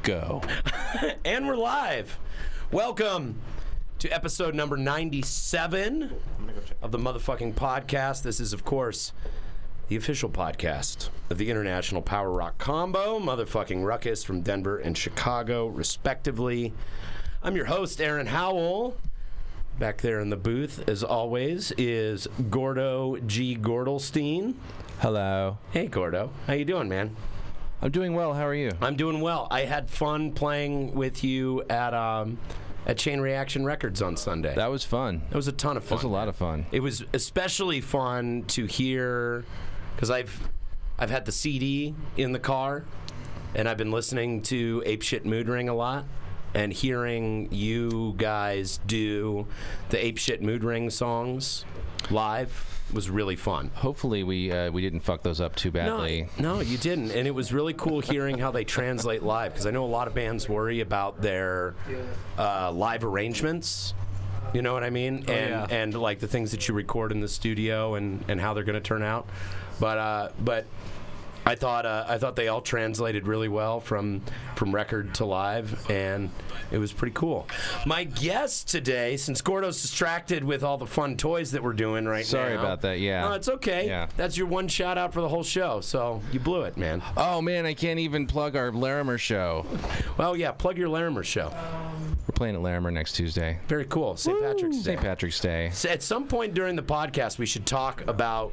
Go. And we're live. Welcome to episode number 97 of the motherfucking podcast. This is, of course, the official podcast of the International Power Rock Combo, motherfucking Ruckus from Denver and Chicago, respectively. I'm your host, Aaron Howell. Back there in the booth, as always, is Gordo G. Gordelstein. Hello. Hey, Gordo. How you doing, man? I'm doing well. How are you? I'm doing well. I had fun playing with you at Chain Reaction Records on Sunday. That was fun. It was a ton of fun. It was a lot of fun. It was especially fun to hear, because I've had the CD in the car, and I've been listening to Apeshit Mood Ring a lot, and hearing you guys do the Apeshit Mood Ring songs live was really fun. Hopefully we didn't fuck those up too badly. No, you didn't. And it was really cool hearing how they translate live, because I know a lot of bands worry about their live arrangements. You know what I mean? And like the things that you record in the studio and how they're going to turn out. But I thought they all translated really well from record to live, and it was pretty cool. My guest today, since Gordo's distracted with all the fun toys that we're doing right now. Sorry about that, yeah. No, it's okay. Yeah. That's your one shout out for the whole show, so you blew it, man. Oh, man, I can't even plug our Larimer show. Well, yeah, plug your Larimer show. We're playing at Larimer next Tuesday. Very cool. St. Patrick's Day. St. Patrick's Day. So at some point during the podcast, we should talk about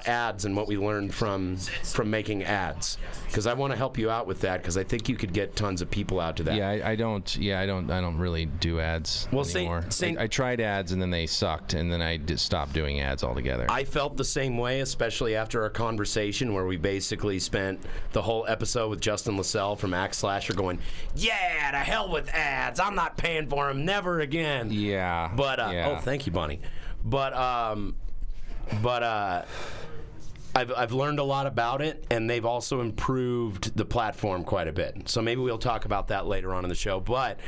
ads and what we learned from making ads, because I want to help you out with that, because I think you could get tons of people out to that. I don't really do ads anymore. I tried ads and then they sucked, and then I just stopped doing ads altogether. I felt the same way, especially after our conversation where we basically spent the whole episode with Justin Lassell from Axe Slasher going, yeah, to hell with ads. I'm not paying for them, never again. Yeah. But oh, thank you, Bonnie. But I've learned a lot about it, and they've also improved the platform quite a bit. So maybe we'll talk about that later on in the show. But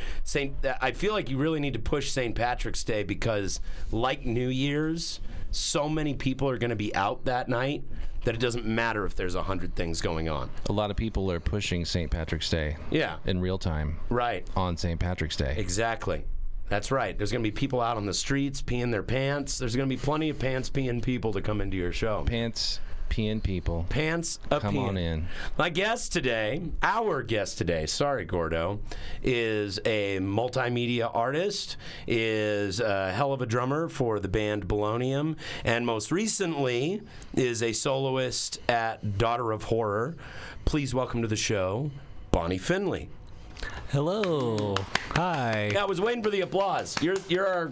I feel like you really need to push St. Patrick's Day, because like New Year's, so many people are going to be out that night that it doesn't matter if there's 100 things going on. A lot of people are pushing St. Patrick's Day. Yeah. In real time. Right. On St. Patrick's Day. Exactly. That's right. There's going to be people out on the streets peeing their pants. There's going to be plenty of pants peeing people to come into your show. Pants peeing people. Pants a Come on in. Our guest today, sorry, Gordo, is a multimedia artist, is a hell of a drummer for the band Bolonium, and most recently is a soloist at Daughter of Horror. Please welcome to the show, Bonnie Finley. Hello. Hi. Yeah, I was waiting for the applause. You're our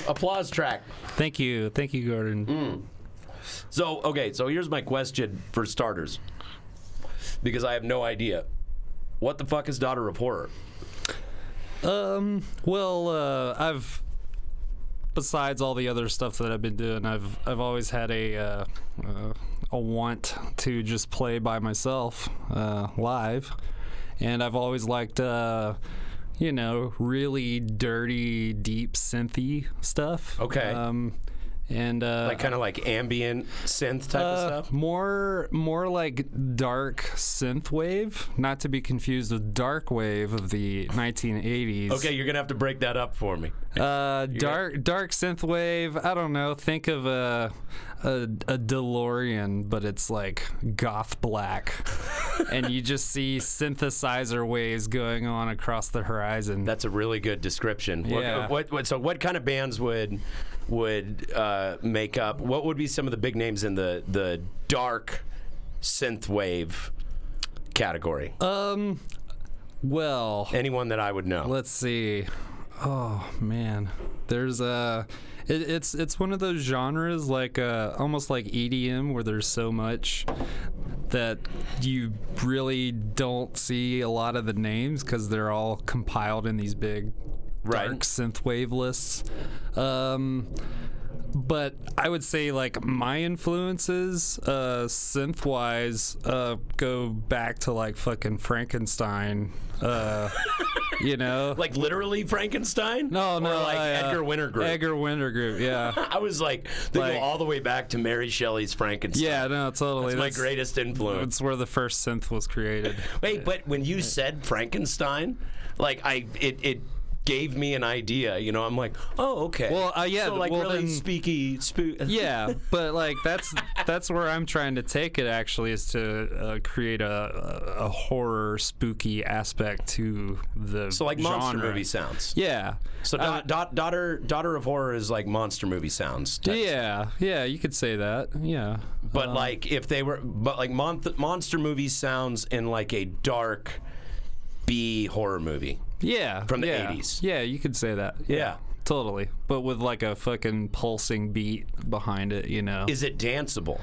applause track. Thank you, Gordon. So here's my question for starters, because I have no idea. What the fuck is Daughter of Horror? I've, besides all the other stuff that I've been doing, I've always had a want to just play by myself live. And I've always liked, really dirty, deep synthy stuff. Okay. And like kind of like ambient synth type of stuff? More like dark synthwave, not to be confused with dark wave of the 1980s. Okay, you're going to have to break that up for me. Dark synthwave, I don't know, think of a DeLorean, but it's like goth black. And you just see synthesizer waves going on across the horizon. That's a really good description. Yeah. So what kind of bands would make up? What would be some of the big names in the dark synthwave category? Well, anyone that I would know. Let's see. Oh man, there's it's one of those genres like almost like EDM, where there's so much that you really don't see a lot of the names because they're all compiled in these big dark synthwave lists. But I would say like my influences synth-wise go back to like fucking Frankenstein. You know, like literally Frankenstein? No, or like Edgar Winter Group. Edgar Winter Group, yeah. I was like, they go all the way back to Mary Shelley's Frankenstein. Yeah, no, totally. That's my greatest influence. It's where the first synth was created. Wait, but when you said Frankenstein, like it gave me an idea. You know, I'm like, oh, okay. Well, yeah. So like really Yeah, but like that's where I'm trying to take it. Actually, is to create a horror, spooky aspect to the like genre. Monster movie sounds. Yeah. So daughter of horror is like monster movie sounds. Yeah, you could say that. Yeah. But like if they were, monster movie sounds in like a dark B horror movie. Yeah. From the 80s. Yeah, you could say that. Yeah. Totally. But with like a fucking pulsing beat behind it, you know. Is it danceable?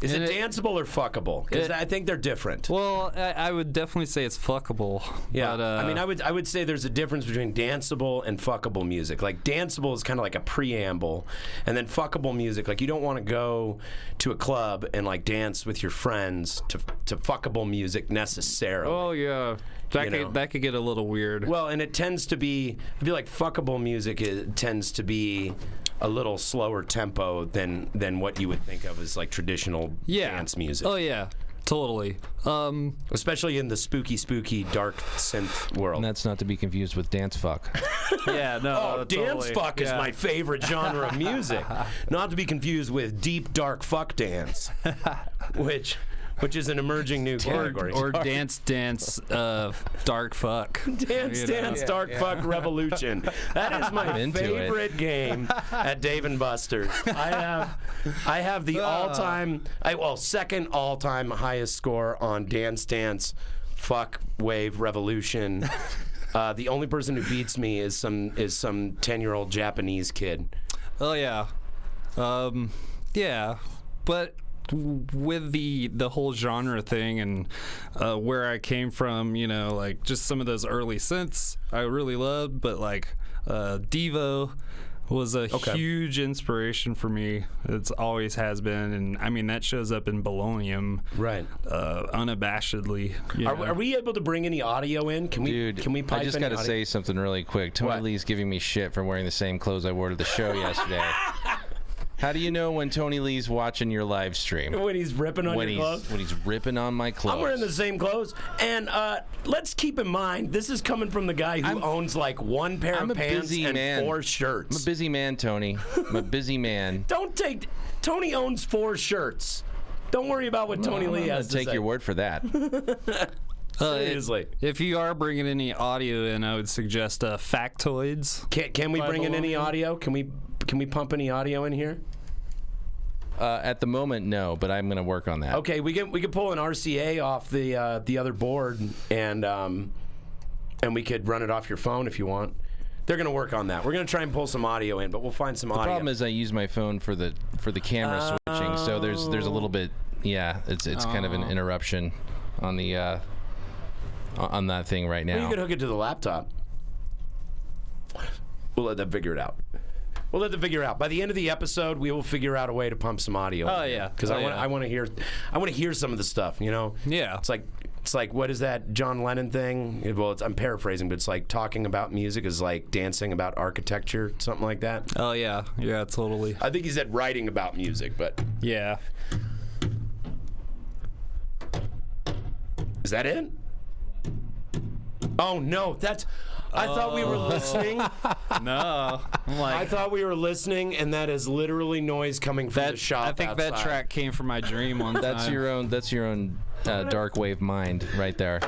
Is it danceable or fuckable? Because I think they're different. Well, I would definitely say it's fuckable. Yeah. But, I mean, I would say there's a difference between danceable and fuckable music. Like danceable is kind of like a preamble, and then fuckable music, like you don't want to go to a club and like dance with your friends to fuckable music necessarily. Oh yeah. That could get a little weird. Well, and it tends to be, I feel like fuckable music tends to be a little slower tempo than what you would think of as like traditional dance music. Oh yeah, totally. Especially in the spooky dark synth world. And that's not to be confused with dance fuck. Yeah, no. Oh, dance fuck is my favorite genre of music. Not to be confused with deep dark fuck dance, which is an emerging new category. Or dance, dark fuck. Dance, dark fuck revolution. That is my favorite game at Dave & Buster's. I have the second all-time highest score on dance, fuck wave revolution. The only person who beats me is some 10-year-old Japanese kid. Oh yeah, yeah, but with the whole genre thing and where I came from, you know, like just some of those early synths I really loved, but like Devo was a huge inspiration for me. It's always has been, and I mean that shows up in Bolonium, right? Unabashedly. Are we able to bring any audio in? Can we pipe I just got to say something really quick. Tony Lee's giving me shit for wearing the same clothes I wore to the show yesterday. How do you know when Tony Lee's watching your live stream? When he's ripping on your clothes? When he's ripping on my clothes. I'm wearing the same clothes. And let's keep in mind, this is coming from the guy who owns like one pair of pants and 4 shirts. I'm a busy man, Tony. I'm a busy man. Tony owns 4 shirts. Don't worry about what Tony Lee has to say. Take your word for that. Seriously. If you are bringing any audio in, I would suggest factoids. Can we bring in any audio? Can we pump any audio in here? At the moment, no, but I'm going to work on that. Okay, we can pull an RCA off the other board, and we could run it off your phone if you want. They're going to work on that. We're going to try and pull some audio in, but we'll find some audio. The problem is I use my phone for the camera switching, so there's a little bit. Yeah, it's kind of an interruption on the on that thing right now. Well, you could hook it to the laptop. We'll let them figure it out. By the end of the episode, we will figure out a way to pump some audio. Oh yeah, because I want to hear some of the stuff. You know. Yeah. It's like what is that John Lennon thing? Well, I'm paraphrasing, but it's like talking about music is like dancing about architecture, something like that. Oh yeah, totally. I think he said writing about music, but yeah. Is that it? Oh no, I thought we were listening. No, I thought we were listening, and that is literally noise coming from the shop. I think outside. that track came from my dream one time. That's your own dark wave mind right there.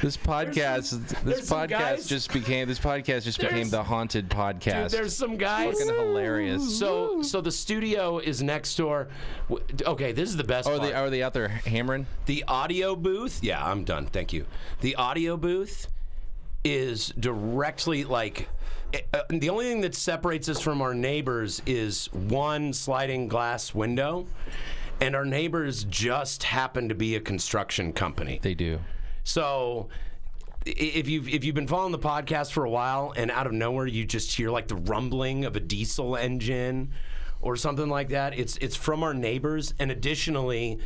This podcast just became the haunted podcast. Dude, there's some guys. Fucking hilarious. So the studio is next door. Okay, this is the best part. Are they out there hammering? The audio booth. Yeah, I'm done. Thank you. The audio booth is directly like. The only thing that separates us from our neighbors is one sliding glass window, and our neighbors just happen to be a construction company. They do. So if you've been following the podcast for a while and out of nowhere you just hear like the rumbling of a diesel engine or something like that, it's from our neighbors. And additionally,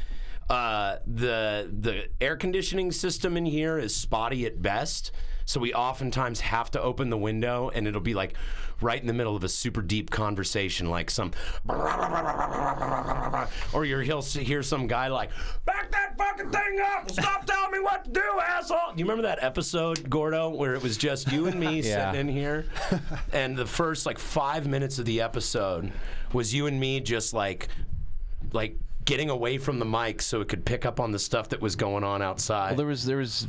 The air conditioning system in here is spotty at best. So we oftentimes have to open the window, and it'll be like right in the middle of a super deep conversation, like some, or he'll hear some guy like, back that fucking thing up! Stop telling me what to do, asshole! You remember that episode, Gordo, where it was just you and me sitting in here, and the first like 5 minutes of the episode was you and me just like getting away from the mic so it could pick up on the stuff that was going on outside. Well, there was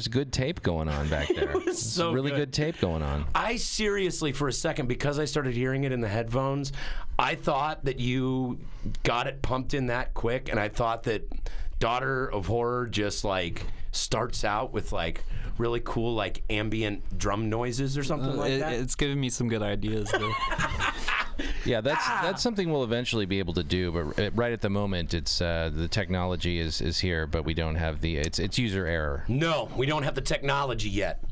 good tape going on back there. It was so really good tape going on. I seriously, for a second, because I started hearing it in the headphones, I thought that you got it pumped in that quick, and I thought that Daughter of Horror just like starts out with like really cool like ambient drum noises or something like that. It's giving me some good ideas though. Yeah, that's something we'll eventually be able to do, but right at the moment, it's the technology is here, but we don't have it's user error. No, we don't have the technology yet.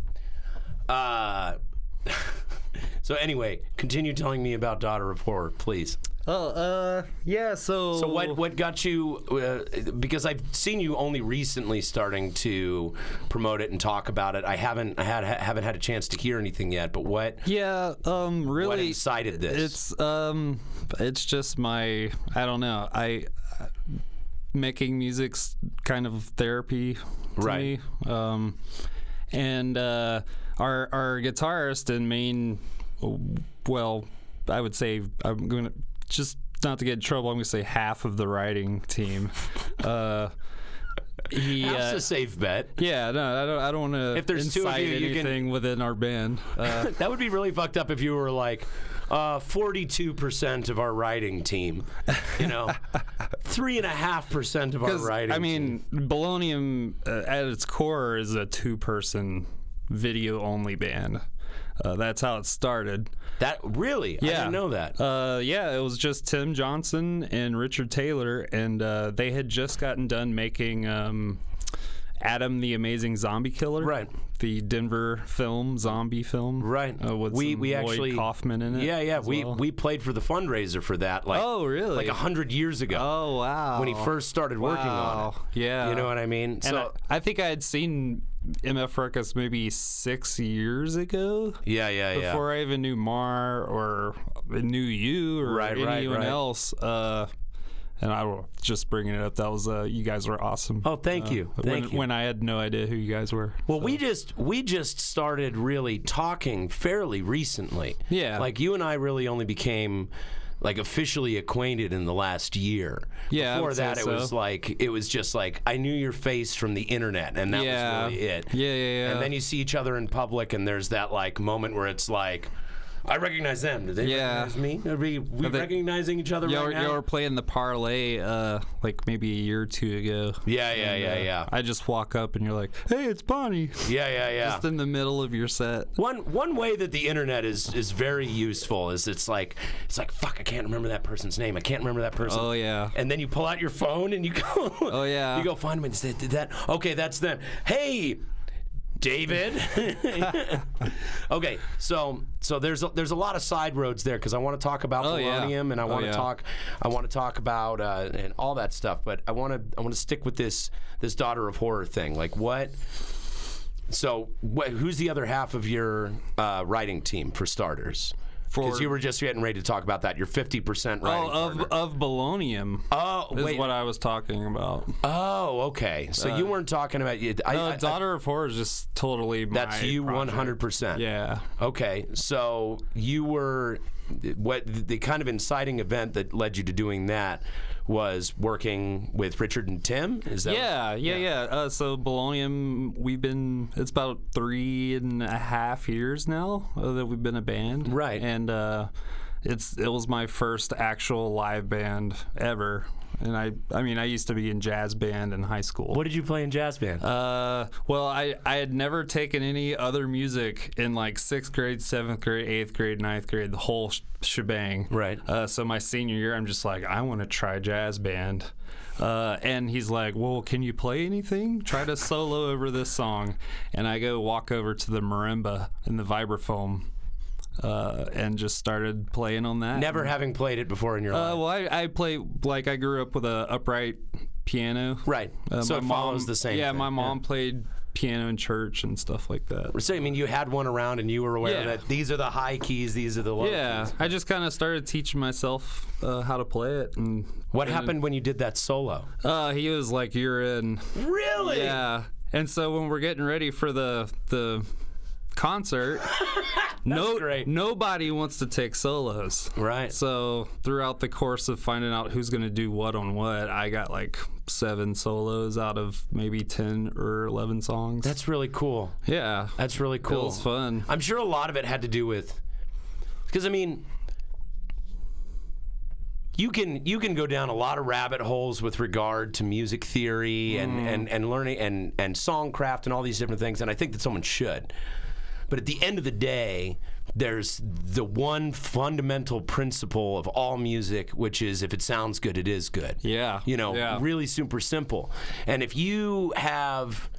So anyway, continue telling me about Daughter of Horror, please. Yeah. So what got you? Because I've seen you only recently starting to promote it and talk about it. I haven't had a chance to hear anything yet. But what? Yeah. Really. What incited this? It's just my. I don't know. Making music's kind of therapy to me. And our guitarist and main. Well, I would say I'm going to just not to get in trouble. I'm going to say half of the writing team. Half's a safe bet. Yeah, no, I don't want to. If there's two of you, anything within our band. That would be really fucked up if you were like 42% of our writing team. 3.5% of our writing. team. Bolonium at its core is a 2-person video-only band. That's how it started. That really? Yeah. I didn't know that. Yeah, it was just Tim Johnson and Richard Taylor, and they had just gotten done making Adam the Amazing Zombie Killer. Right. The Denver zombie film. Right. With we Lloyd actually Kaufman in it. Yeah. We played for the fundraiser for that. Like, oh, really? Like 100 years ago. Oh, wow. When he first started working on it. Yeah. You know what I mean? And so I think I had seen MF Ruckus maybe 6 years ago. Yeah. Before I even knew Mar or knew you or anyone else. And I will just bringing it up. That was you guys were awesome. Oh, thank you. Thank you. When I had no idea who you guys were. Well, so. we just started really talking fairly recently. Yeah. Like you and I really only became like officially acquainted in the last year. Yeah. Before that, it was just like I knew your face from the internet, and that was really it. Yeah. And then you see each other in public, and there's that like moment where it's like, I recognize them. Do they recognize me? Are we recognizing each other right now? Y'all were playing the parlay like maybe a year or two ago. Yeah. I just walk up and you're like, hey, it's Bonnie. Yeah. Just in the middle of your set. One way that the internet is very useful is it's like fuck, I can't remember that person's name. I can't remember that person. Oh yeah. And then you pull out your phone and you go. Oh yeah. You go find them and say, did that? Okay, that's them. Hey, David. Okay, so there's a lot of side roads there because I want to talk about Bolonium and I want to talk about and all that stuff, but I want to stick with this Daughter of Horror thing. Like what? So who's the other half of your writing team for starters? Because you were just getting ready to talk about that. You're 50% writing of Bolonium. Oh, is what I was talking about. Oh, okay. So you weren't talking about you. Daughter of Horror is just totally my That's you project. 100%. Yeah. Okay. So you were the kind of inciting event that led you to doing that was working with Richard and Tim? Is that? Yeah. So Bolonium, it's about 3.5 years now that we've been a band. Right. And it was my first actual live band ever. And I used to be in jazz band in high school. What did you play in jazz band? Well, I had never taken any other music in like 6th grade, 7th grade, 8th grade, 9th grade, the whole shebang. Right. So my senior year, I'm just like, I want to try jazz band. And he's like, well, can you play anything? Try to solo over this song. And I go walk over to the marimba and the vibraphone. And just started playing on that. Never having played it before in your life. Well, I play, like I grew up with a upright piano. Right. So it follows the same thing. My mom played piano in church and stuff like that. So, I mean, you had one around and you were aware that these are the high keys, these are the low keys. I just kind of started teaching myself how to play it. And what happened when you did that solo? He was like, "You're in." Really? Yeah. And so when we're getting ready for the concert, nobody wants to take solos. Right. So throughout the course of finding out who's going to do what on what, I got like 7 solos out of maybe 10 or 11 songs. That's really cool. Yeah. That's really cool. It was fun. I'm sure a lot of it had to do with, because I mean, you can go down a lot of rabbit holes with regard to music theory and learning and songcraft and all these different things, and I think that someone should. But at the end of the day, there's the one fundamental principle of all music, which is if it sounds good, it is good. Yeah. Really super simple. And if you have,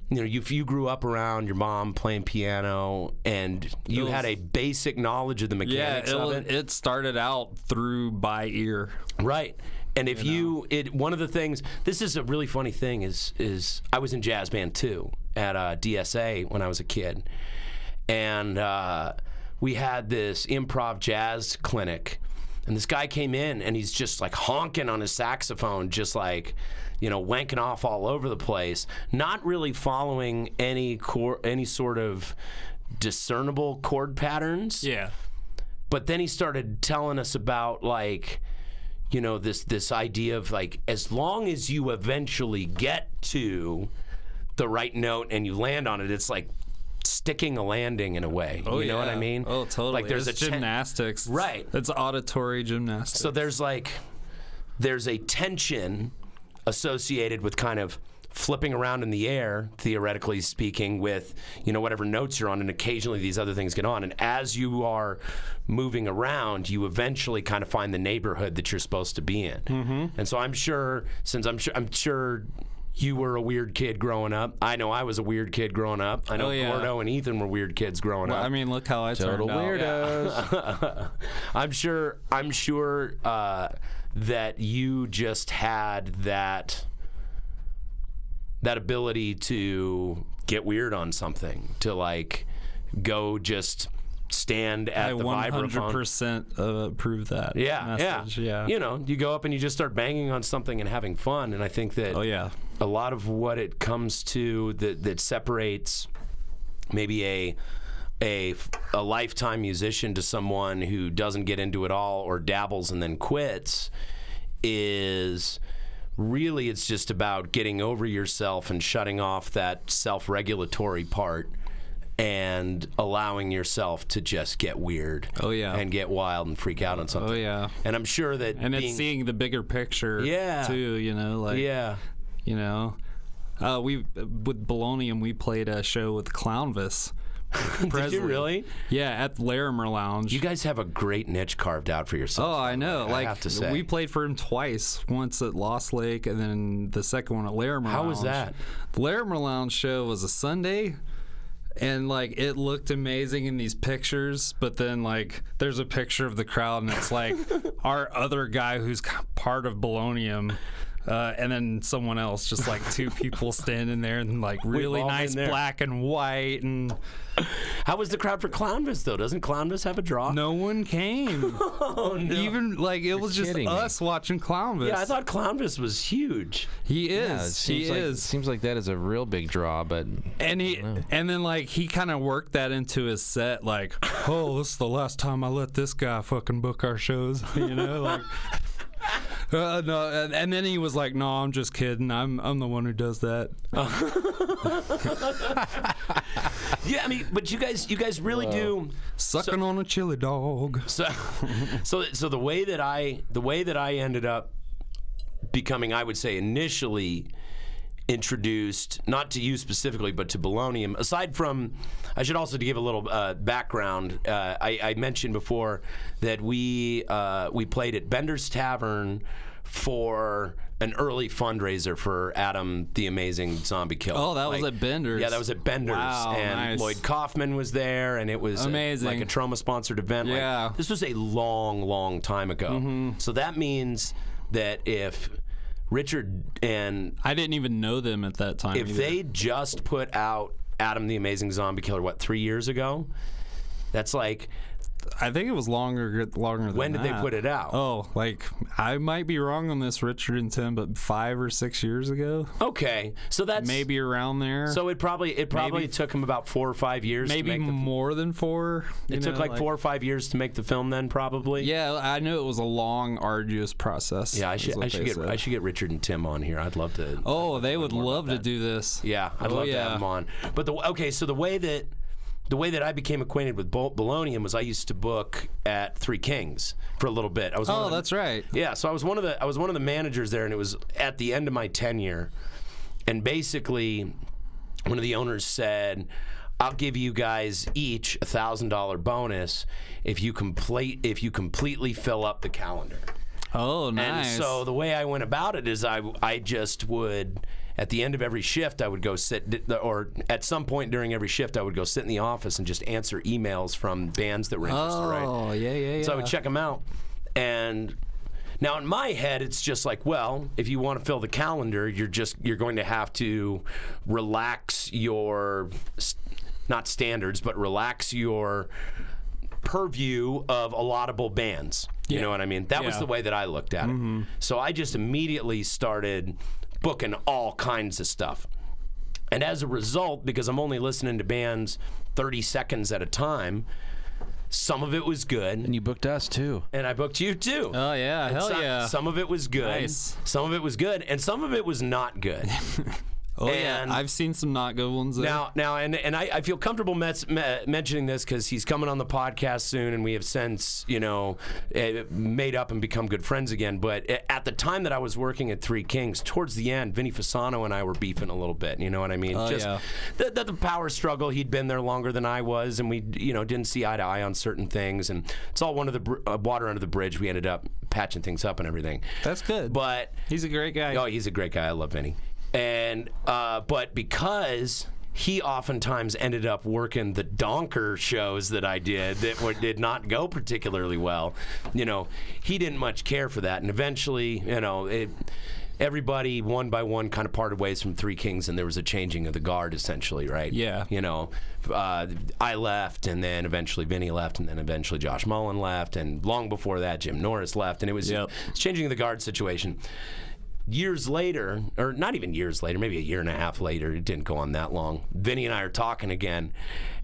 if you grew up around your mom playing piano and you had a basic knowledge of the mechanics of it. It started out through by ear. Right. And if one of the things, this is a really funny thing is I was in jazz band too at DSA when I was a kid. And we had this improv jazz clinic, and this guy came in, and he's just like honking on his saxophone, just like, wanking off all over the place, not really following any sort of discernible chord patterns. Yeah. But then he started telling us about like, this idea of like, as long as you eventually get to the right note and you land on it, it's like sticking a landing in a way. You know what I mean? Oh, totally. Like there's gymnastics. Right. It's auditory gymnastics. So there's a tension associated with kind of flipping around in the air, theoretically speaking, with whatever notes you're on, and occasionally these other things get on. And as you are moving around, you eventually kind of find the neighborhood that you're supposed to be in. Mm-hmm. And so I'm sure you were a weird kid growing up. I know I was a weird kid growing up. I know Gordo and Ethan were weird kids growing up. I mean, look how I turned out. Total weirdos. Yeah. I'm sure that you just had that ability to get weird on something, to like go just stand at the vibraphone. 100% approve that message. Yeah. You go up and you just start banging on something and having fun, and I think that a lot of what it comes to that separates maybe a lifetime musician to someone who doesn't get into it all or dabbles and then quits is really, it's just about getting over yourself and shutting off that self-regulatory part and allowing yourself to just get weird. Oh, yeah. And get wild and freak out on something. Oh, yeah. And I'm sure that it's seeing the bigger picture, too, we, with Bolonium, we played a show with Clownvis. Did you really? Yeah, at Larimer Lounge. You guys have a great niche carved out for yourself. Oh, I know. I have to say. We played for him twice, once at Lost Lake and then the second one at Larimer Lounge. How was that? The Larimer Lounge show was a Sunday. And, it looked amazing in these pictures, but then, there's a picture of the crowd, and it's, our other guy who's part of Bolonium, and then someone else, just, 2 people standing there in, really nice black and white, and... How was the crowd for Clownvis, though? Doesn't Clownvis have a draw? No one came. Oh, no. Even, it was just us watching Clownvis. Yeah, I thought Clownvis was huge. He is. Yeah, seems like that is a real big draw, but... And then, he kind of worked that into his set, oh, this is the last time I let this guy fucking book our shows, no, and then he was like, "No, I'm just kidding. I'm the one who does that." Yeah, I mean, but you guys really do sucking on a chili dog. So the way that I ended up becoming, I would say, initially introduced, not to you specifically, but to Bolonium. Aside from, I should also give a little background. I mentioned before that we played at Bender's Tavern for an early fundraiser for Adam the Amazing Zombie Killer. Oh, that was at Bender's. Yeah, that was at Bender's. Wow, and nice. Lloyd Kaufman was there, and it was amazing. A trauma-sponsored event. Yeah. This was a long, long time ago. Mm-hmm. So that means that if Richard and I didn't even know them at that time. If they just put out Adam the Amazing Zombie Killer, 3 years ago? That's like... I think it was longer than When did that. they put it out? Oh, like, I might be wrong on this, Richard and Tim, but 5 or 6 years ago. Okay, so that's maybe around there. So it probably took him about 4 or 5 years. Maybe to make more than 4. It took like 4 or 5 years to make the film. Then probably. Yeah, I know it was a long, arduous process. Yeah, I should get Richard and Tim on here. I'd love to. Oh, they would love to do this. Yeah, I'd love to have them on. But so the way that I became acquainted with Bolonium was I used to book at Three Kings for a little bit. That's right. Yeah, so I was one of the managers there, and it was at the end of my tenure. And basically, one of the owners said, "I'll give you guys each $1,000 bonus if you completely fill up the calendar." Oh, nice. And so the way I went about it is I just would. At the end of every shift, I would go sit, or at some point during every shift, I would go sit in the office and just answer emails from bands that were interested, right? Oh, yeah. So I would check them out. And now in my head, it's just like, well, if you want to fill the calendar, you're going to have to relax your, not standards, but relax your purview of allotable bands. You know what I mean? That was the way that I looked at it. So I just immediately started booking all kinds of stuff. And as a result, because I'm only listening to bands 30 seconds at a time, some of it was good. And you booked us too. And I booked you too. Oh, yeah. Hell yeah. Some of it was good. Nice. Some of it was good. And some of it was not good. Oh, yeah. I've seen some not good ones there. Now, and I feel comfortable mentioning this because he's coming on the podcast soon, and we have since, made up and become good friends again. But at the time that I was working at Three Kings, towards the end, Vinny Fasano and I were beefing a little bit. You know what I mean? The power struggle. He'd been there longer than I was, and we, didn't see eye to eye on certain things. And it's all one of the water under the bridge. We ended up patching things up and everything. That's good. But he's a great guy. Oh, he's a great guy. I love Vinny. And but because he oftentimes ended up working the donker shows that I did that did not go particularly well, he didn't much care for that. And eventually, everybody one by one kind of parted ways from Three Kings, and there was a changing of the guard, essentially, right? Yeah. I left, and then eventually Vinny left, and then eventually Josh Mullen left, and long before that, Jim Norris left, and it was changing of the guard situation. Years later, or not even years later, maybe a year and a half later, it didn't go on that long, Vinny and I are talking again.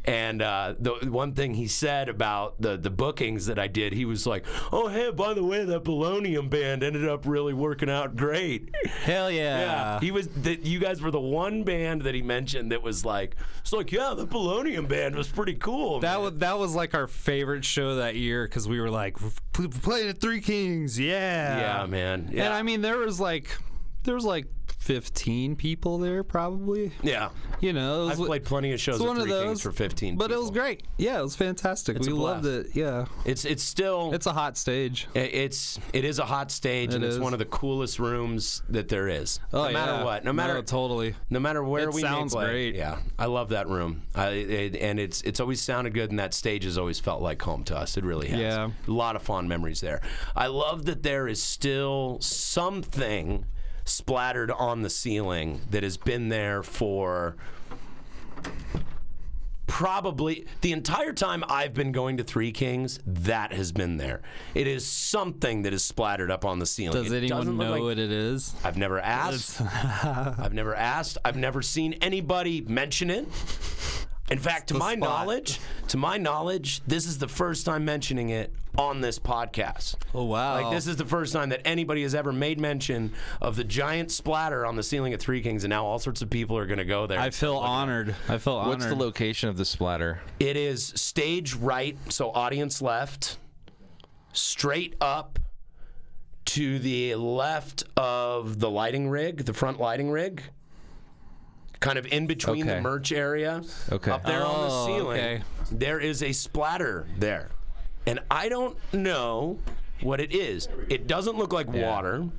And the one thing he said about the bookings that I did, he was like, "Oh, hey, by the way, that Bolonium band ended up really working out great." Hell yeah. Yeah. You guys were the one band that he mentioned that was like, the Bolonium band was pretty cool. That was like our favorite show that year because we were like, playing at Three Kings, yeah. Yeah, man. Yeah. And I mean, there was like 15 people there probably. Yeah. I've played plenty of shows at Three Kings for 15 but people. It was great. Yeah, it was fantastic. We loved it. Yeah. It's still... It's a hot stage. It is a hot stage, and it's one of the coolest rooms that there is. Oh, no matter what. Totally. No matter where we sounds play. Great. Yeah. I love that room. And it's always sounded good, and that stage has always felt like home to us. It really has. Yeah. A lot of fond memories there. I love that there is still something splattered on the ceiling that has been there for probably the entire time I've been going to Three Kings. That has been there. It is something that is splattered up on the ceiling. Does anyone know what it is? I've never asked. I've never seen anybody mention it. In fact, to my knowledge, this is the first time mentioning it on this podcast. Oh, wow. Like, this is the first time that anybody has ever made mention of the giant splatter on the ceiling at Three Kings, and now all sorts of people are going to go there. I feel honored. What's the location of the splatter? It is stage right, so audience left, straight up to the left of the lighting rig, the front lighting rig. Kind of in between the merch area, up there on the ceiling, there is a splatter there. And I don't know what it is. It doesn't look like water.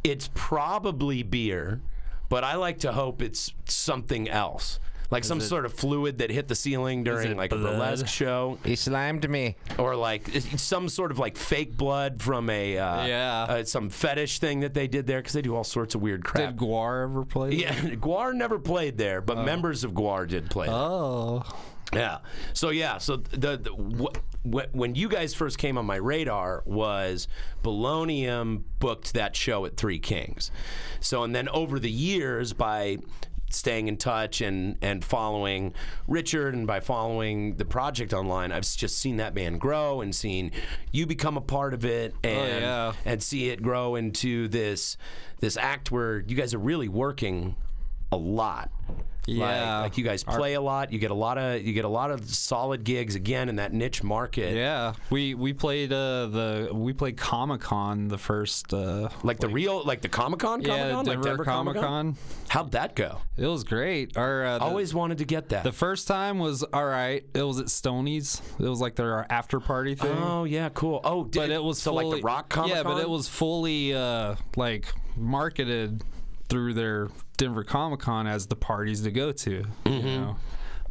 It's probably beer, but I like to hope it's something else. Like some sort of fluid that hit the ceiling during like a burlesque show. He slimed me. Or like some sort of like fake blood from some fetish thing that they did there, because they do all sorts of weird crap. Did Guar ever play there? Yeah, Guar never played there, but members of Guar did play there. Oh. Yeah. So when you guys first came on my radar was Bolonium booked that show at Three Kings. So, and then over the years, by staying in touch and following Richard and by following the project online, I've just seen that band grow and seen you become a part of it and see it grow into this act where you guys are really working a lot. Yeah, like you guys play a lot. You get a lot of solid gigs again in that niche market. Yeah, we played Comic-Con the first the Comic-Con. Yeah, Denver Comic-Con. How'd that go? It was great. Always wanted to get that. The first time was all right. It was at Stoney's. It was like their after party thing. Oh yeah, cool. Oh, but it was so fully, like the Rock Comic-Con? Yeah, but it was fully like marketed through their Denver Comic-Con as the parties to go to. You know?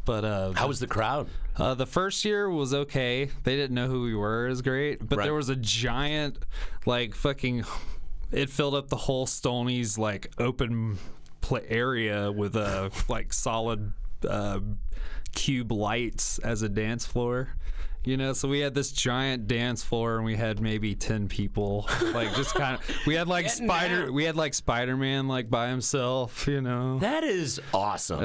But how was the crowd? The first year was okay. They didn't know who we were as great, but there was a giant, like fucking, it filled up the whole Stoney's like open area with like solid cube lights as a dance floor. You know, so we had this giant dance floor, and we had maybe 10 people. Like, just kind of, we had like Spider-Man like by himself. You know, that is awesome.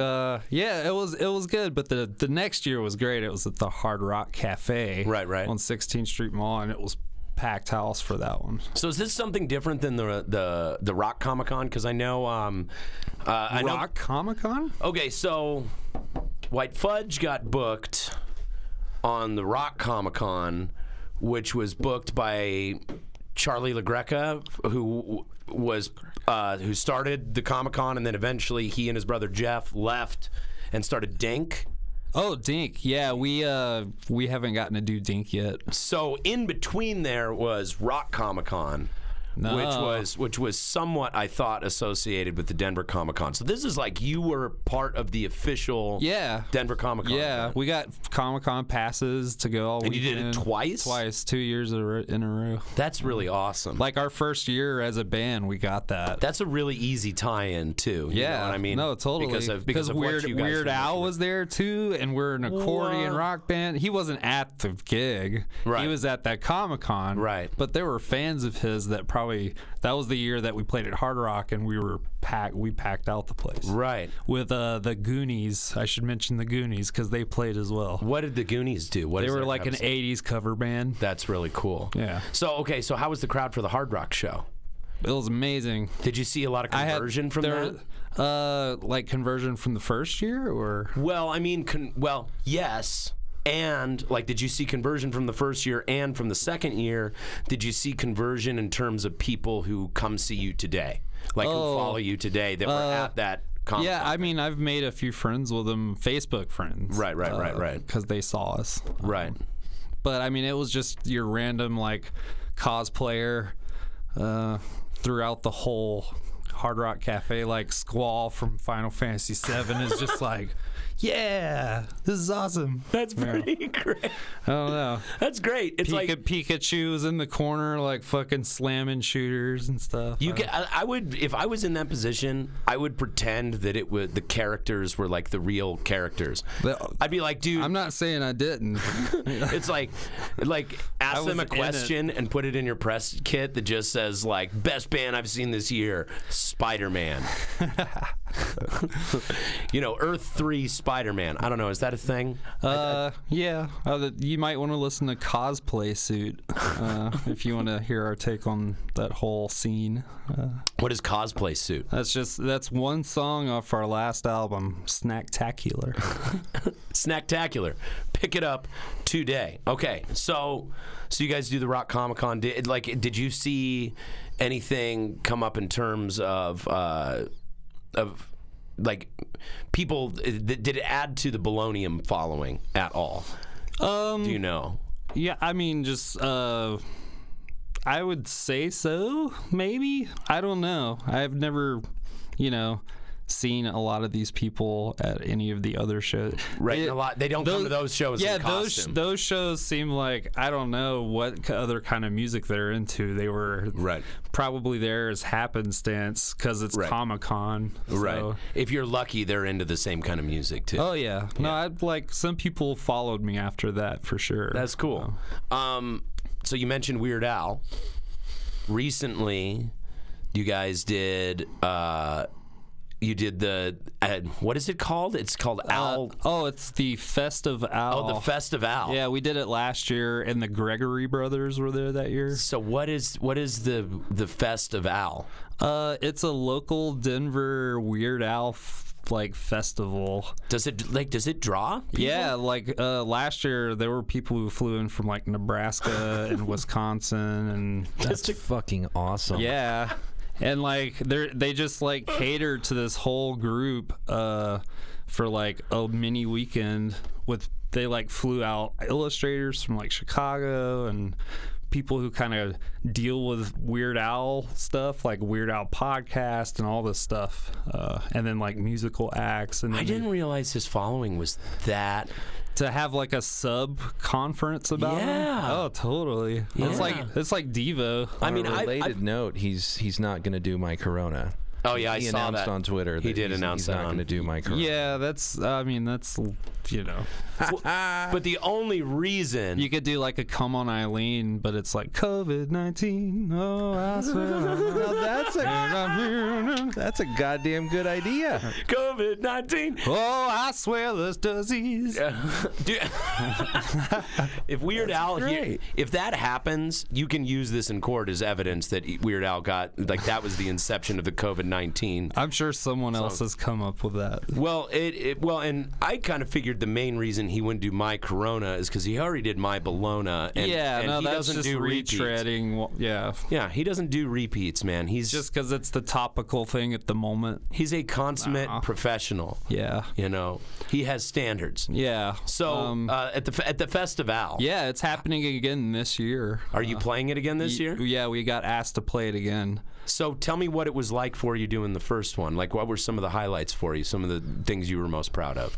Yeah, it was good. But the next year was great. It was at the Hard Rock Cafe, right, on 16th Street Mall, and it was packed house for that one. So is this something different than the Rock Comic-Con? Because I know Rock Comic-Con. Okay, so White Fudge got booked on the Rock Comic-Con, which was booked by Charlie LaGreca, who started the Comic-Con, and then eventually he and his brother Jeff left and started Dink. Oh, Dink. Yeah, we haven't gotten to do Dink yet. So in between there was Rock Comic-Con. No. Which was somewhat, I thought, associated with the Denver Comic-Con. So this is like you were part of the official Denver Comic-Con. Yeah, we got Comic-Con passes to go all weekend. And you did it twice? Twice, 2 years in a row. That's really awesome. Like our first year as a band, we got that. That's a really easy tie-in too. You know what I mean? No, totally. Because of Weird Al was there too, and we're an accordion rock band. He wasn't at the gig. Right. He was at that Comic-Con. Right. But there were fans of his that probably, that was the year that we played at Hard Rock, and we packed out the place. Right. With the Goonies. I should mention the Goonies because they played as well. What did the Goonies do? They were like an 80s cover band. That's really cool. Yeah. So how was the crowd for the Hard Rock show? It was amazing. Did you see a lot of conversion from that? Like conversion from the first year, or? Well, I mean, yes. And, like, did you see conversion from the first year and from the second year? Did you see conversion in terms of people who come see you today? Like, who follow you today that were at that Comic-Con? Yeah, I mean, I've made a few friends with them, Facebook friends. Right. Because they saw us. Right. But, I mean, it was just your random, like, cosplayer throughout the whole Hard Rock Cafe. Like, Squall from Final Fantasy VII is just like... Yeah, this is awesome. That's pretty great. I don't know. That's great. It's like Pikachu's in the corner, like fucking slamming shooters and stuff. I would, if I was in that position, I would pretend that the characters were like the real characters. I'd be like, dude. I'm not saying I didn't. It's like ask them a question and put it in your press kit that just says like best band I've seen this year, Spider-Man. Earth 3 Spider-Man. I don't know. Is that a thing? Yeah. You might want to listen to Cosplay Suit if you want to hear our take on that whole scene. What is Cosplay Suit? That's one song off our last album, Snacktacular. Snacktacular. Pick it up today. Okay. So you guys do the Rock Comic-Con. Did you see anything come up in terms of like people? Did it add to the Bolonium following at all? Do you know? Yeah, I mean, just I would say so. Maybe, I don't know. I've never, seen a lot of these people at any of the other shows. Right. They don't come to those shows in costume. Those shows seem like, I don't know what other kind of music they're into. They were probably there as happenstance because it's Comic-Con. So. Right. If you're lucky, they're into the same kind of music too. Oh yeah. No, some people followed me after that for sure. That's cool. So you mentioned Weird Al. Recently, you guys did. You did the what is it called? It's called Al. It's the Fest of Al. Oh, the Fest of Al. Yeah, we did it last year, and the Gregory brothers were there that year. So what is the Fest of Al? It's a local Denver Weird Al festival. Does it draw people? Yeah, last year there were people who flew in from like Nebraska and Wisconsin, and that's fucking awesome. Yeah. And they just cater to this whole group for like a mini weekend they flew out illustrators from Chicago and people who kind of deal with Weird Al stuff, like Weird Al podcast and all this stuff, and then musical acts. And I didn't realize his following was that. To have a sub conference about him? Oh, totally. Yeah. It's like Devo. On a related note, he's not going to do my Corona. Oh yeah, I saw that on Twitter. He did announce he's not going to do my Corona. Yeah, that's But the only reason you could do a Come On Eileen, but it's COVID-19. Oh, I swear. That's a goddamn good idea. COVID-19. Oh, I swear this disease. If Weird Al, if that happens, you can use this in court as evidence that Weird Al got that was the inception of the COVID-19. I'm sure someone else has come up with that. Well, and I kind of figured the main reason he wouldn't do My Corona is because he already did My Bologna. And, he that's doesn't just do retreading. Yeah, he doesn't do repeats, man. He's just because it's the topical thing at the moment. He's a consummate professional. Yeah, he has standards. Yeah. So at the Festival. Yeah, it's happening again this year. Are you playing it again this year? Yeah, we got asked to play it again. So tell me what it was like for you doing the first one. What were some of the highlights for you? Some of the things you were most proud of?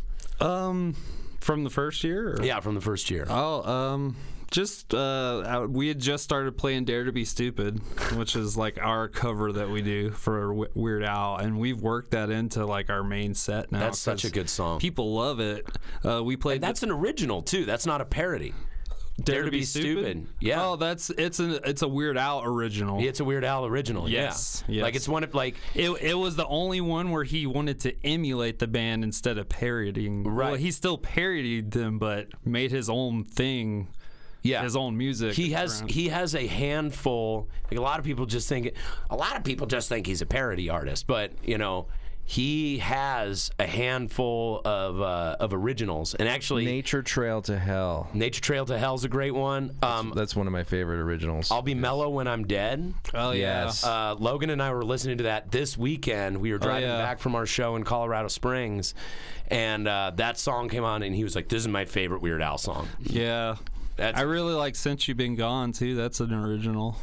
From the first year? Yeah, from the first year. Oh, we had just started playing Dare to Be Stupid, which is our cover that we do for Weird Al, and we've worked that into our main set now. That's such a good song. People love it. We played. And that's an original too. That's not a parody. Dare to Be Stupid. Yeah. Oh, it's a Weird Al original. Yeah, it's a Weird Al original. Yes. Yeah. Yes. It's one of It was the only one where he wanted to emulate the band instead of parodying. Right. Well, he still parodied them, but made his own thing. Yeah. His own music. He has a handful. A lot of people just think he's a parody artist, but he has a handful of originals, and actually, Nature Trail to Hell. Nature Trail to Hell is a great one. That's one of my favorite originals. I'll Be Mellow When I'm Dead. Oh yeah. Yes. Logan and I were listening to that this weekend. We were driving back from our show in Colorado Springs, and that song came on, and he was like, "This is my favorite Weird Al song." Yeah. I really like Since You've Been Gone too. That's an original.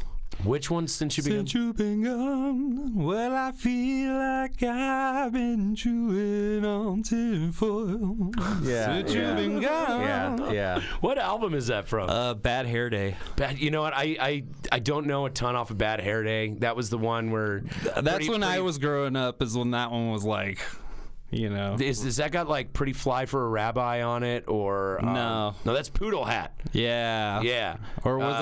Which one, Since You've Been Gone? Since you've been gone, well, I feel like I've been chewing on tinfoil. Yeah. Since you've been gone. Yeah. What album is that from? Bad Hair Day. You know what? I don't know a ton off of Bad Hair Day. That was the one where... That's when I was growing up, is when that one was Is that got Pretty Fly for a Rabbi on it, or no? No, that's Poodle Hat. Yeah. Or was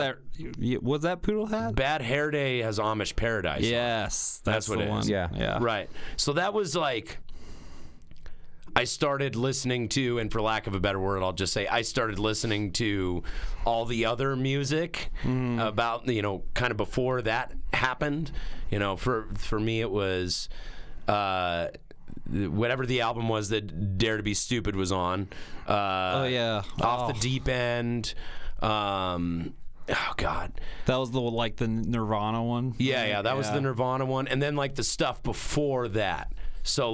that Poodle Hat? Bad Hair Day has Amish Paradise. Yes, that's what the it one. is. Yeah. Right. So that was I started listening to, and for lack of a better word, I'll just say I started listening to all the other music about kind of before that happened. For me it was. Whatever the album was that Dare to Be Stupid was on. Off the Deep End. Oh God. That was the Nirvana one. Yeah, that was the Nirvana one, and then the stuff before that. So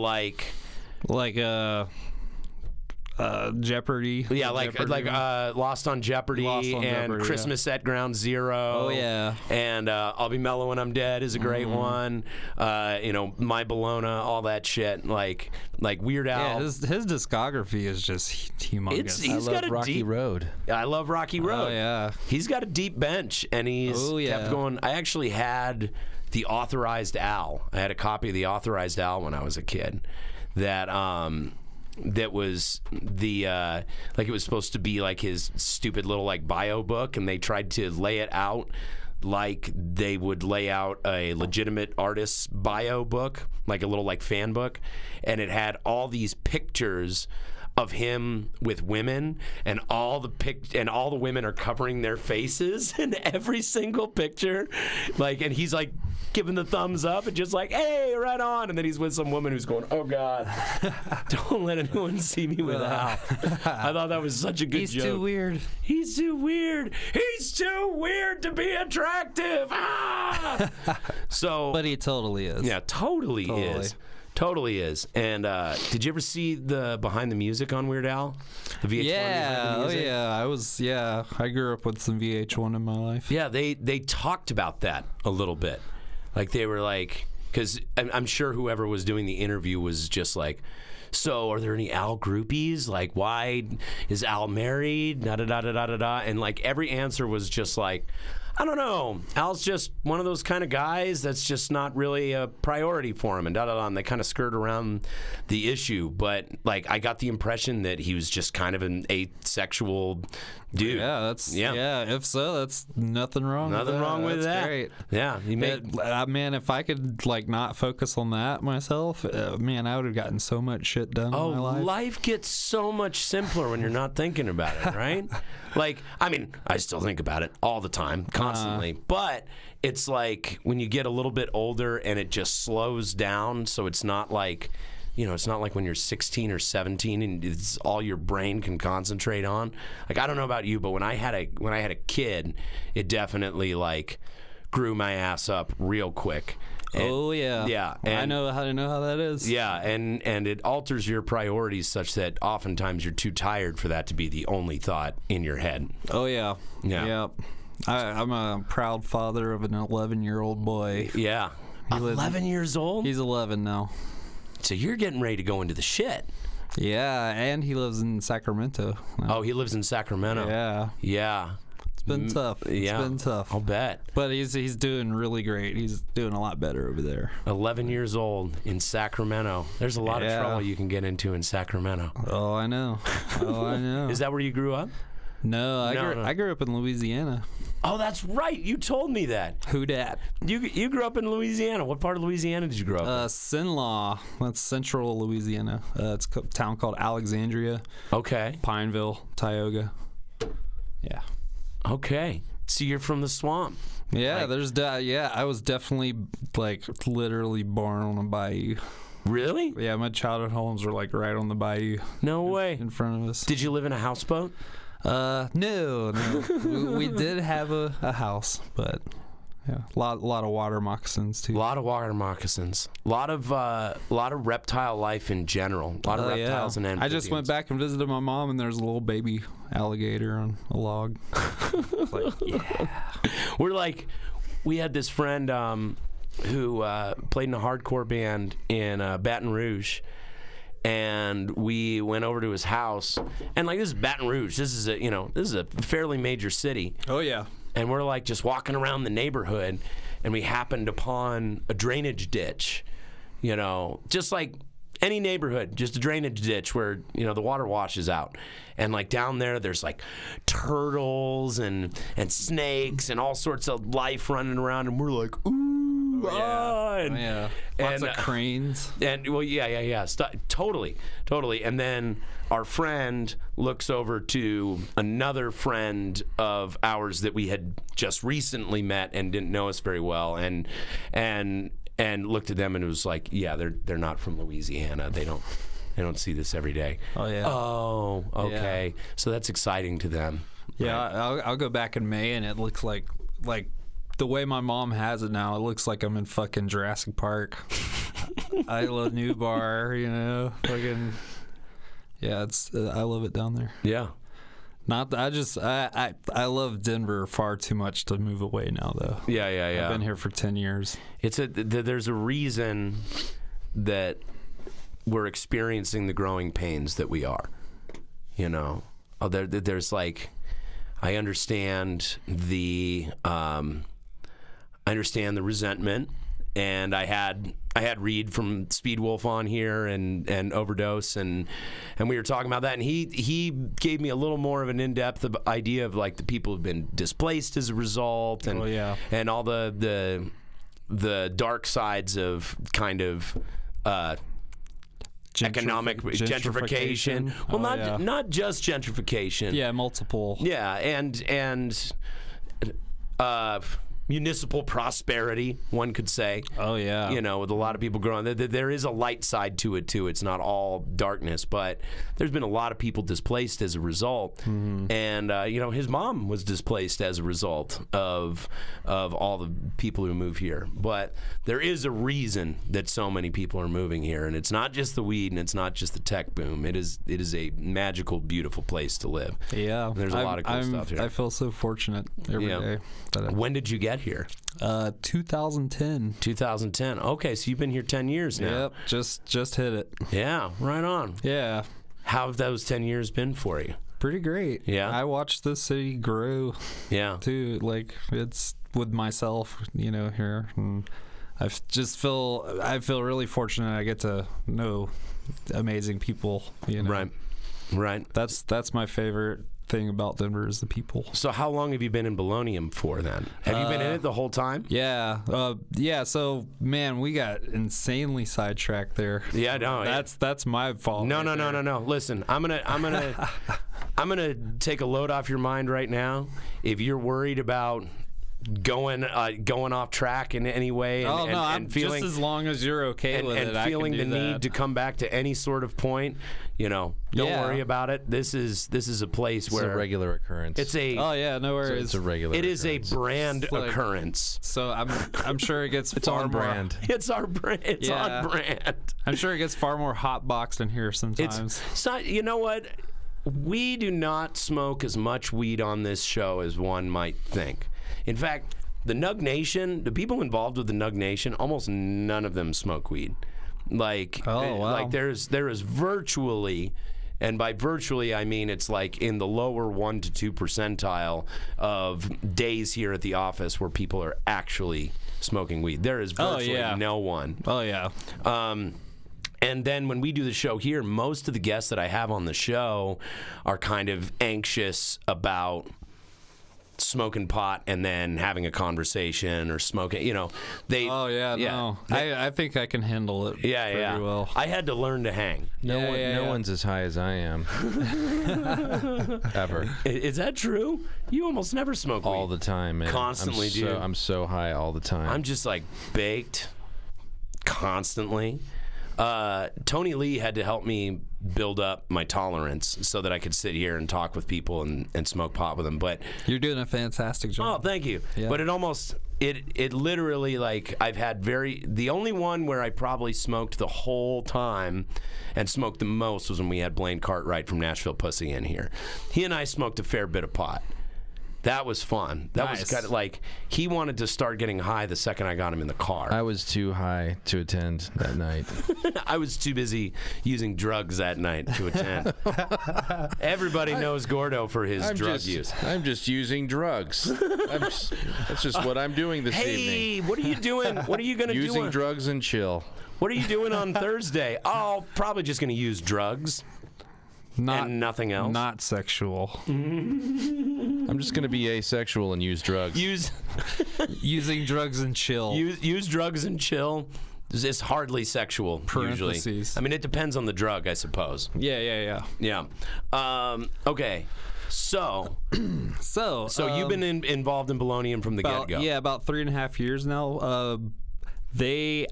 Jeopardy. Yeah, like Lost on Jeopardy and Jeopardy, Christmas at Ground Zero. Oh yeah. And I'll Be Mellow When I'm Dead is a great one. My Bologna, all that shit. Like Weird Al. Yeah, his discography is just humongous. He's I got love a Rocky deep Road. I love Rocky Road. Oh yeah. He's got a deep bench, and he's kept going. I actually had the Authorized Al. I had a copy of the Authorized Al when I was a kid. That was the like it was supposed to be like his stupid little like bio book, and they tried to lay it out like they would lay out a legitimate artist's bio book, like a little like fan book, and it had all these pictures of him with women, and all the women are covering their faces in every single picture, and he's like giving the thumbs up and just like, hey, right on, and then he's with some woman who's going, oh God, don't let anyone see me with Al. I thought that was such a good joke. He's too weird. He's too weird. He's too weird to be attractive. So, but he totally is. Yeah, totally is. Totally is. And did you ever see the Behind the Music on Weird Al? The VH1 Yeah. Behind the Music? I grew up with some VH1 in my life. Yeah, they talked about that a little bit. Like they were like, because I'm sure whoever was doing the interview was just like, so are there any Al groupies? Like, why is Al married? Da da da da da da. And like every answer was just like, I don't know. Al's just one of those kind of guys that's just not really a priority for him, and da-da-da, and they kind of skirt around the issue. But, like, I got the impression that he was just kind of an asexual dude. Yeah, if so, that's nothing wrong with that. Nothing wrong with that. Great. Yeah. Man, if I could, like, not focus on that myself, man, I would have gotten so much shit done in my life. Life gets so much simpler when you're not thinking about it, right? Like, I mean, I still think about it all the time, constantly. But it's like when you get a little bit older and it just slows down, so it's not like, it's not like when you're 16 or 17 and it's all your brain can concentrate on. Like, I don't know about you, but when I had a kid, it definitely like grew my ass up real quick. And, yeah. And I know how that is. Yeah, and it alters your priorities such that oftentimes you're too tired for that to be the only thought in your head. Oh yeah. I'm a proud father of an 11-year-old boy. Yeah. 11 years old? He's 11 now. So you're getting ready to go into the shit. Yeah, and he lives in Sacramento. Oh, he lives in Sacramento. Yeah. It's been tough. It's been tough. I'll bet. But he's doing really great. He's doing a lot better over there. 11 years old in Sacramento. There's a lot of trouble you can get into in Sacramento. Oh, I know. Is that where you grew up? No, I grew up in Louisiana. Oh, that's right. You told me that. Who dat? You grew up in Louisiana. What part of Louisiana did you grow up in? Sinlaw. That's central Louisiana. It's a town called Alexandria. Okay. Pineville, Tioga. Yeah. Okay. So you're from the swamp. Yeah, I was definitely like literally born on a bayou. Really? Yeah, my childhood homes were like right on the bayou. No way. In front of us. Did you live in a houseboat? No. we did have a house, but yeah, a lot of water moccasins too. A lot of water moccasins. A lot of reptile life in general. A lot of reptiles and amphibians. I just went back and visited my mom, and there's a little baby alligator on a log. Like, yeah. We had this friend who played in a hardcore band in Baton Rouge. And we went over to his house, and like, this is Baton Rouge. This is a fairly major city. Oh yeah. And we're like just walking around the neighborhood, and we happened upon a drainage ditch, just like any neighborhood, just a drainage ditch where the water washes out, and like down there's like turtles and snakes and all sorts of life running around, and we're like, ooh. Lots of cranes. And totally. And then our friend looks over to another friend of ours that we had just recently met and didn't know us very well, and looked at them and it was like, yeah, they're not from Louisiana. They don't see this every day. Oh yeah. Oh, okay. Yeah. So that's exciting to them. Yeah, right? I'll go back in May and it looks like the way my mom has it now, it looks like I'm in fucking Jurassic Park. Isla Nublar, fucking, Yeah, I love it down there. Yeah. I love Denver far too much to move away now, though. Yeah. I've been here for 10 years. There's a reason that we're experiencing the growing pains that we are. You know, there's like, I understand the resentment, and I had Reed from Speed Wolf on here and Overdose, and we were talking about that, and he gave me a little more of an in-depth idea of like the people who've been displaced as a result, and and all the dark sides of kind of economic gentrification. Well, not just gentrification. Yeah, multiple. Yeah, and municipal prosperity, one could say. Oh, yeah. You know, with a lot of people growing. There is a light side to it, too. It's not all darkness, but there's been a lot of people displaced as a result. Mm-hmm. And, you know, his mom was displaced as a result of all the people who move here. But there is a reason that so many people are moving here, and it's not just the weed and it's not just the tech boom. It is a magical, beautiful place to live. Yeah. And there's a lot of cool stuff here. I feel so fortunate every day. When did you get here? 2010. 2010. Okay, so you've been here 10 years now. Yep, just hit it. Yeah, right on. Yeah. How have those 10 years been for you? Pretty great. Yeah. I watched the city grow. Yeah. Too. Like, it's with myself, you know, here. And I feel really fortunate I get to know amazing people, you know. Right. That's my favorite thing about Denver is the people. So how long have you been in Bolonium for then? Have you been in it the whole time? Yeah. So man, we got insanely sidetracked there. Yeah, no. That's my fault. No. Listen, I'm gonna take a load off your mind right now. If you're worried about going off track in any way, and feeling, just as long as you're okay with it, and feeling the need to come back to any sort of point, you know, don't worry about it. This is a place where it's a regular occurrence. It's a no worries. It's a regular. It is occurrence. A brand occurrence. So I'm sure it gets it's far on more, brand. It's our brand. It's on brand. I'm sure it gets far more hot boxed in here sometimes. It's not, you know what? We do not smoke as much weed on this show as one might think. In fact, the Nug Nation, the people involved with the Nug Nation, almost none of them smoke weed. Like, like there is virtually, and by virtually I mean it's like in the lower 1 to 2 percentile of days here at the office where people are actually smoking weed. There is virtually no one. Oh yeah. And then when we do the show here, most of the guests that I have on the show are kind of anxious about smoking pot and then having a conversation or smoking, you know, no. I think I can handle it pretty well. I had to learn to hang. No one's as high as I am. Ever. Is that true? You almost never smoke all weed. The time, man. Constantly, dude. I'm so high all the time. I'm just like baked constantly. Tony Lee had to help me build up my tolerance so that I could sit here and talk with people and smoke pot with them. But you're doing a fantastic job. Oh, thank you. Yeah. But it literally, like, I've had the only one where I probably smoked the whole time and smoked the most was when we had Blaine Cartwright from Nashville Pussy in here. He and I smoked a fair bit of pot. That was fun. That was kind of like, he wanted to start getting high the second I got him in the car. I was too high to attend that night. I was too busy using drugs that night to attend. Everybody knows Gordo for his drug use. I'm just using drugs. That's just what I'm doing this evening. Hey, what are you doing? What are you going to do? Using drugs and chill. What are you doing on Thursday? Oh, probably just going to use drugs. And nothing else. Not sexual. I'm just going to be asexual and use drugs. Using drugs and chill. Use drugs and chill. It's hardly sexual, usually. I mean, it depends on the drug, I suppose. Yeah. Okay. So you've been involved in Bolonium from the get-go. Yeah, about 3.5 years now.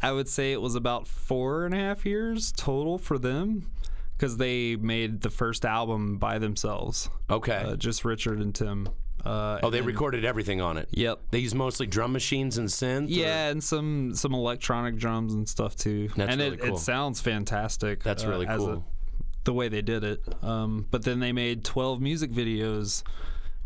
I would say it was about 4.5 years total for them. Because they made the first album by themselves. Okay. Just Richard and Tim. They recorded everything on it. Yep. They use mostly drum machines and synth? Yeah, and some electronic drums and stuff too. That's really cool. It sounds fantastic. That's really cool. the way they did it. But then they made 12 music videos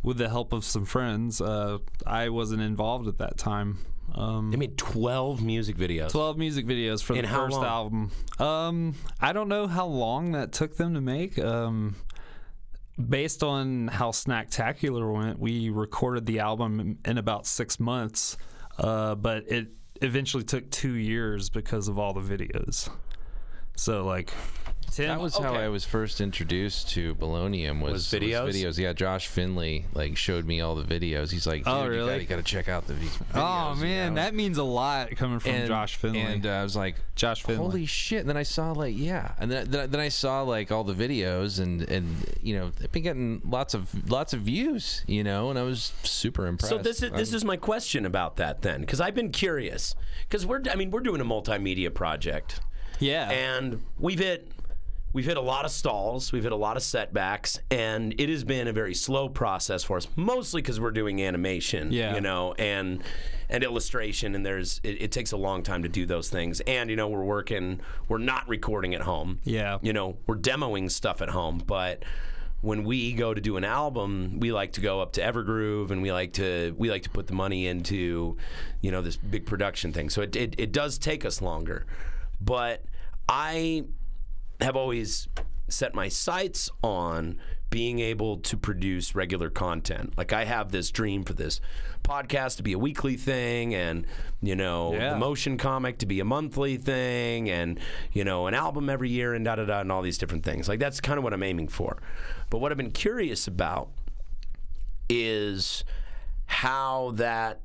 with the help of some friends. I wasn't involved at that time. They made 12 music videos. 12 music videos for the first album. I don't know how long that took them to make. Based on how Snacktacular went, we recorded the album in about 6 months, but it eventually took 2 years because of all the videos. So, like, Tim, that was how I was first introduced to Bolonium was videos. Yeah, Josh Finley showed me all the videos. He's like, dude, really? you gotta check out the videos. Oh man, that means a lot coming from Josh Finley. And I was like, Josh Finley, holy shit! And then I saw and then I saw all the videos, and they've been getting lots of views, and I was super impressed. So this is my question about that then, because I've been curious, because we're doing a multimedia project. Yeah, and we've hit a lot of stalls, we've hit a lot of setbacks, and it has been a very slow process for us, mostly because we're doing animation, and illustration, and it takes a long time to do those things. And we're not recording at home. Yeah, we're demoing stuff at home, but when we go to do an album, we like to go up to Evergroove, and we like to put the money into this big production thing. So it does take us longer. But I have always set my sights on being able to produce regular content. Like, I have this dream for this podcast to be a weekly thing, and the motion comic to be a monthly thing, and an album every year, and da-da-da, and all these different things. Like, that's kind of what I'm aiming for. But what I've been curious about is how that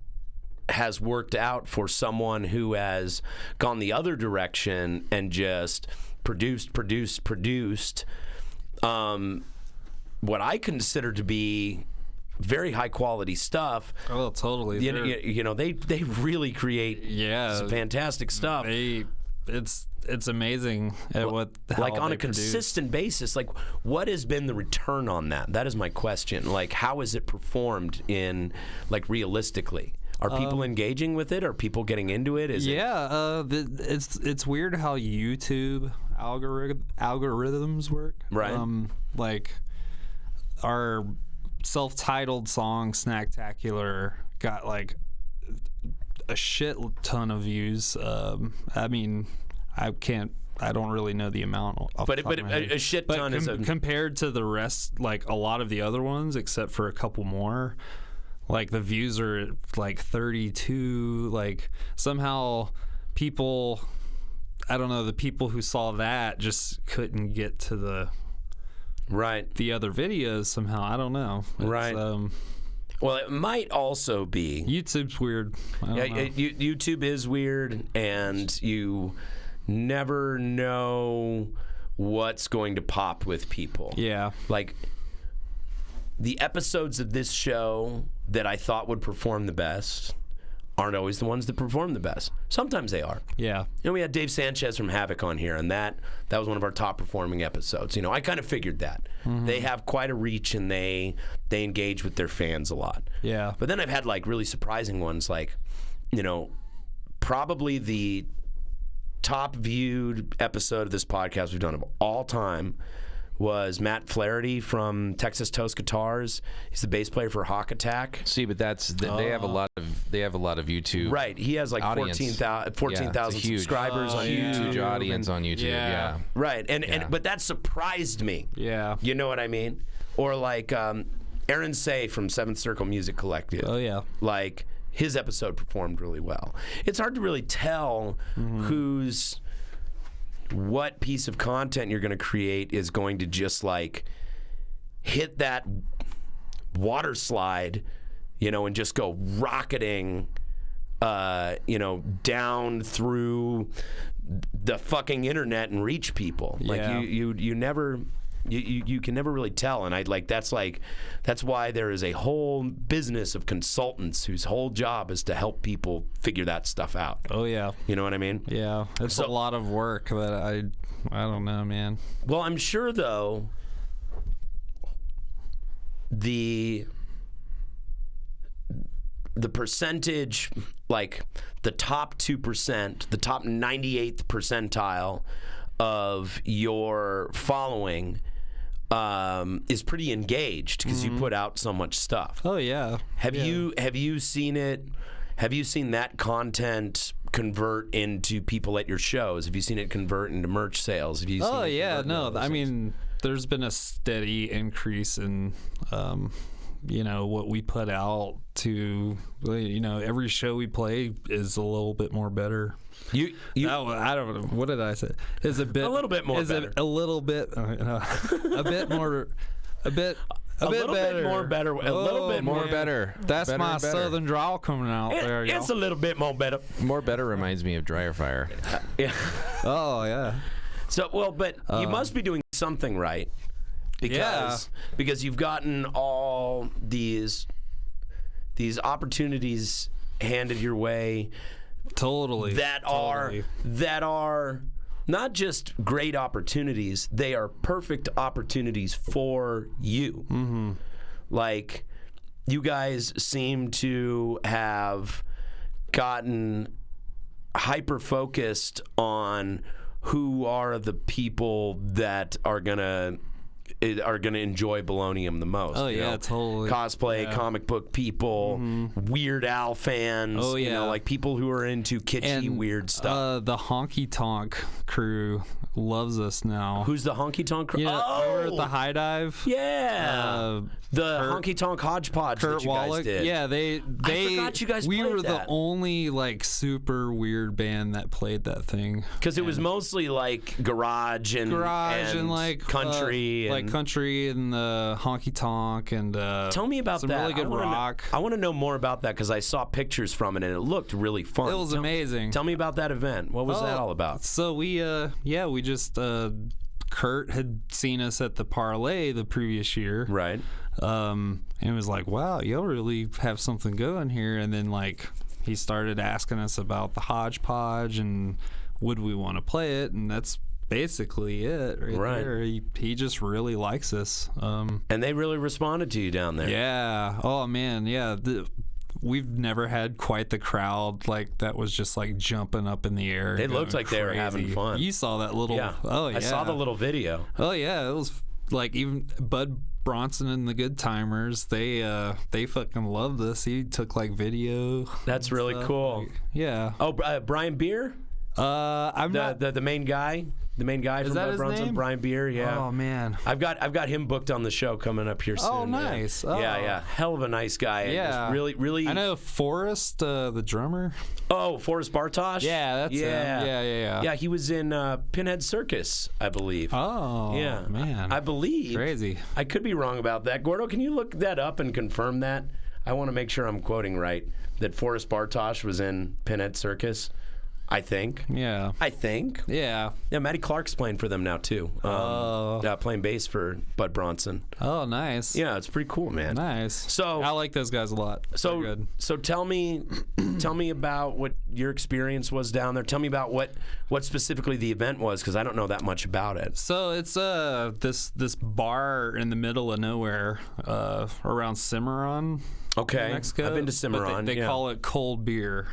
has worked out for someone who has gone the other direction and just produced what I consider to be very high quality stuff. Oh, totally. They really create some fantastic stuff. It's amazing at how on a consistent basis. Like, what has been the return on that? That is my question. Like, how is it performed realistically? Are people engaging with it? Are people getting into it? It's weird how YouTube algorithms work. Right. Our self-titled song Snacktacular got a shit ton of views. I don't really know the amount off the top of my head. A shit ton is compared to the rest, a lot of the other ones, except for a couple more. The views are 32. Somehow people, I don't know, the people who saw that just couldn't get to the other videos somehow. I don't know. Well, it might also be YouTube's weird. YouTube is weird, and you never know what's going to pop with people. Yeah. The episodes of this show that I thought would perform the best aren't always the ones that perform the best. Sometimes they are. Yeah. We had Dave Sanchez from Havoc on here, and that was one of our top performing episodes. I kind of figured that. Mm-hmm. They have quite a reach, and they engage with their fans a lot. Yeah. But then I've had really surprising ones, probably the top viewed episode of this podcast we've done of all time was Matt Flaherty from Texas Toast Guitars. He's the bass player for Hawk Attack. See, but they have a lot of YouTube. Right, he has 14,000 subscribers on YouTube. Huge audience on YouTube. Yeah. Right, but that surprised me. Yeah, you know what I mean? Or Aaron Say from Seventh Circle Music Collective. Oh yeah, his episode performed really well. It's hard to really tell what piece of content you're going to create is going to just hit that water slide, and just go rocketing, down through the fucking internet and reach people. Yeah. You can never really tell, and that's why there is a whole business of consultants whose whole job is to help people figure that stuff out. Oh yeah, you know what I mean? Yeah, it's a lot of work that I don't know, man. Well, I'm sure though the percentage, the top 2%, the top 98th percentile of your following is pretty engaged because you put out so much stuff. Oh yeah. Have you seen it? Have you seen that content convert into people at your shows? Have you seen it convert into merch sales? Have you seen it yeah, convert into no. other I things? mean, there's been a steady increase in what we put out to, every show we play is a little bit more better. I don't know. What did I say? Is a little bit more better. A little bit, a bit more, a bit more better. A little bit more better. That's better my southern drawl coming out there. It's a little bit more better. More better reminds me of Dryer Fire. Yeah. Oh yeah. So but you must be doing something right because you've gotten all these opportunities handed your way. Totally. That are not just great opportunities, they are perfect opportunities for you. Mm-hmm. Like, you guys seem to have gotten hyper-focused on who are the people that are gonna enjoy Bolonium the most. Oh yeah, totally. Cosplay, comic book people, Weird Al fans. Oh yeah, like people who are into kitschy, weird stuff. The Honky Tonk crew loves us now. Who's the Honky Tonk crew? Over at the High Dive. Yeah, the Honky Tonk Hodgepodge Kurt that you Wallach. guys did. Yeah, I forgot you guys we played were that. the only super weird band that played that thing because it was mostly like garage and like country country and the honky tonk and tell me about some that. really good rock. I want to know more about that because I saw pictures from it and it looked really fun. It was amazing. Tell me about that event. What was that all about? So we just Kurt had seen us at the Parlay the previous year, right? And was like, wow, y'all really have something going here. And then he started asking us about the Hodgepodge and would we want to play it, and that's basically it right there. He just really likes us. And they really responded to you down there. Yeah. Oh man, yeah. We've never had quite the crowd that was just jumping up in the air. It looked like crazy. They were having fun. You saw that little I saw the little video. Oh yeah, it was even Bud Bronson and the Good Timers, they fucking loved this. He took video. That's really cool. Yeah. Oh, Brian Beer? I'm not the main guy. The main guy from Bud Bronson, name? Brian Beer. Yeah. Oh man. I've got him booked on the show coming up here soon. Oh nice. Man. Yeah. Hell of a nice guy. Yeah. Really. I know Forrest, the drummer. Oh, Forrest Bartosh. Yeah, that's him. Yeah. Yeah, he was in Pinhead Circus, I believe. Oh. Yeah. Man. I believe. Crazy. I could be wrong about that. Gordo, can you look that up and confirm that? I want to make sure I'm quoting right. That Forrest Bartosh was in Pinhead Circus. I think. Yeah. Yeah, Matty Clark's playing for them now, too. Playing bass for Bud Bronson. Oh, nice. Yeah, it's pretty cool, man. Nice. So I like those guys a lot. They're good. So tell me about what your experience was down there. Tell me about what specifically the event was, because I don't know that much about it. So it's this bar in the middle of nowhere around Cimarron, okay, Mexico. I've been to Cimarron. They call it cold beer.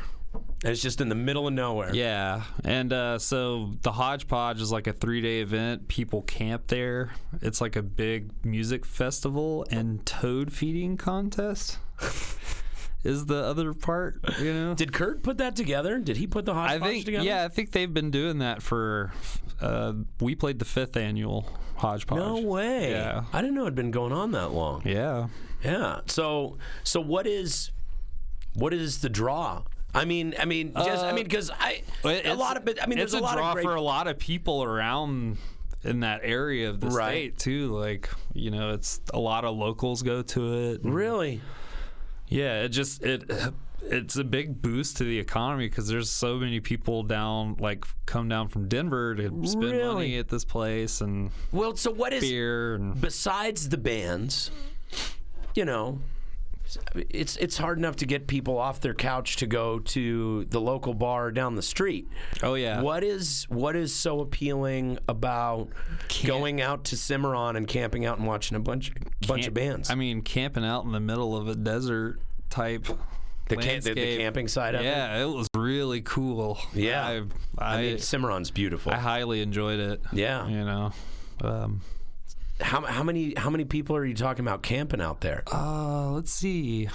And it's just in the middle of nowhere. Yeah, and so the Hodgepodge is a 3-day event. People camp there. It's a big music festival and toad feeding contest. Is the other part, Did Kurt put that together? Did he put the Hodgepodge together? Yeah, I think they've been doing that for. We played the 5th annual Hodgepodge. No way. Yeah, I didn't know it'd been going on that long. Yeah. Yeah. So what is the draw? Because a lot of it. I mean, it's there's a lot draw of great... for a lot of people around in that area of the state too. It's a lot of locals go to it. Really? Yeah. It's a big boost to the economy because there's so many people come down from Denver to spend money at this place and so what is beer and besides the bands, It's hard enough to get people off their couch to go to the local bar down the street. Oh yeah. What is so appealing about going out to Cimarron and camping out and watching a bunch of bands? I mean, camping out in the middle of a desert type. The camping side of it? Yeah, it was really cool. Yeah. I mean, Cimarron's beautiful. I highly enjoyed it. Yeah. You know. How many people are you talking about camping out there? Let's see.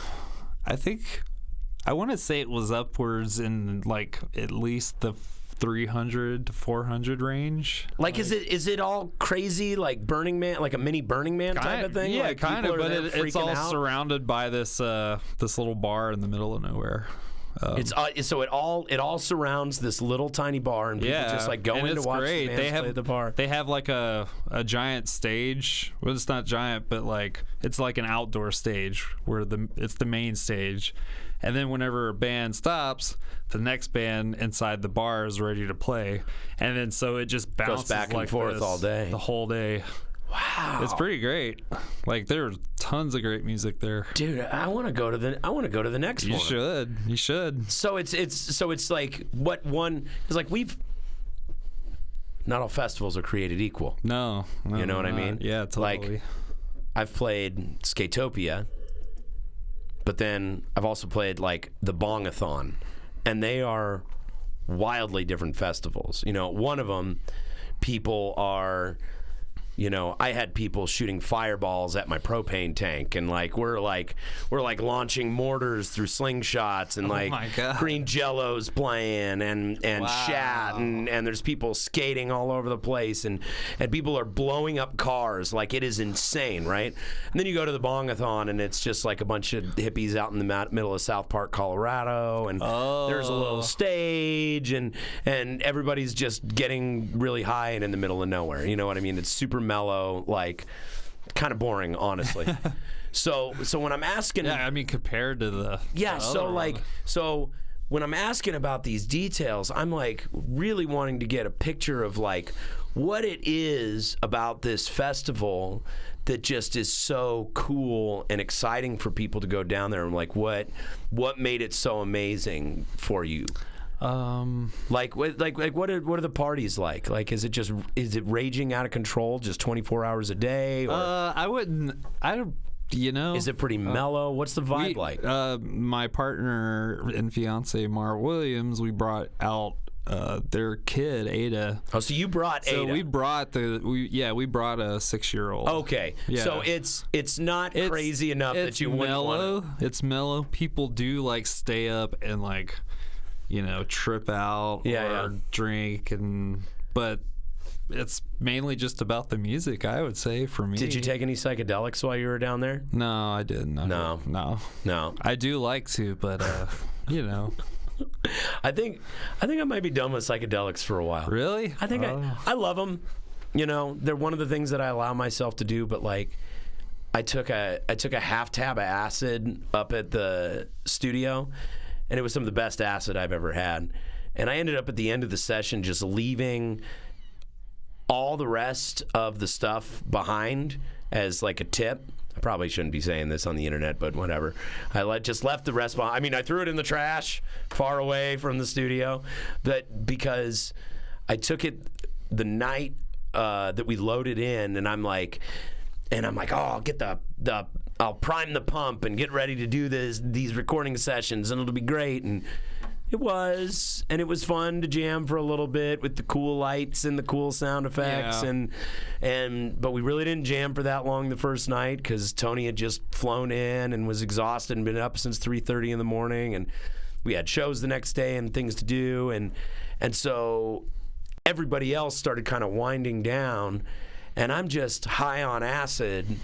I want to say it was upwards in like at least the 300 to 400 range. Like, is it all crazy, like Burning Man, like a mini Burning Man type of thing? Yeah, like kind of, but it's all out? surrounded by this little bar in the middle of nowhere. So it all surrounds this little tiny bar, and people just like go in to watch the bands play at the bar. They have like a giant stage. Well, it's not giant, but like it's like an outdoor stage where it's the main stage. And then whenever a band stops, the next band inside the bar is ready to play. And then so it just bounces goes back and forth all day. The whole day. Wow. It's pretty great. Like there's tons of great music there. Dude, I want to go to the next one. You should. So it's like what one is like not all festivals are created equal. No, you know what I mean? Yeah, totally. Like I've played Skatopia, but then I've also played like the Bongathon, and they are wildly different festivals. You know, one of them, people are, you know, I had people shooting fireballs at my propane tank, and like we're launching mortars through slingshots, and like Green Jello's playing, and Shat, and there's people skating all over the place, and people are blowing up cars. Like, it is insane, right? And then you go to the Bongathon, and it's just like a bunch of hippies out in the middle of South Park, Colorado, and there's a little stage, and everybody's just getting really high and in the middle of nowhere. You know what I mean? It's super mellow, like kind of boring, honestly. So when I'm asking, I mean, compared to the so when I'm asking about these details, I'm like really wanting to get a picture of like what it is about this festival that just is so cool and exciting for people to go down there, and like what made it so amazing for you. Like what are the parties like? Like, is it raging out of control just 24 hours a day? Or? You know, is it pretty mellow? What's the vibe like? My partner and fiance Mar Williams, we brought out their kid Ada. Oh, so you brought Ada? So we brought we brought a 6-year-old. Okay, yeah. So it's not crazy enough that you wouldn't want to. It's mellow. People do like stay up and like, you know, trip out or drink, but it's mainly just about the music, I would say, for me. Did you take any psychedelics while you were down there? No, I didn't. No. I do like to, but you know. I think I might be done with psychedelics for a while. Really? I think I love them. You know, they're one of the things that I allow myself to do, but like I took a half tab of acid up at the studio, and it was some of the best acid I've ever had. And I ended up at the end of the session just leaving all the rest of the stuff behind as like a tip. I probably shouldn't be saying this on the internet, but whatever. I just left the rest behind. I mean, I threw it in the trash far away from the studio, but because I took it the night that we loaded in, and I'm like, oh, I'll get I'll prime the pump and get ready to do these recording sessions, and it'll be great. And it was fun to jam for a little bit with the cool lights and the cool sound effects, but we really didn't jam for that long the first night because Tony had just flown in and was exhausted and been up since 3:30 in the morning, and we had shows the next day and things to do, and so everybody else started kind of winding down, and I'm just high on acid,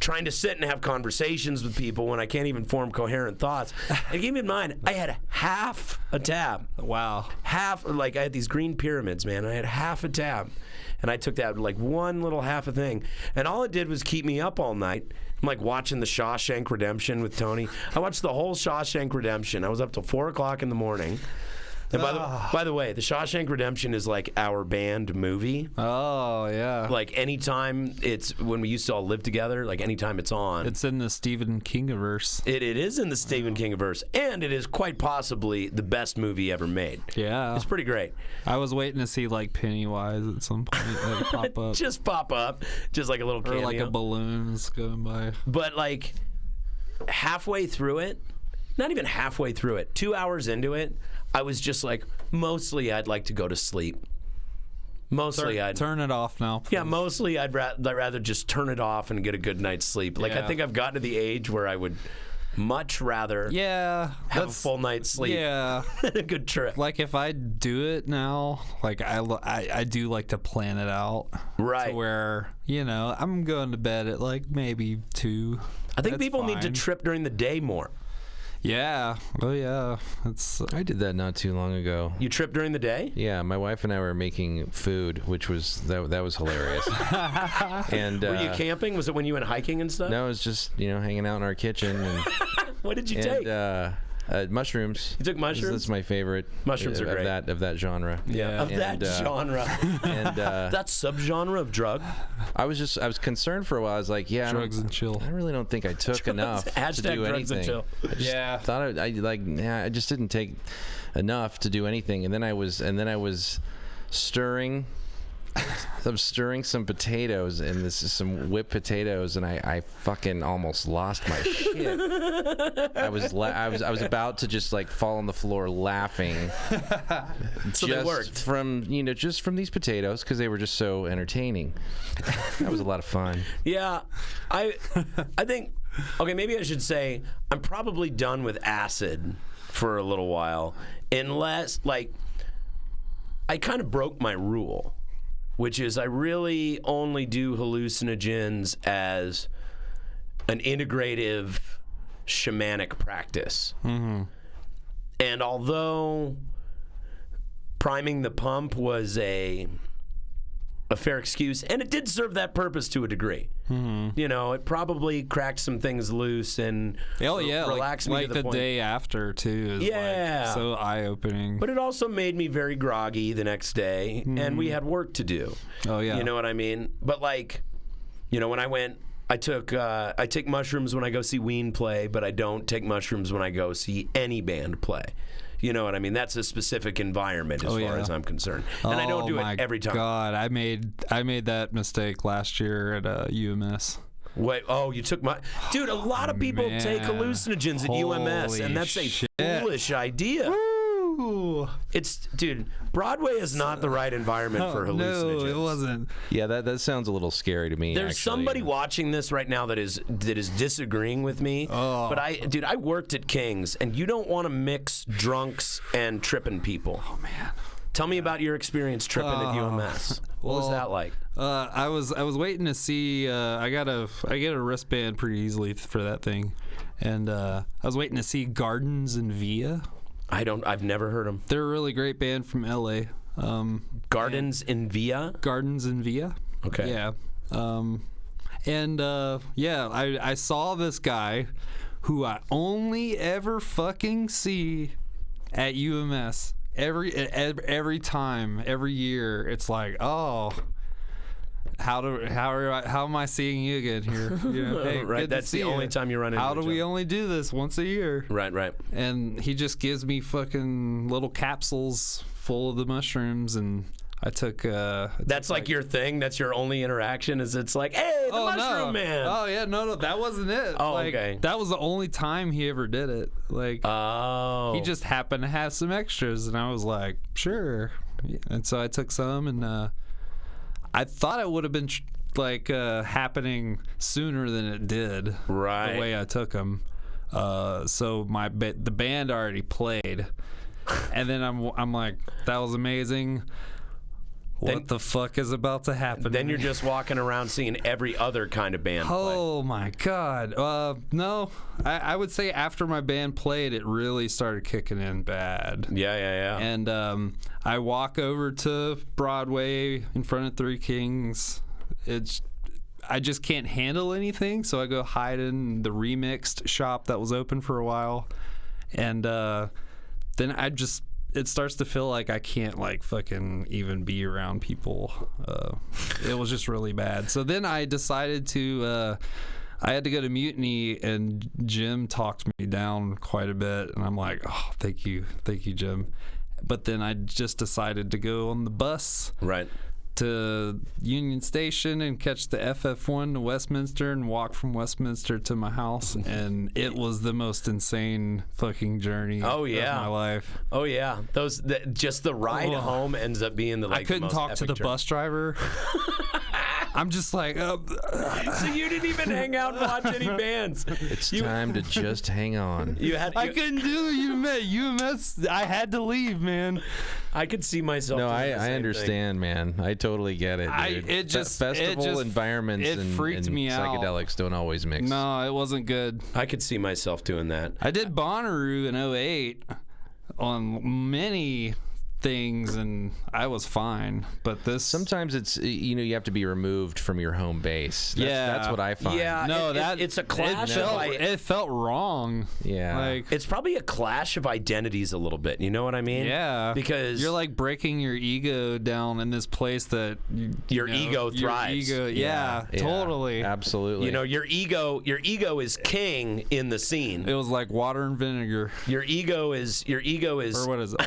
trying to sit and have conversations with people when I can't even form coherent thoughts. And keep in mind, I had half a tab. Wow. Like I had these green pyramids, man. I had half a tab. And I took that like one little half a thing. And all it did was keep me up all night. I'm like watching the Shawshank Redemption with Tony. I watched the whole Shawshank Redemption. I was up till 4 o'clock in the morning. And by the way, the Shawshank Redemption is like our band movie. Oh, yeah. Like anytime when we used to all live together, like anytime it's on. It's in the Stephen King-averse. It is in the Stephen King-averse, and it is quite possibly the best movie ever made. Yeah. It's pretty great. I was waiting to see like Pennywise at some point pop up. Just pop up, just like a little cameo. Or like a balloon's going by. But like halfway through it, not even halfway through it, 2 hours into it, I was just like, mostly I'd like to go to sleep. Mostly I'd turn it off now. Please. Yeah, mostly I'd rather just turn it off and get a good night's sleep. Like, I think I've gotten to the age where I would much rather have a full night's sleep than a good trip. Like, if I do it now, like, I do like to plan it out. Right. To where, you know, I'm going to bed at, like, maybe 2. I think people need to trip during the day more. Yeah. Oh, yeah. I did that not too long ago. You trip during the day? Yeah, my wife and I were making food, which was that was hilarious. And were you camping? Was it when you went hiking and stuff? No, it was just hanging out in our kitchen. And what did you take? Mushrooms. You took mushrooms? That's my favorite. Mushrooms are great. Of that genre. Yeah. That genre. And that subgenre of drug. I was concerned for a while. I was like, drugs and chill. I really don't think I took enough to do drugs anything. And chill. Thought I just didn't take enough to do anything. And then I was stirring. I'm stirring some potatoes, and this is some whipped potatoes, and I fucking almost lost my shit. I was about to just like fall on the floor laughing. So they worked from just from these potatoes because they were just so entertaining. That was a lot of fun. Yeah, I think maybe I should say I'm probably done with acid for a little while, unless like I kind of broke my rule, which is I really only do hallucinogens as an integrative shamanic practice. Mm-hmm. And although priming the pump was a fair excuse, and it did serve that purpose to a degree. Mm-hmm. It probably cracked some things loose and relaxed me like to the point. Day after too is like so eye-opening. But it also made me very groggy the next day, and we had work to do. Oh yeah, you know what I mean? But like, when I went, I take mushrooms when I go see Ween play, but I don't take mushrooms when I go see any band play. You know what I mean? That's a specific environment as far as I'm concerned. And I don't do it every time. Oh, my God. I made that mistake last year at UMS. Wait, you took my... Dude, a lot of people take hallucinogens at UMS, and that's a foolish idea. Woo! Dude, Broadway is not the right environment for hallucinogens. No, it wasn't. Yeah, that sounds a little scary to me. There's somebody watching this right now that is disagreeing with me. Oh. But I worked at King's, and you don't want to mix drunks and tripping people. Oh man. Tell me about your experience tripping at UMS. What was that like? I was waiting to see. I get a wristband pretty easily for that thing, and I was waiting to see Gardens in Via. I've never heard them. They're a really great band from LA. Gardens in Via? Gardens in Via. Okay. Yeah. I saw this guy who I only ever fucking see at UMS. Every time, every year, it's like, how am I seeing you again here? Hey, right, that's the only time you run into How do we only do this once a year? Right. And he just gives me fucking little capsules full of the mushrooms, and I took. That's like your thing. That's your only interaction. Is it's like, hey, the mushroom man. Oh yeah, no, that wasn't it. Oh, okay. That was the only time he ever did it. Like, he just happened to have some extras, and I was like, sure. And so I took some, and I thought it would have been happening sooner than it did. Right. The way I took them. So the band already played, and then I'm like, that was amazing. What the fuck is about to happen? Then you're just walking around seeing every other kind of band play. Oh my God. No, I would say after my band played, it really started kicking in bad. Yeah. And I walk over to Broadway in front of Three Kings. I just can't handle anything, so I go hide in the Remixed shop that was open for a while. And then it starts to feel like I can't fucking even be around people. It was just really bad. So then I decided to, I had to go to Mutiny, and Jim talked me down quite a bit. And I'm like, oh, thank you, Jim. But then I just decided to go on the bus. Right. to Union Station and catch the FF1 to Westminster and walk from Westminster to my house, and it was the most insane fucking journey of my life. Oh yeah, just the ride home ends up being I couldn't talk to the bus driver. I'm just like, so you didn't even hang out and watch any bands. It's time to just hang on. I couldn't do UMS. I had to leave, man. I could see myself. No, I understand, man. I totally get it, dude. Festival environments and me psychedelics don't always mix. No, it wasn't good. I could see myself doing that. I did Bonnaroo in 2008 on many things, and I was fine. But this sometimes it's you have to be removed from your home base. That's what I find. Yeah, no, it's a clash. It felt wrong. Yeah, like it's probably a clash of identities a little bit. You know what I mean? Yeah, because you're like breaking your ego down in this place that your ego thrives. Yeah, totally, absolutely. Your ego is king in the scene. It was like water and vinegar. Your ego is or what is it?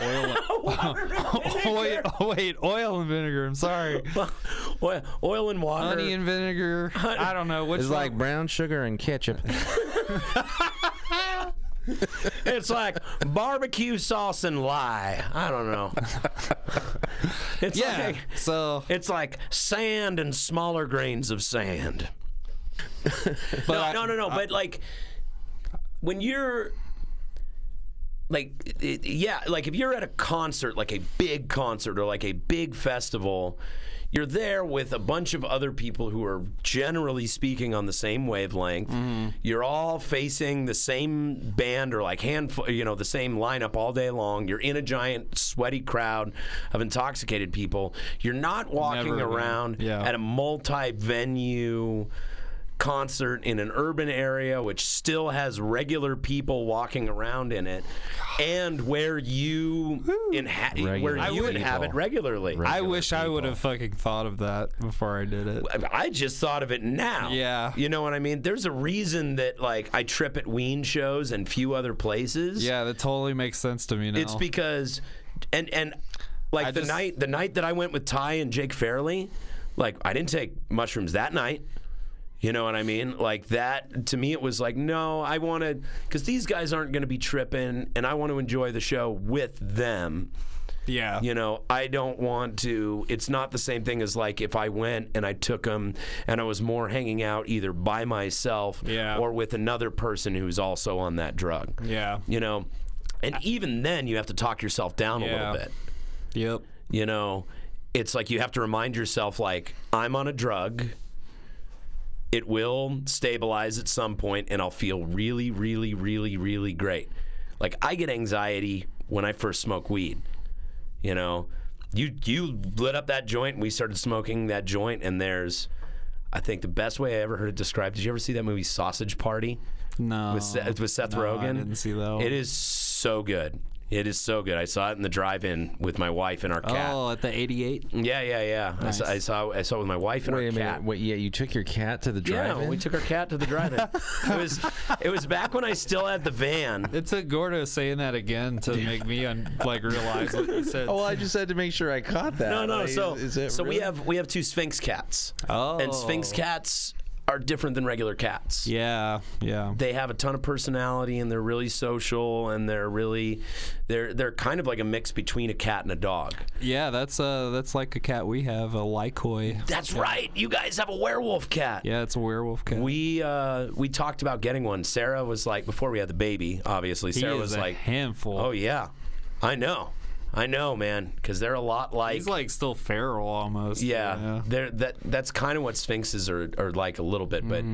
Oil and vinegar. I'm sorry. Oil and water. Honey and vinegar. I don't know. It's like brown sugar and ketchup. It's like barbecue sauce and lye. I don't know. It's like sand and smaller grains of sand. No. But like when you're like if you're at a concert, like a big concert or like a big festival, you're there with a bunch of other people who are generally speaking on the same wavelength. Mm-hmm. You're all facing the same band or like handful, the same lineup all day long. You're in a giant sweaty crowd of intoxicated people. You're not walking around at a multi-venue concert in an urban area which still has regular people walking around in it, and where you inhabit regularly. I wish I would have fucking thought of that before I did it. I just thought of it now. Yeah. You know what I mean? There's a reason that like I trip at Ween shows and few other places. Yeah, that totally makes sense to me now. It's because and like the night that I went with Ty and Jake Fairley, like I didn't take mushrooms that night. You know what I mean? Like that, to me, it was like, no, I want to, because these guys aren't going to be tripping, and I want to enjoy the show with them. Yeah. I don't want to, it's not the same thing as like if I went and I took them and I was more hanging out either by myself or with another person who's also on that drug. Yeah. And even then, you have to talk yourself down a little bit. Yep. It's like you have to remind yourself, like, I'm on a drug. It will stabilize at some point, and I'll feel really, really, really, really great. Like, I get anxiety when I first smoke weed. You lit up that joint, and we started smoking that joint, and there's, I think, the best way I ever heard it described. Did you ever see that movie Sausage Party? No. With Seth Rogen? I didn't see that one. It is so good. It is so good. I saw it in the drive-in with my wife and our cat. Oh, at the 88? Yeah. Nice. I saw it with my wife and our cat. Wait, you took your cat to the drive-in? Yeah, we took our cat to the drive-in. It was back when I still had the van. It took Gordo saying that again to make me realize what you said. Oh, well, I just had to make sure I caught that. No. Like, so really? we have two Sphinx cats. Oh. And Sphinx cats are different than regular cats. Yeah. They have a ton of personality, and they're really social, and they're kind of like a mix between a cat and a dog. Yeah, that's like a cat we have, a Lycoy. That's right. You guys have a werewolf cat. Yeah, it's a werewolf cat. We talked about getting one. Sarah was like, before we had the baby, obviously. Sarah was like, handful. Oh yeah, I know, man, because they're a lot like. He's like still feral almost. Yeah. That's kind of what Sphinxes are like a little bit. But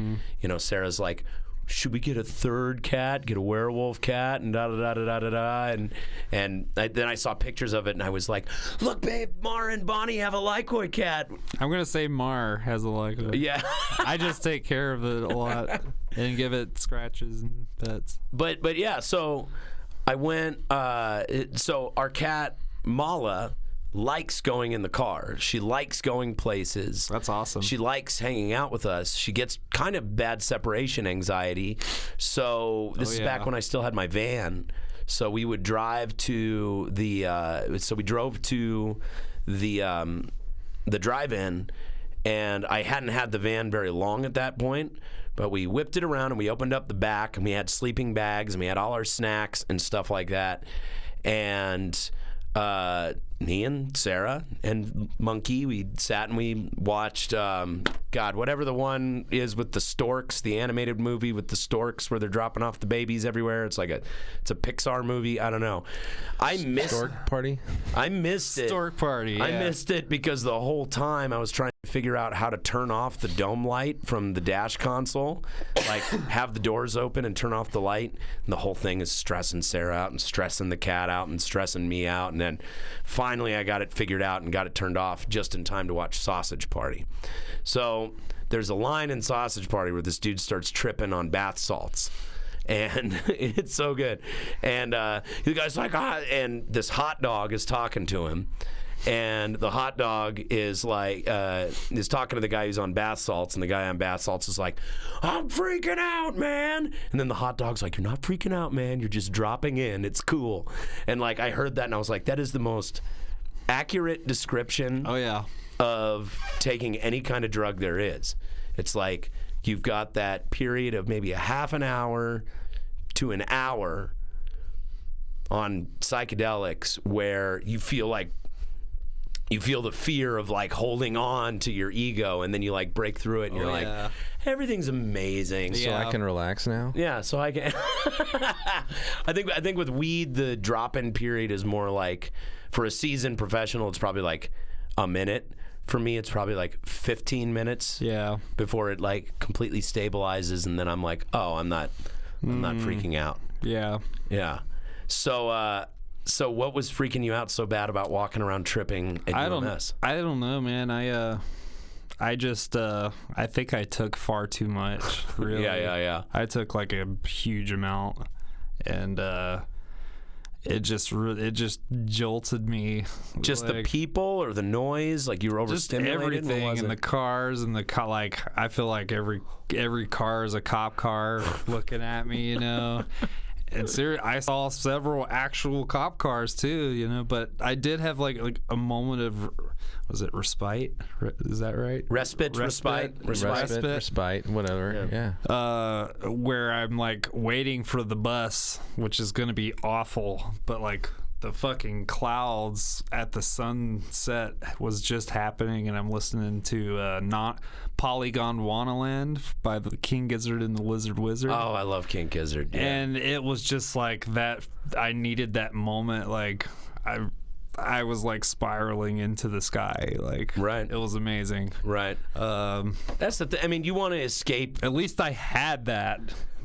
Sarah's like, should we get a third cat, get a werewolf cat, and da-da-da-da-da-da-da, and then I saw pictures of it, and I was like, look, babe, Mar and Bonnie have a Lycoy cat. I'm going to say Mar has a Lycoy. Yeah. I just take care of it a lot and give it scratches and pets. But yeah, so I went, so our cat, Mala, likes going in the car. She likes going places. That's awesome. She likes hanging out with us. She gets kind of bad separation anxiety. So this is back when I still had my van. So we would drive to the we drove to the the drive-in, and I hadn't had the van very long at that point, but we whipped it around and we opened up the back and we had sleeping bags and we had all our snacks and stuff like that. And me and Sarah and Monkey, we sat and we watched, whatever the one is with the storks, the animated movie with the storks where they're dropping off the babies everywhere. It's a Pixar movie. I don't know. I missed Stork Party. I missed it. Stork Party. Yeah. I missed it because the whole time I was trying to figure out how to turn off the dome light from the dash console, like have the doors open and turn off the light. And the whole thing is stressing Sarah out and stressing the cat out and stressing me out. And then finally I got it figured out and got it turned off just in time to watch Sausage Party. So there's a line in Sausage Party where this dude starts tripping on bath salts. And it's so good. And the guy's like, and this hot dog is talking to him. And the hot dog is like, is talking to the guy who's on bath salts, and the guy on bath salts is like, I'm freaking out, man. And then the hot dog's like, you're not freaking out, man. You're just dropping in. It's cool. And like, I heard that and I was like, that is the most accurate description of taking any kind of drug there is. It's like, you've got that period of maybe a half an hour to an hour on psychedelics where you feel the fear of like holding on to your ego, and then you like break through it and you're like, everything's amazing. So I can relax now? Yeah, so I can. I think with weed, the drop-in period is more like, for a seasoned professional, it's probably like a minute. For me, it's probably like 15 minutes. Yeah. Before it like completely stabilizes, and then I'm like, oh, I'm not freaking out. Yeah. Yeah. So what was freaking you out so bad about walking around tripping at UMS? I don't know, man. I just I think I took far too much. Really. Yeah. I took like a huge amount, and it just jolted me. Just like, the people or the noise, like you were overstimulated. Just everything, and the cars and like I feel like every car is a cop car looking at me, you know. And I saw several actual cop cars too, but I did have like a moment of, was it respite? Is that right? Respite, whatever. Yeah. Where I'm like waiting for the bus, which is going to be awful, but like the fucking clouds at the sunset was just happening, and I'm listening to not Polygon Wannaland by the King Gizzard and the Lizard Wizard. Oh, I love King Gizzard. Yeah. And it was just like that. I needed that moment. Like I was like spiraling into the sky. Like, right. It was amazing. Right. That's the thing. I mean, you want to escape. At least I had that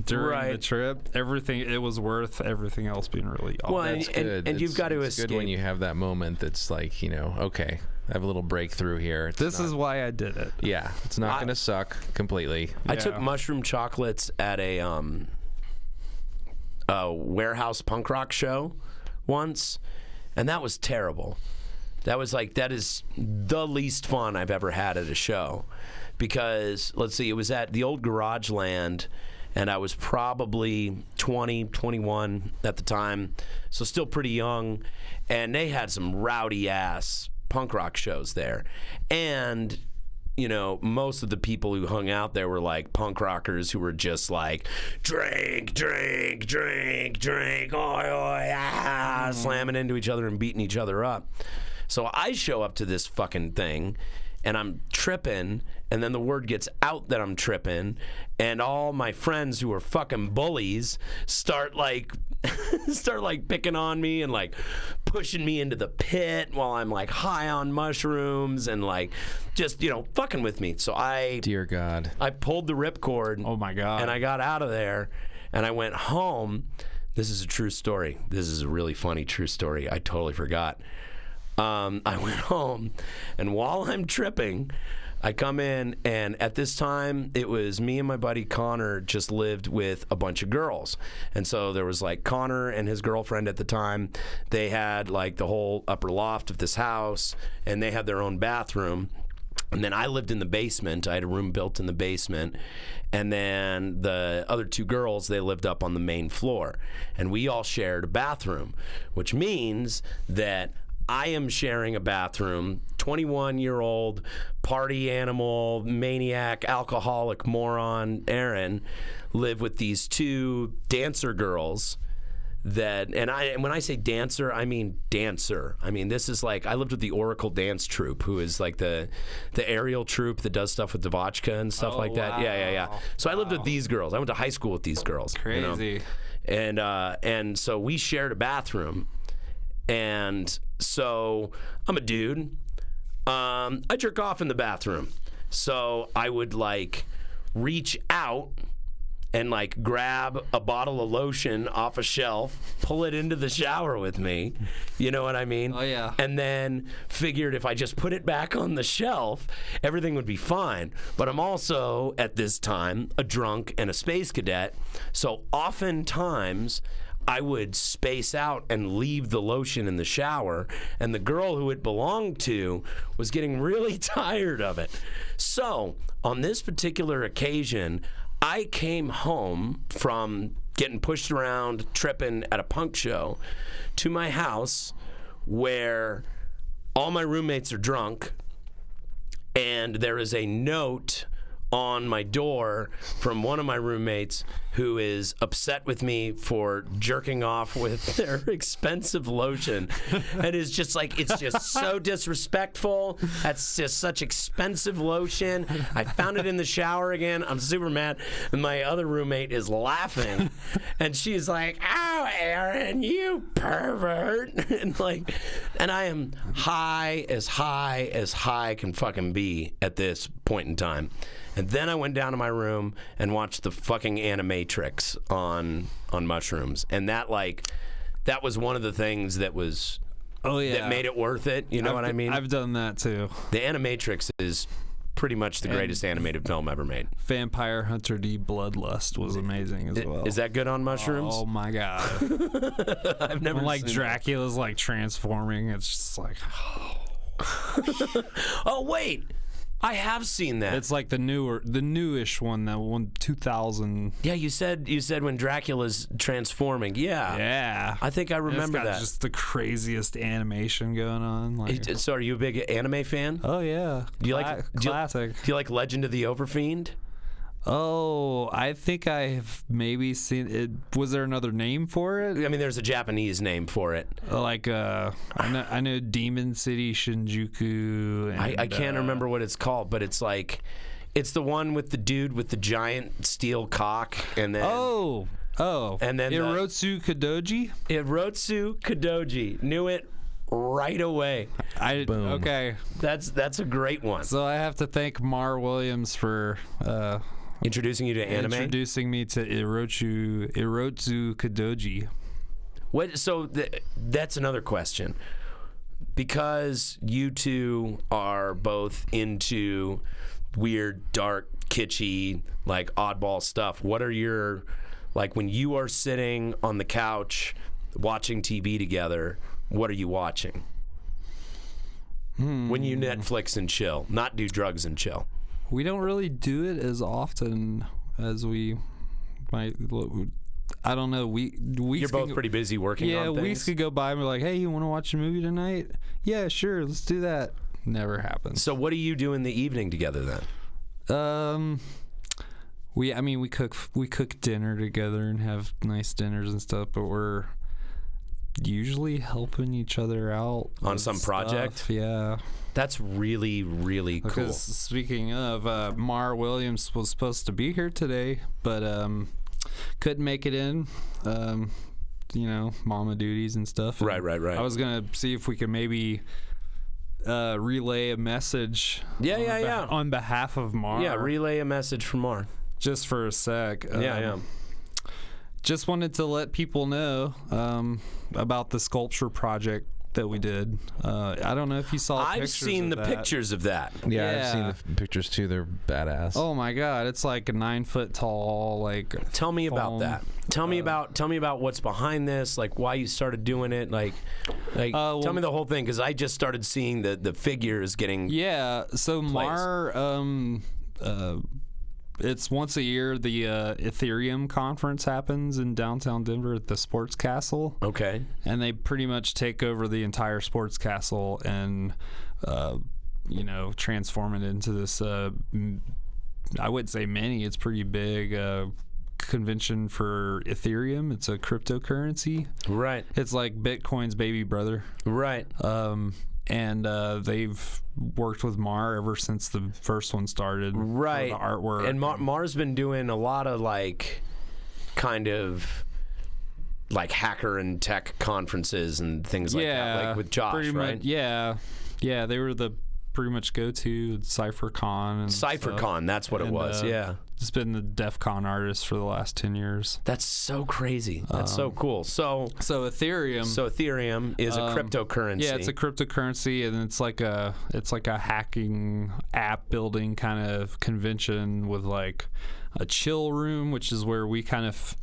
during the trip. Everything, it was worth everything else being really awful. Well, and you've got to escape. It's good when you have that moment that's like, okay, I have a little breakthrough here. This is why I did it. Yeah, it's not going to suck completely. I took mushroom chocolates at a warehouse punk rock show once, and that was terrible. That is the least fun I've ever had at a show, because let's see, it was at the old Garage Land, and I was probably 20, 21 at the time, so still pretty young, and they had some rowdy ass punk rock shows there, and most of the people who hung out there were like punk rockers who were just like drink, drink, drink, drink, oi, oi, ah, slamming into each other and beating each other up. So I show up to this fucking thing, and I'm tripping, and then the word gets out that I'm tripping, and all my friends who are fucking bullies start like picking on me and like pushing me into the pit while I'm like high on mushrooms and like just fucking with me. So dear God, I pulled the ripcord. Oh my God. And I got out of there, and I went home. This is a true story. This is a really funny true story. I totally forgot. I went home, and while I'm tripping, I come in, and at this time, it was me and my buddy Connor just lived with a bunch of girls. And so there was like Connor and his girlfriend at the time. They had like the whole upper loft of this house, and they had their own bathroom. And then I lived in the basement. I had a room built in the basement. And then the other two girls, they lived up on the main floor. And we all shared a bathroom, which means that I am sharing a bathroom. 21-year-old party animal, maniac, alcoholic moron Aaron live with these two dancer girls. And when I say dancer, I mean dancer. I mean, this is like, I lived with the Oracle Dance Troupe, who is like the aerial troupe that does stuff with Devotchka and stuff like that. Yeah. So I lived with these girls. I went to high school with these girls. Crazy. You know? And so we shared a bathroom. And so I'm a dude. I jerk off in the bathroom. So I would like reach out and like grab a bottle of lotion off a shelf, pull it into the shower with me. You know what I mean? Oh, yeah. And then figured if I just put it back on the shelf, everything would be fine. But I'm also, at this time, a drunk and a space cadet. So oftentimes, I would space out and leave the lotion in the shower, and the girl who it belonged to was getting really tired of it. So on this particular occasion, I came home from getting pushed around, tripping at a punk show, to my house where all my roommates are drunk, and there is a note on my door from one of my roommates who is upset with me for jerking off with their expensive lotion, and is just like, it's just so disrespectful. That's just such expensive lotion. I found it in the shower again. I'm super mad. And my other roommate is laughing, and she's like, "Oh, Aaron, you pervert!" and I am high as high can fucking be at this point in time. And then I went down to my room and watched the fucking Animatrix on mushrooms. And that was one of the things that was that made it worth it. You know what I mean? I've done that too. The Animatrix is pretty much the greatest animated film ever made. Vampire Hunter D Bloodlust was amazing as well. Is that good on mushrooms? Oh my god. I've never when, like seen Dracula's like transforming, it's just like Oh wait. I have seen that. It's like the newish one, that one 2000. Yeah, you said when Dracula's transforming. Yeah. Yeah. I think I remember it's got that. Just the craziest animation going on. Like, so are you a big anime fan? oh yeah. Do you like classic? Do you like Legend of the Overfiend? Oh, I think I've maybe seen it. Was there another name for it? I mean, there's a Japanese name for it. Like I know Demon City Shinjuku. And, I can't remember what it's called, but it's like, it's the one with the dude with the giant steel cock, and then and then Irotsu Kadoji. Irotsu Kadoji, knew it right away. Boom. Okay, that's a great one. So I have to thank Mar Williams for introducing you to anime. Introducing me to Irotsu Kadoji. What? So that's another question. Because you two are both into weird, dark, kitschy, like oddball stuff, what are your, like, when you are sitting on the couch watching TV together, what are you watching? When you Netflix and chill, not do drugs and chill. We don't really do it as often as we might. I don't know. Weeks You're both pretty busy working on things. Yeah, weeks could go by and we're like, hey, you want to watch a movie tonight? Yeah, sure, let's do that. Never happens. So what do you do in the evening together then? We cook dinner together and have nice dinners and stuff, but we're usually helping each other out on some project. Yeah, that's really, really cool. Because speaking of, Mar Williams was supposed to be here today, but couldn't make it in. Mama duties and stuff. And right. I was gonna see if we could maybe relay a message. On behalf of Mar. Yeah, relay a message from Mar. Just for a sec. Yeah. Just wanted to let people know about the sculpture project that we did. I don't know if you saw I've seen the pictures of that. Yeah, I've seen the pictures too. They're badass. Oh my god, it's like a 9 foot tall, like Tell me about that. Tell me about what's behind this, like why you started doing it, tell me the whole thing, because I just started seeing the figures getting so placed. Mar it's once a year. The Ethereum conference happens in downtown Denver at the Sports Castle. Okay. And they pretty much take over the entire Sports Castle and, transform it into this, I wouldn't say mini, it's pretty big, convention for Ethereum. It's a cryptocurrency. Right. It's like Bitcoin's baby brother. Right. And they've worked with Mar ever since the first one started. Right. For the artwork. And Mar's been doing a lot of kind of hacker and tech conferences and things like that, like with Josh, pretty right? Much, yeah. They were the pretty much go-to CypherCon. And CypherCon, stuff. that's what it was, yeah. It's been the DEF CON artist for the last 10 years. That's so crazy. That's so cool. So Ethereum. So Ethereum is a cryptocurrency. Yeah, it's a cryptocurrency, and it's like a hacking app building kind of convention with like a chill room, which is where we kind of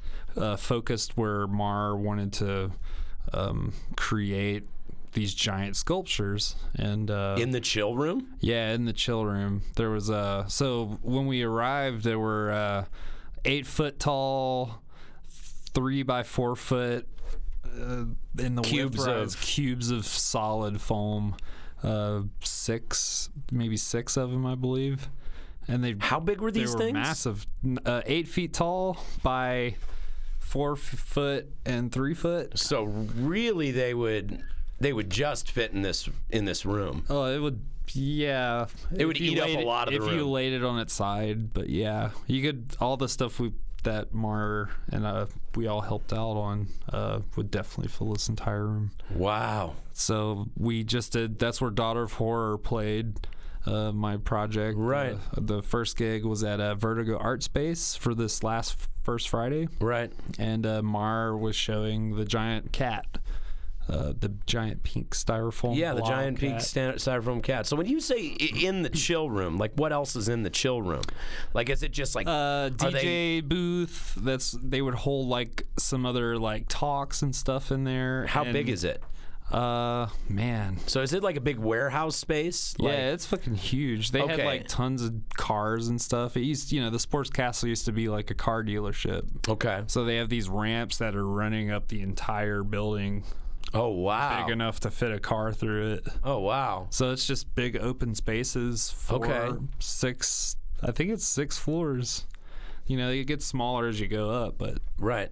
focused where Mar wanted to create these giant sculptures. And in the chill room? Yeah, in the chill room. There was so when we arrived, there were 8 foot tall, 3 by 4 foot in the cubes of solid foam, 6 of them, I believe. And how big were these things? They were massive, 8 feet tall by 4 foot and 3 foot. So really, they would just fit in this room. Oh, it would. Yeah, it would eat up a lot of the room if you laid it on its side. But yeah, you could. All the stuff that Mar and we all helped out on would definitely fill this entire room. Wow. So we just did. That's where Daughter of Horror played. My project. Right. The first gig was at Vertigo Art Space for this first Friday. Right. And Mar was showing the giant cat. The giant pink styrofoam. Yeah, the giant pink styrofoam cat. So when you say in the chill room, what else is in the chill room? Is it just DJ booth? They would hold some other talks and stuff in there. How big is it? Man. So is it like a big warehouse space? Yeah, it's fucking huge. They had tons of cars and stuff. It used, the Sports Castle used to be like a car dealership. Okay. So they have these ramps that are running up the entire building. Oh, wow. Big enough to fit a car through it. Oh, wow. So it's just big open spaces. 6, I think it's 6 floors. It gets smaller as you go up, but right.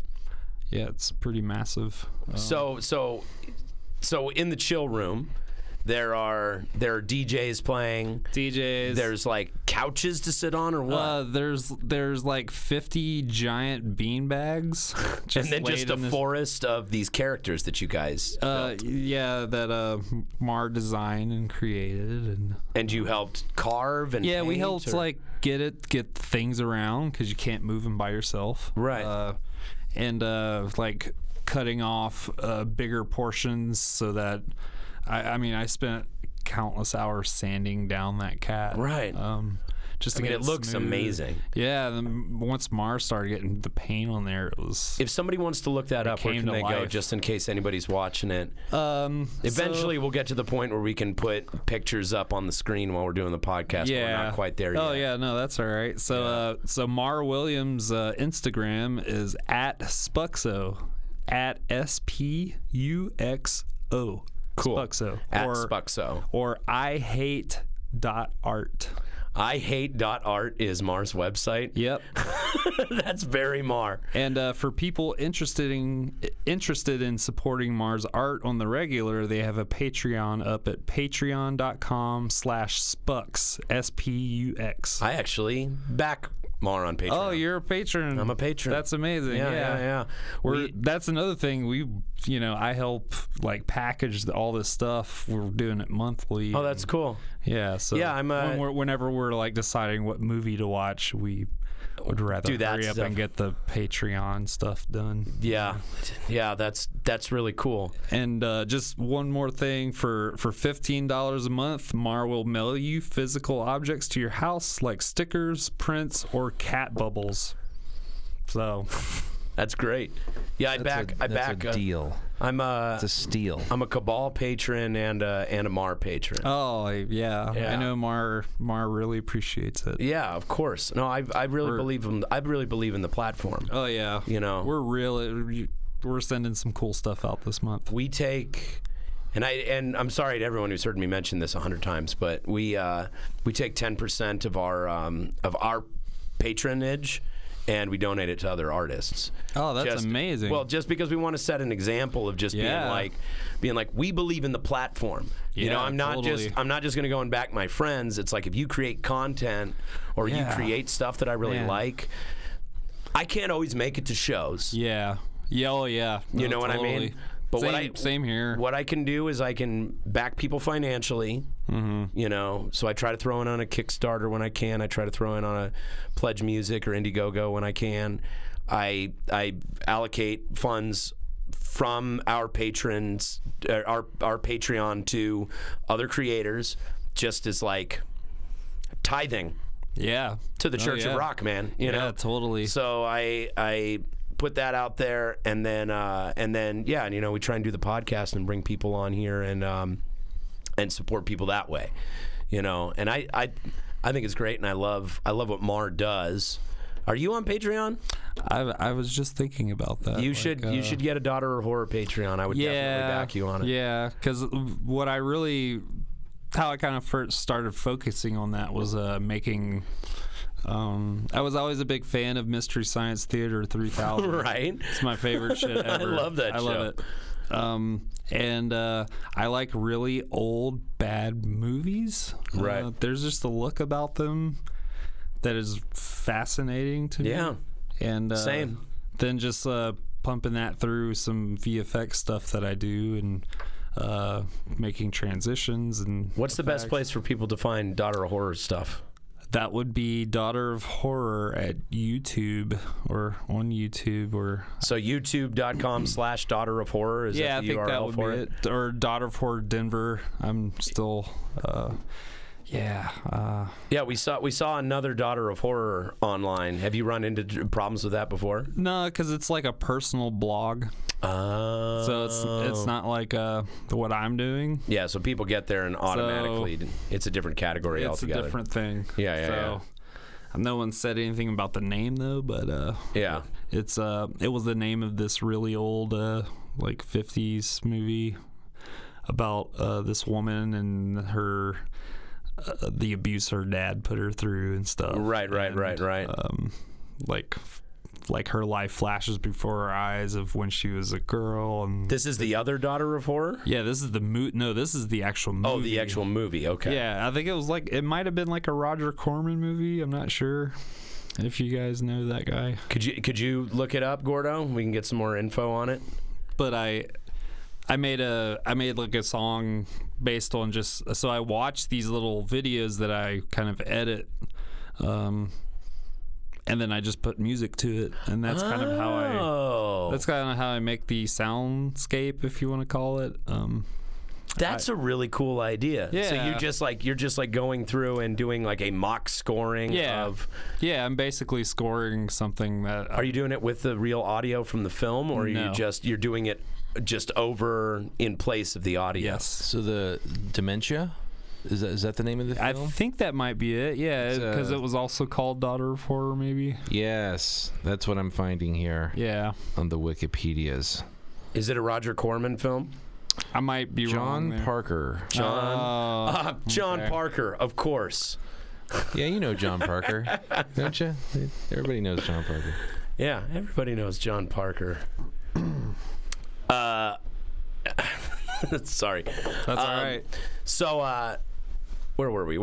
Yeah, it's pretty massive. So in the chill room, there are DJs playing. There's couches to sit on, or what? There's 50 giant bean bags. And then just a forest of these characters that you guys built. Yeah, that Mar designed and created, and you helped carve and we helped get things around because you can't move them by yourself. Right. And cutting off bigger portions so that I spent countless hours sanding down that cat. Right. Just to get it looks smooth. amazing. Yeah. Then once Mars started getting the paint on there, it was. If somebody wants to look that up, where can they go? Just in case anybody's watching it. Eventually, we'll get to the point where we can put pictures up on the screen while we're doing the podcast. Yeah. But we're not quite there yet. Oh yeah, no, that's all right. So so Mar Williams' Instagram is @Spuxo. @SPUXO. Cool. Spuxo. @Spuxo. Or ihate.art. ihate.art is Mar's website. Yep. That's very Mar. And for people interested in supporting Mar's art on the regular, they have a Patreon up at patreon.com/Spux. SPUX. I actually back Mar on Patreon. Oh, you're a patron. I'm a patron. That's amazing. Yeah. That's another thing. I help package all this stuff. We're doing it monthly. Oh, that's cool. Yeah. So whenever we're deciding what movie to watch, we would rather hurry up and get the Patreon stuff done. Yeah, that's really cool. And just one more thing, for $15 a month, Mar will mail you physical objects to your house like stickers, prints, or cat bubbles. So that's great. Yeah, I back a deal. It's a steal. I'm a Cabal patron and a Mar patron. Oh, yeah. I know Mar really appreciates it. Yeah, of course. No, I really believe in. I really believe in the platform. Oh yeah. You know, we're sending some cool stuff out this month. We take, and I'm sorry to everyone who's heard me mention this 100 times, but we take 10% of our patronage, and we donate it to other artists. Oh, that's amazing. Well, just because we want to set an example of just being like we believe in the platform. Yeah, you know, I'm not totally. just going to go and back my friends. It's like if you create content or you create stuff that I really like, I can't always make it to shows. Yeah. Yeah. Oh, yeah. You know what I mean? But same here. What I can do is I can back people financially. You know, so I try to throw in on a Kickstarter when I can. I try to throw in on a Pledge Music or Indiegogo when I can. I allocate funds from our patrons, our Patreon, to other creators, just as like tithing. Yeah. To the Church of Rock, man. You know? Yeah, totally. So I put that out there, and then you know, we try and do the podcast and bring people on here and support people that way, you know. And I think it's great, and I love what Mar does. Are you on Patreon? I was just thinking about that. You should get a Daughter of Horror Patreon. I would definitely back you on it. Yeah, because how I kind of first started focusing on that was making. I was always a big fan of Mystery Science Theater 3000. Right. It's my favorite shit ever. I love that show. I love it. And I like really old, bad movies. Right. There's just a look about them that is fascinating to me. Yeah. And same. Then just pumping that through some VFX stuff that I do, and making transitions and. What's the best place for people to find Daughter of Horror stuff? That would be Daughter of Horror at YouTube or on YouTube or. So youtube.com/Daughter of Horror is that the URL that would for be it? Or Daughter of Horror Denver. I'm still. Yeah, we saw another Daughter of Horror online. Have you run into problems with that before? No, because it's like a personal blog. So it's not like what I'm doing. Yeah, so people get there and automatically it's a different category altogether. It's a different thing. Yeah. No one said anything about the name though, but yeah, it was the name of this really old like 50s movie about this woman and her. The abuse her dad put her through and stuff. Right. Like her life flashes before her eyes of when she was a girl. And this is the other Daughter of Horror? Yeah, this is the No, this is the actual movie. Oh, the actual movie. Okay. Yeah, I think it might have been like a Roger Corman movie. I'm not sure if you guys know that guy. Could you look it up, Gordo? We can get some more info on it. But I made like a song based on so I watch these little videos that I kind of edit, and then I just put music to it, and that's kind of how I make the soundscape, if you want to call it. That's a really cool idea. Yeah. So you're just like going through and doing like a mock scoring of. Yeah, I'm basically scoring something that. Are you doing it with the real audio from the film, or are you're doing it just over in place of the audio? Yes. So the Dementia, is that the name of the film? I think that might be it. Yeah, because it was also called Daughter of Horror, maybe. Yes, that's what I'm finding here. Yeah. On the Wikipedias. Is it a Roger Corman film? I might be wrong. John Parker. John Parker, of course. Yeah, you know John Parker, don't you? Everybody knows John Parker. Yeah, everybody knows John Parker. Sorry. That's all right. So, where were we?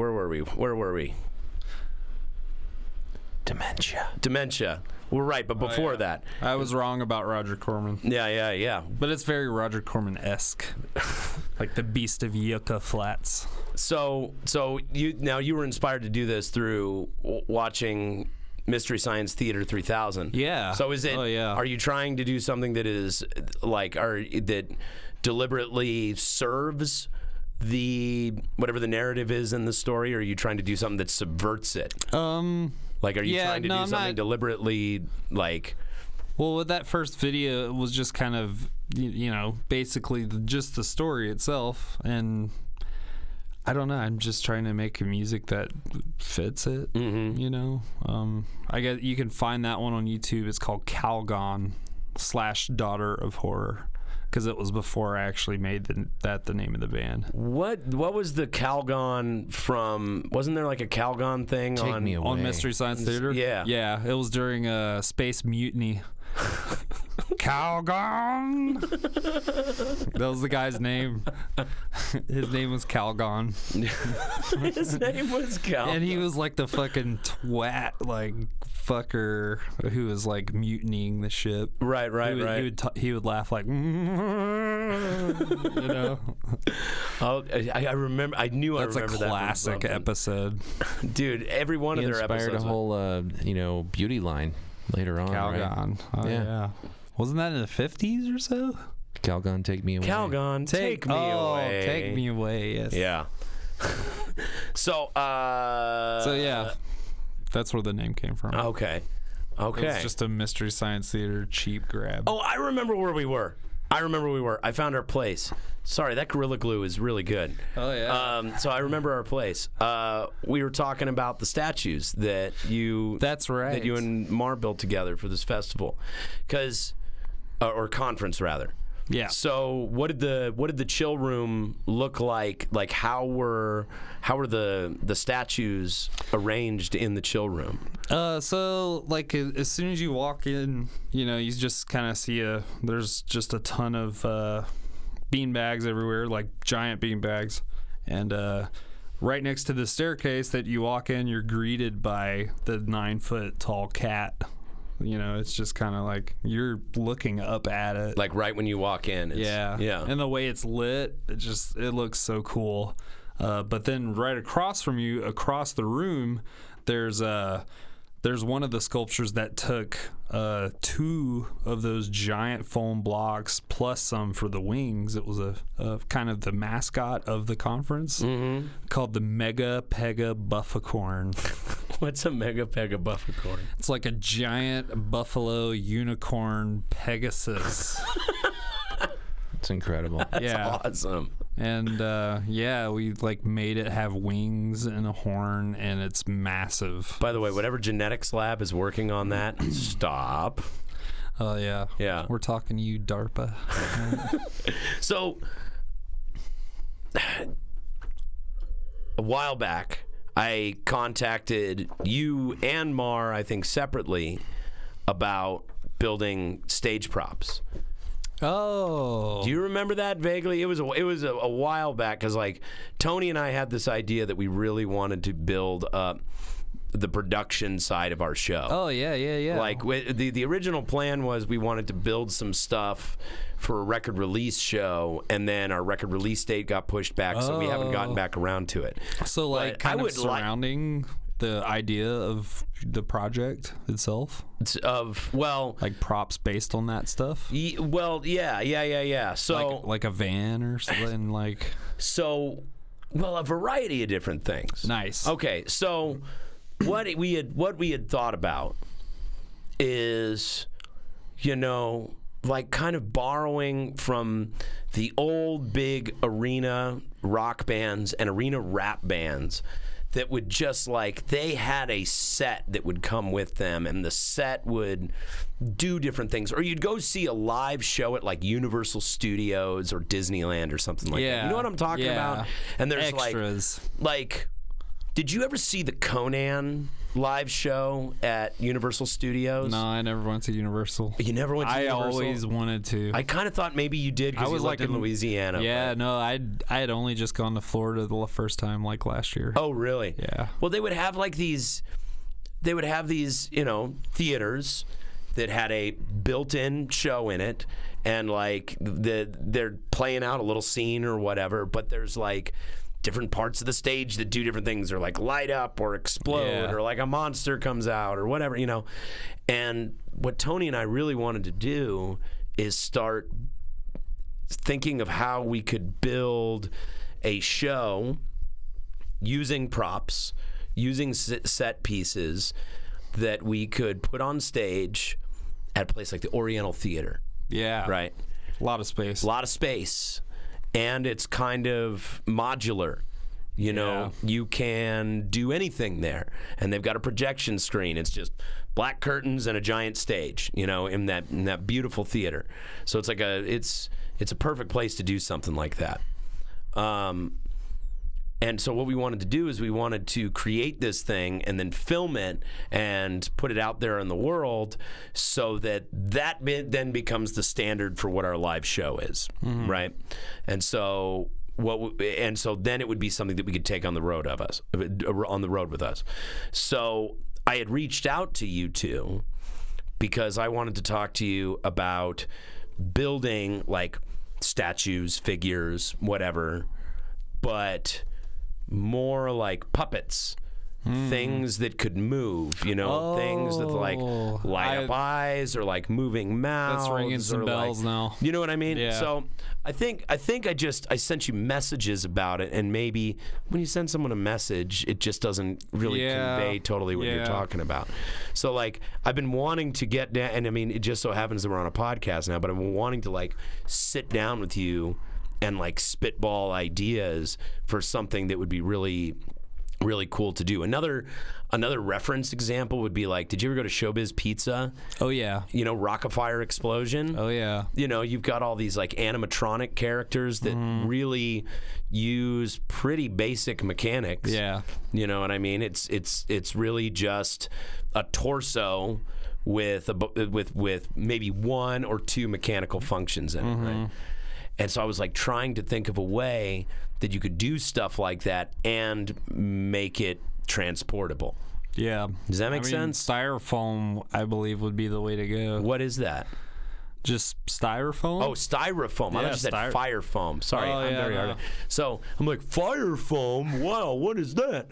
Dementia. We're right, but before that. I was wrong about Roger Corman. Yeah. But it's very Roger Corman-esque. Like the Beast of Yucca Flats. So you were inspired to do this through watching Mystery Science Theater 3000. Yeah. So is it? Oh, yeah. Are you trying to do something that is like, that deliberately serves the whatever the narrative is in the story, or are you trying to do something that subverts it? Like, are you trying to do something deliberately, like, Well, with that first video, it was just kind of, basically just the story itself. And I don't know. I'm just trying to make music that fits it, I guess you can find that one on YouTube. It's called Calgon / Daughter of Horror. Because it was before I actually made the name of the band. What was the Calgon from? Wasn't there like a Calgon thing on Mystery Science Theater? Yeah. It was during a Space Mutiny. Calgon. That was the guy's name. His name was Calgon. His name was Calgon. And he was like the fucking twat, like fucker who was like mutinying the ship. Right. He would laugh like, Oh, I remember. I knew That's I remember that. That's a classic episode, dude. Every one of their inspired episodes a whole, beauty line later on. Calgon. Right? Oh, yeah. Wasn't that in the 50s or so? Calgon, take me away. Calgon, take me away. Take me away. Yes. Yeah. So yeah, that's where the name came from. Okay. It's just a Mystery Science Theater cheap grab. Oh, I remember where we were. I found our place. Sorry, that Gorilla Glue is really good. Oh, yeah. So I remember our place. We were talking about the statues that you... That's right. That you and Mar built together for this festival. Or conference, rather. Yeah. So what did the chill room look like? Like how were the statues arranged in the chill room? So like as soon as you walk in, you just kind of see there's just a ton of bean bags everywhere, like giant bean bags, and right next to the staircase that you walk in, you're greeted by the 9-foot tall cat. It's just kind of like you're looking up at it. Like right when you walk in. Yeah. And the way it's lit, it looks so cool. But then right across from you, across the room, there's one of the sculptures that took 2 of those giant foam blocks plus some for the wings. It was a kind of the mascot of the conference called the Mega Pega Bufficorn. What's a Mega Pega Bufficorn? It's like a giant buffalo unicorn Pegasus. It's incredible. That's awesome. And we like made it have wings and a horn, and it's massive. By the way, whatever genetics lab is working on that, stop. Oh yeah. We're talking to you, DARPA. So a while back, I contacted you and Mar, I think separately, about building stage props. Oh. Do you remember that vaguely? It was a while back because like Tony and I had this idea that we really wanted to build up the production side of our show. Oh yeah. Like the original plan was we wanted to build some stuff for a record release show, and then our record release date got pushed back, so we haven't gotten back around to it. So like kind of surrounding the idea of the project itself? Like props based on that stuff? Yeah. So like a van or something like... So, a variety of different things. Nice. Okay, so what we had thought about is, like kind of borrowing from the old big arena rock bands and arena rap bands that would just like, they had a set that would come with them, and the set would do different things. Or you'd go see a live show at like Universal Studios or Disneyland or something like that. You know what I'm talking about? And there's extras. Like, did you ever see the Conan live show at Universal Studios? No, I never went to Universal. You never went to Universal? I always wanted to. I kind of thought maybe you did because you lived in Louisiana. Yeah, no, I had only just gone to Florida the first time, like last year. Oh, really? Yeah. Well, they would have like these, theaters that had a built-in show in it, and like they're playing out a little scene or whatever, but there's like different parts of the stage that do different things, or like light up or explode, or like a monster comes out or whatever, And what Tony and I really wanted to do is start thinking of how we could build a show using props, using set pieces that we could put on stage at a place like the Oriental Theater. Yeah. Right. A lot of space. A lot of space. And it's kind of modular. You know, you can do anything there. And they've got a projection screen. It's just black curtains and a giant stage, you know, in that beautiful theater. So it's like it's a perfect place to do something like that. And so what we wanted to do is we wanted to create this thing and then film it and put it out there in the world so that then becomes the standard for what our live show is, right? And so then it would be something that we could take on the road with us. So I had reached out to you two because I wanted to talk to you about building like statues, figures, whatever, but more like puppets, things that could move, you know, things that like light up eyes or like moving mouths. That's ringing some bells now. You know what I mean? Yeah. So I think I sent you messages about it, and maybe when you send someone a message, it just doesn't really convey totally what you're talking about. So like I've been wanting to get down, and I mean it just so happens that we're on a podcast now, but I've been wanting to like sit down with you and like spitball ideas for something that would be really, really cool to do. Another reference example would be like, did you ever go to Showbiz Pizza? Oh yeah. You know, Rock-afire Explosion? Oh yeah. You know, you've got all these like animatronic characters that really use pretty basic mechanics. Yeah. You know what I mean? It's really just a torso with maybe one or two mechanical functions in it, right? And so I was like trying to think of a way that you could do stuff like that and make it transportable. Yeah. Does that make sense? Styrofoam, I believe, would be the way to go. What is that? Just styrofoam? Oh, styrofoam. I thought you said fire foam. Sorry, I'm very hard. So I'm like, fire foam? Wow, what is that?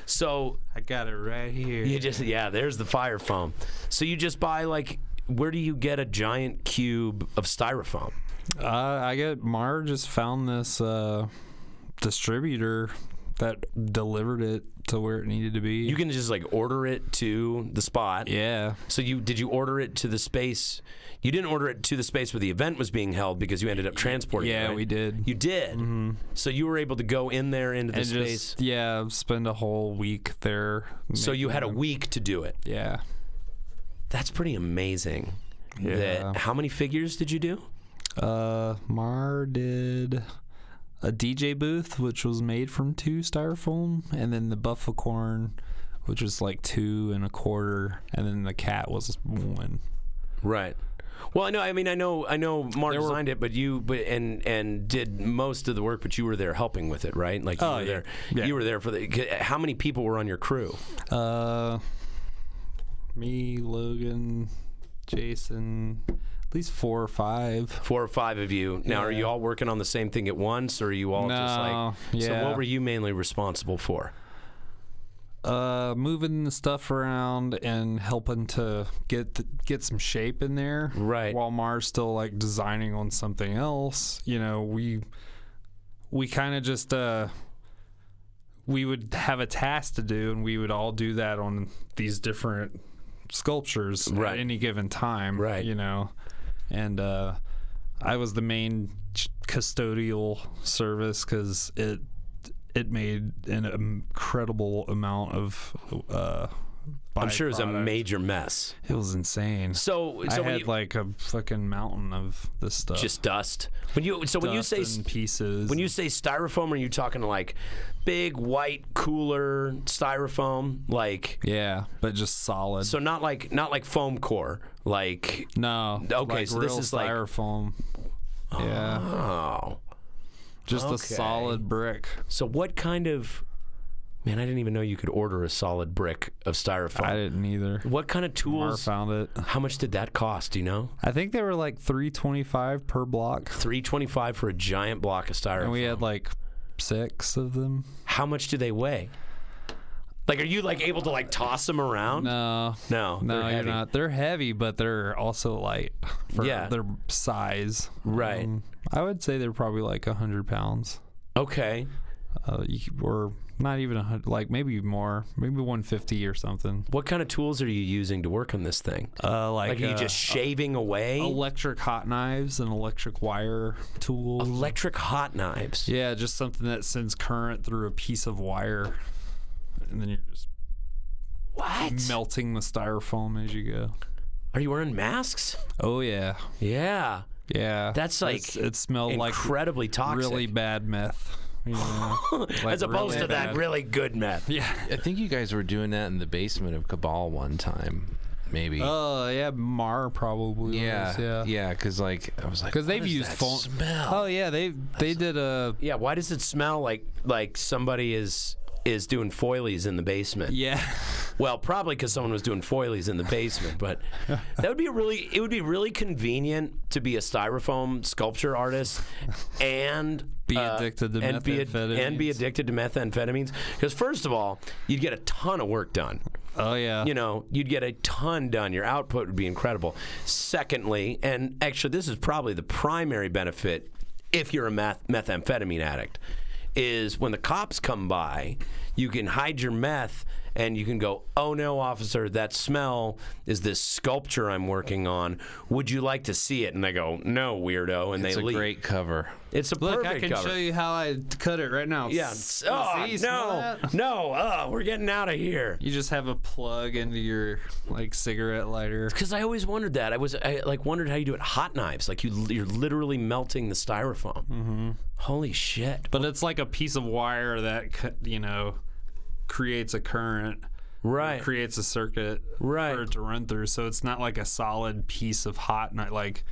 So I got it right here. There's the fire foam. So you just buy like, where do you get a giant cube of styrofoam? Mar just found this distributor that delivered it to where it needed to be. You can just like order it to the spot. Yeah. So did you order it to the space? You didn't order it to the space where the event was being held because you ended up transporting it, right? we did. You did? Mm-hmm. So you were able to go in there into the space? Spend a whole week there. So you had a week to do it? Yeah. That's pretty amazing. Yeah. How many figures did you do? Mar did a DJ booth, which was made from 2 styrofoam, and then the Buffacorn, which was like 2 1/4, and then the cat was 1. Right. Well, I know Mark designed it, but and did most of the work, but you were there helping with it, right? Like you were there. Yeah. You were there for how many people were on your crew? Me, Logan, Jason, at least 4 or 5. 4 or 5 of you. Now, are you all working on the same thing at once, or are you all just like... So what were you mainly responsible for? Moving the stuff around and helping to get some shape in there. Right. While Mar's still like designing on something else. You know, we kind of just... we would have a task to do, and we would all do that on these different sculptures at any given time, right? You know, and I was the main custodial service because it made an incredible amount of I'm sure it was a major mess. It was insane. So I had like a fucking mountain of this stuff. Just dust. When you say pieces. When you say styrofoam, are you talking like big white cooler styrofoam, like? Yeah, but just solid. So not like foam core, like. No. Okay, like so real this is styrofoam. Like. Yeah. Oh. Just a solid brick. So what kind of? Man, I didn't even know you could order a solid brick of styrofoam. I didn't either. What kind of tools? Mar found it. How much did that cost? Do you know? I think they were like $3.25 per block. $3.25 for a giant block of styrofoam. And we had like 6 of them. How much do they weigh? Like, are you like able to like toss them around? No, you're not. They're heavy, but they're also light for their size. Right. I would say they're probably like 100 pounds. Okay. or not even 100, like maybe more, maybe 150 or something. What kind of tools are you using to work on this thing? Like are you just shaving away? Electric hot knives and electric wire tools. Electric hot knives. Yeah, just something that sends current through a piece of wire, and then you're just melting the styrofoam as you go. Are you wearing masks? Oh yeah. Yeah. Yeah. That's like it smelled incredibly like toxic. really bad meth. You know? Like as opposed really to that bad. really good meth. Yeah. I think you guys were doing that in the basement of Cabal one time, maybe. Oh yeah, Mar probably. Yeah, yeah. Because like I was like, because they've used phone smell. Oh yeah, they did a. Yeah. Why does it smell like somebody is doing foilies in the basement? Yeah. Well, probably because someone was doing foilies in the basement, but it would be really convenient to be a styrofoam sculpture artist and be addicted to methamphetamines. And be addicted to methamphetamines. Because first of all, you'd get a ton of work done. Oh yeah. You know, you'd get a ton done. Your output would be incredible. Secondly, and actually this is probably the primary benefit if you're a methamphetamine addict, is when the cops come by, you can hide your meth and you can go, oh no, officer, that smell is this sculpture I'm working on. Would you like to see it? And they go, no, weirdo, and It's they a leave. great cover. It's a Look, perfect I can cover. show you how I cut it right now. Yeah. No, we're getting out of here. You just have a plug into your like cigarette lighter. Because I always wondered that. I like wondered how you do it. Hot knives, like you're literally melting the styrofoam. Mm-hmm. Holy shit! But it's like a piece of wire that creates a current. Right. Creates a circuit right. for it to run through. So it's not like a solid piece of hot knife. Like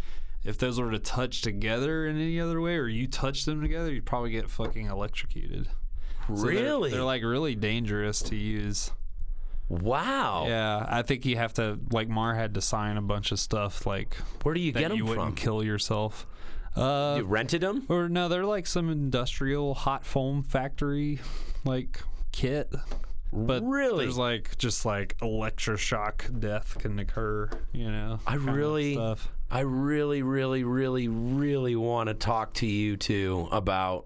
if those were to touch together in any other way, or you touch them together, you'd probably get fucking electrocuted. Really? So they're like really dangerous to use. Wow. Yeah, I think you have to, like, Mar had to sign a bunch of stuff, like, where do you get them you from? wouldn't kill yourself. You rented them? Or no, they're like some industrial hot foam factory, like, kit. But really, there's like just like electroshock death can occur. You know, I really want to talk to you two about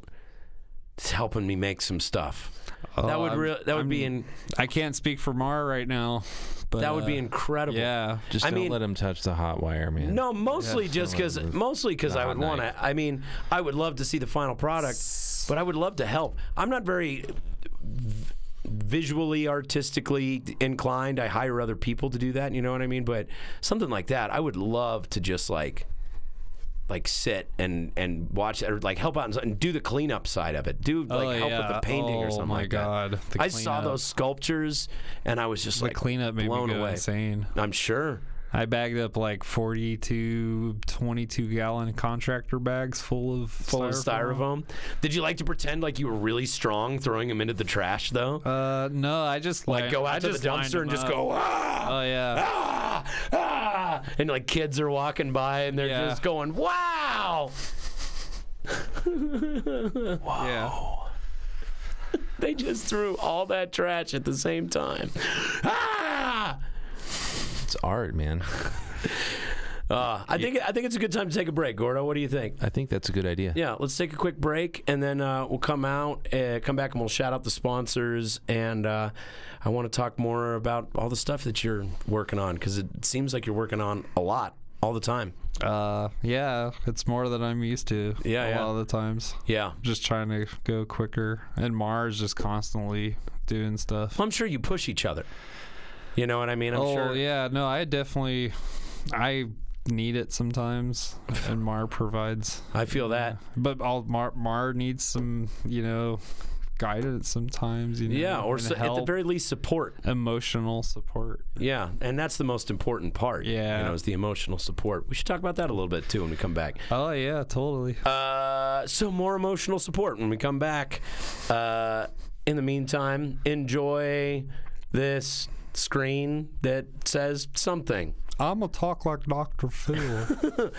helping me make some stuff. That would be. I can't speak for Mar right now, but that would be incredible. Yeah, just don't let him touch the hot wire, man. No, mostly just because I would want to. I mean, I would love to see the final product, but I would love to help. I'm not very visually, artistically inclined. I hire other people to do that. You know what I mean? But something like that, I would love to just like sit and watch or like help out and do the cleanup side of it. Help with the painting or something like that. Oh my God! I saw those sculptures and I was just the cleanup made blown me go away. insane. I'm sure. I bagged up like 40 to 22-gallon contractor bags full of styrofoam. Did you like to pretend like you were really strong throwing them into the trash though? No, I just like go out to the dumpster and just go, ah! Oh yeah. Ah! Ah! And like kids are walking by and they're just going, wow! Wow. Yeah. They just threw all that trash at the same time. Ah! It's art, man. I think it's a good time to take a break. Gordo, what do you think? I think that's a good idea. Yeah, let's take a quick break, and then we'll come back, and we'll shout out the sponsors, and I want to talk more about all the stuff that you're working on, because it seems like you're working on a lot all the time. Yeah, it's more than I'm used to. A lot of the times. Yeah, just trying to go quicker, and Mars just constantly doing stuff. Well, I'm sure you push each other. You know what I mean? I'm sure. Yeah, no, I need it sometimes, and Mar provides. I feel that. But Mar needs some, guidance sometimes. Yeah, or at the very least support. Emotional support. Yeah, and that's the most important part. Yeah. Is the emotional support. We should talk about that a little bit, too, when we come back. Oh, yeah, totally. So more emotional support when we come back. In the meantime, enjoy this screen that says something. I'm gonna talk like Dr. Phil.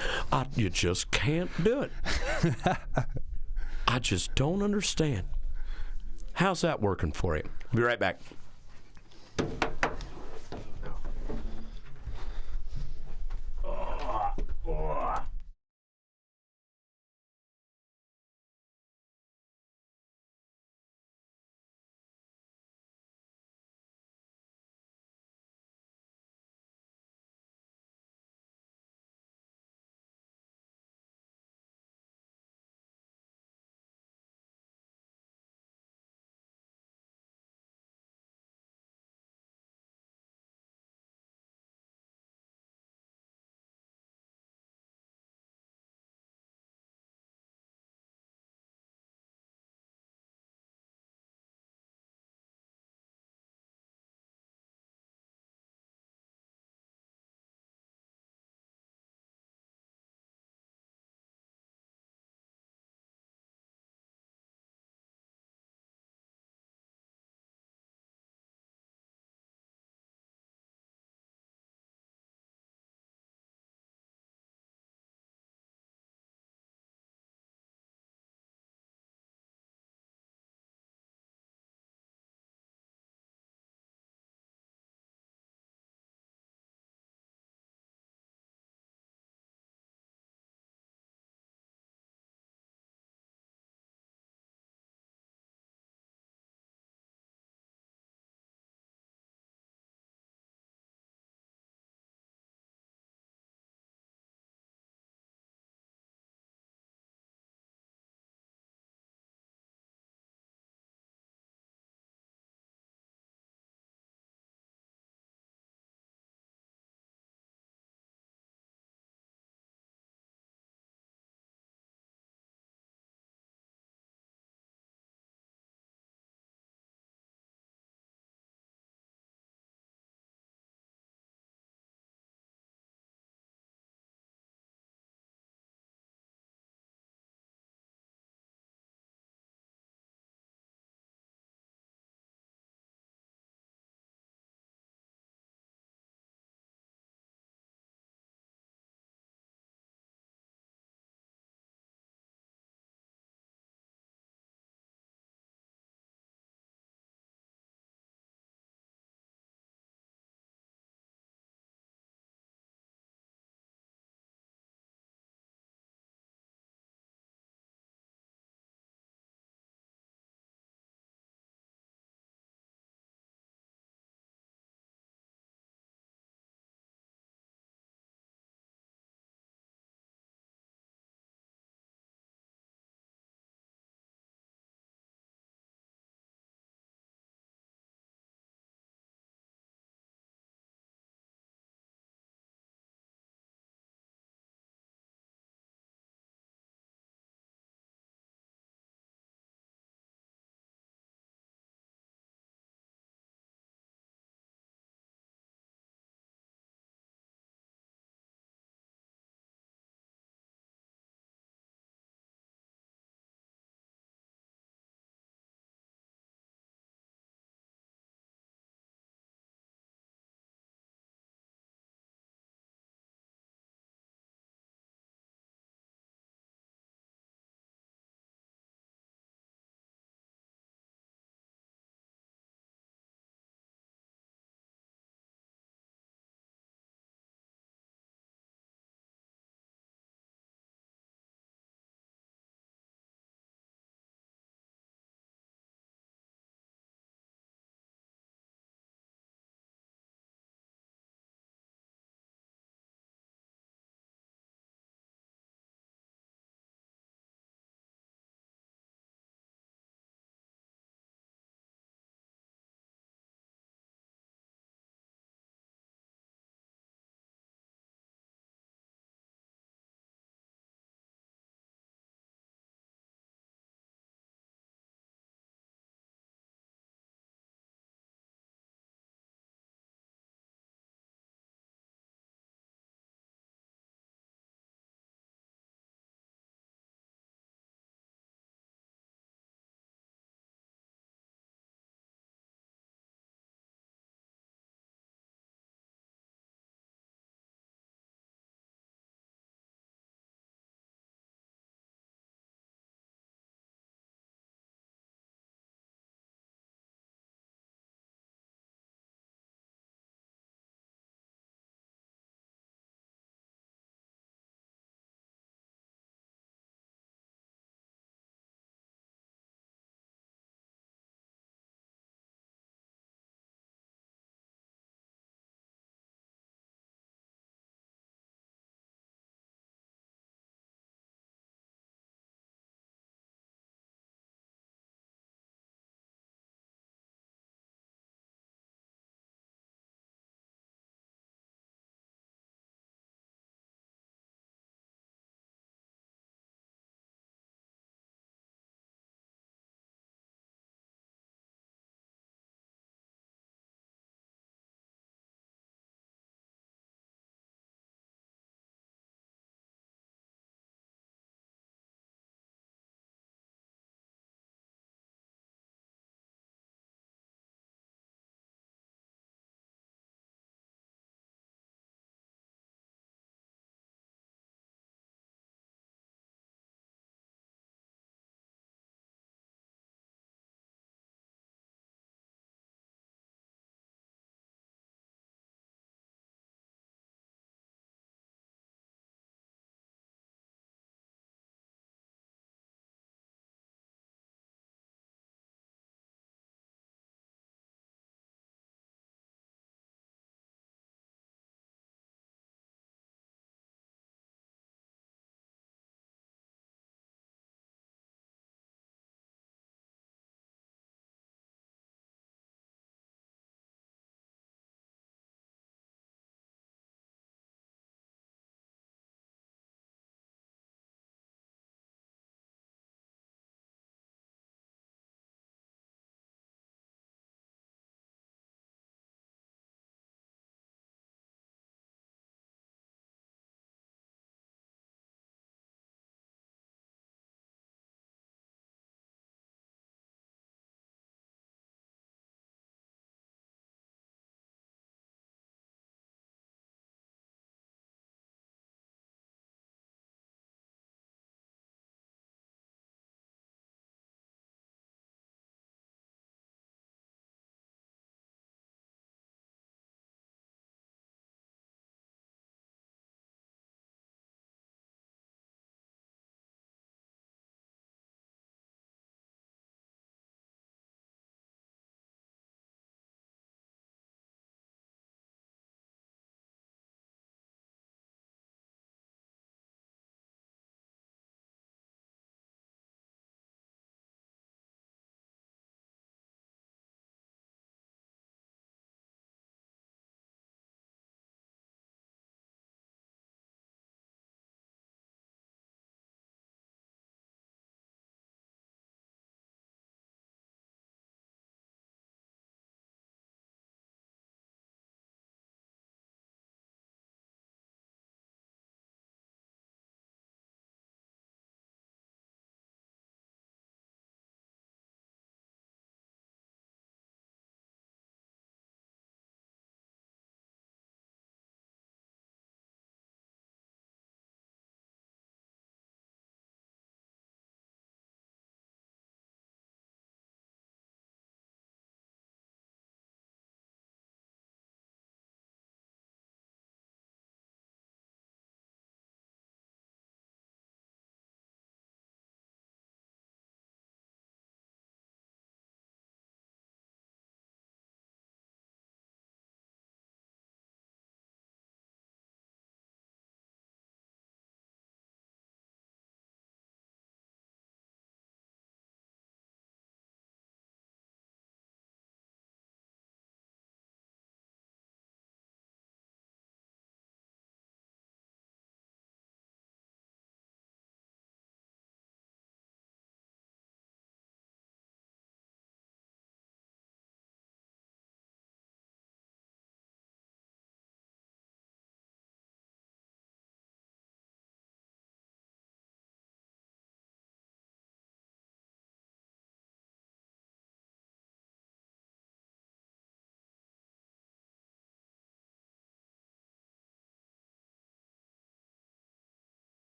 You just can't do it. I just don't understand. How's that working for you? Be right back.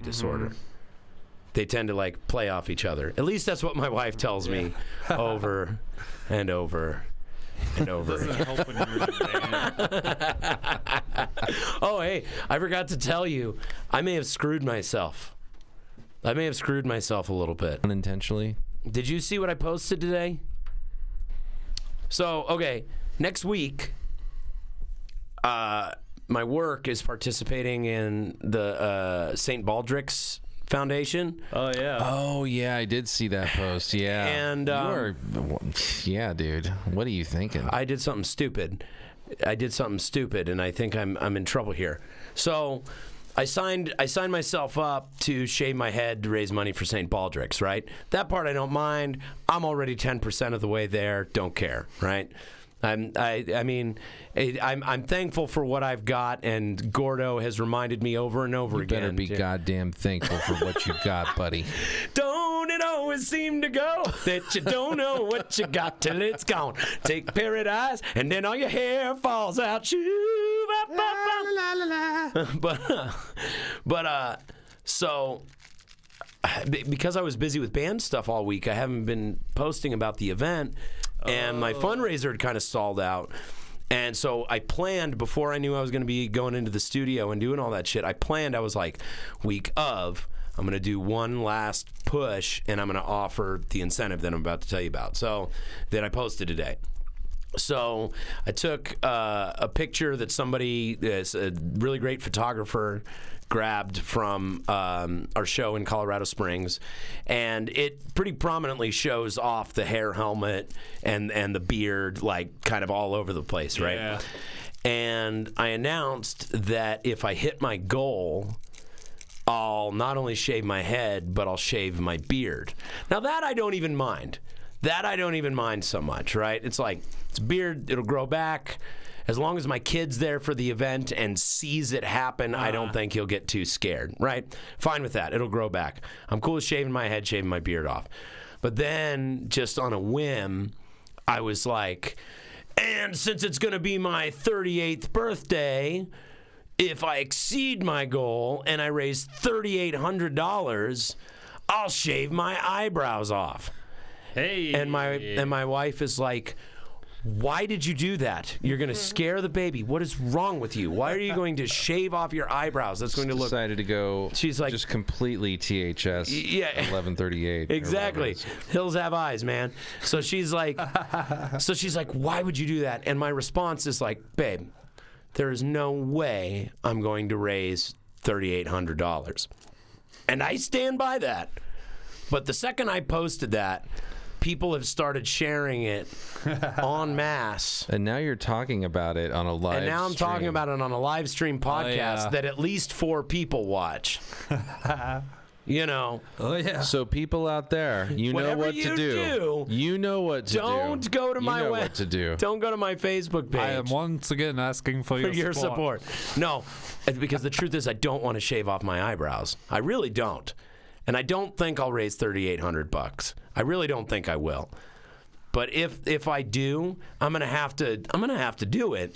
disorder. They tend to like play off each other. At least that's what my wife tells me over and over and over. Doesn't help when you're in a band. Oh, hey, I forgot to tell you, I may have screwed myself. I may have screwed myself a little bit. Unintentionally. Did you see what I posted today? So, okay, next week, my work is participating in the St. Baldrick's Foundation. Oh yeah. Oh yeah, I did see that post. Yeah. And yeah, dude. What are you thinking? I did something stupid. And I think I'm in trouble here. So I signed myself up to shave my head to raise money for St. Baldrick's, right? That part I don't mind. I'm already 10% of the way there. Don't care, right? I'm thankful for what I've got, and Gordo has reminded me over and over again. You better be goddamn thankful for what you got, buddy. Don't it always seem to go that you don't know what you got till it's gone? Take paradise, and then all your hair falls out. So because I was busy with band stuff all week, I haven't been posting about the event. And my fundraiser had kind of stalled out. And so I planned, before I knew I was going to be going into the studio and doing all that shit, I was like, week of, I'm going to do one last push, and I'm going to offer the incentive that I'm about to tell you about. So then I posted today. So I took a picture that somebody, a really great photographer, grabbed from our show in Colorado Springs, and it pretty prominently shows off the hair helmet and the beard, like kind of all over the place, right? Yeah. And I announced that if I hit my goal, I'll not only shave my head, but I'll shave my beard. Now that I don't even mind. That I don't even mind so much, right? It's like, it's beard, it'll grow back. As long as my kid's there for the event and sees it happen, I don't think he'll get too scared, right? Fine with that. It'll grow back. I'm cool with shaving my head, shaving my beard off. But then, just on a whim, I was like, and since it's going to be my 38th birthday, if I exceed my goal and I raise $3,800, I'll shave my eyebrows off. Hey. And my wife is like, why did you do that? You're going to scare the baby. What is wrong with you? Why are you going to shave off your eyebrows? That's going to look... Decided to go She's like, just completely THS 1138. Exactly. Hills have eyes, man. So she's like, why would you do that? And my response is like, babe, there is no way I'm going to raise $3,800. And I stand by that. But the second I posted that, people have started sharing it en masse. And now you're talking about it on a live And now I'm stream. talking about it on a live stream podcast that at least 4 people watch. You know. Oh, yeah. So people out there, you know Whatever what to do. You know what to do. Don't go to my what to do. Don't go to my Facebook page. I am once again asking for your support. No, because the truth is I don't want to shave off my eyebrows. I really don't. And I don't think I'll raise $3,800. I really don't think I will. But if I do, I'm gonna have to do it.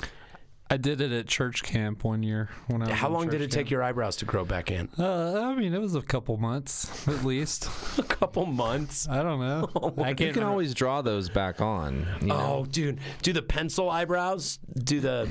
I did it at church camp one year when I was How in long did church it take camp. your eyebrows to grow back in? I mean, it was a couple months at least. A couple months. I don't know. I You can't can remember. always draw those back on. You know? Oh, dude, do the pencil eyebrows? Do the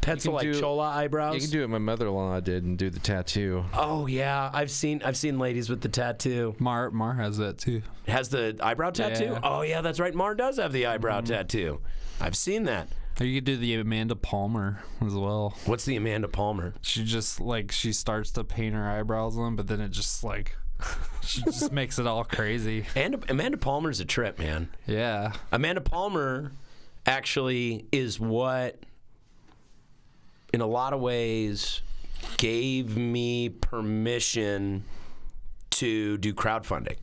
pencil like chola eyebrows? You can do what my mother-in-law did and do the tattoo. Oh yeah, I've seen ladies with the tattoo. Mar has that too. Has the eyebrow tattoo? Yeah. Oh yeah, that's right. Mar does have the eyebrow tattoo. I've seen that. Or you could do the Amanda Palmer as well. What's the Amanda Palmer? She just she starts to paint her eyebrows on, but then it just she just makes it all crazy. And Amanda Palmer's a trip, man. Yeah. Amanda Palmer actually is what, in a lot of ways, gave me permission to do crowdfunding.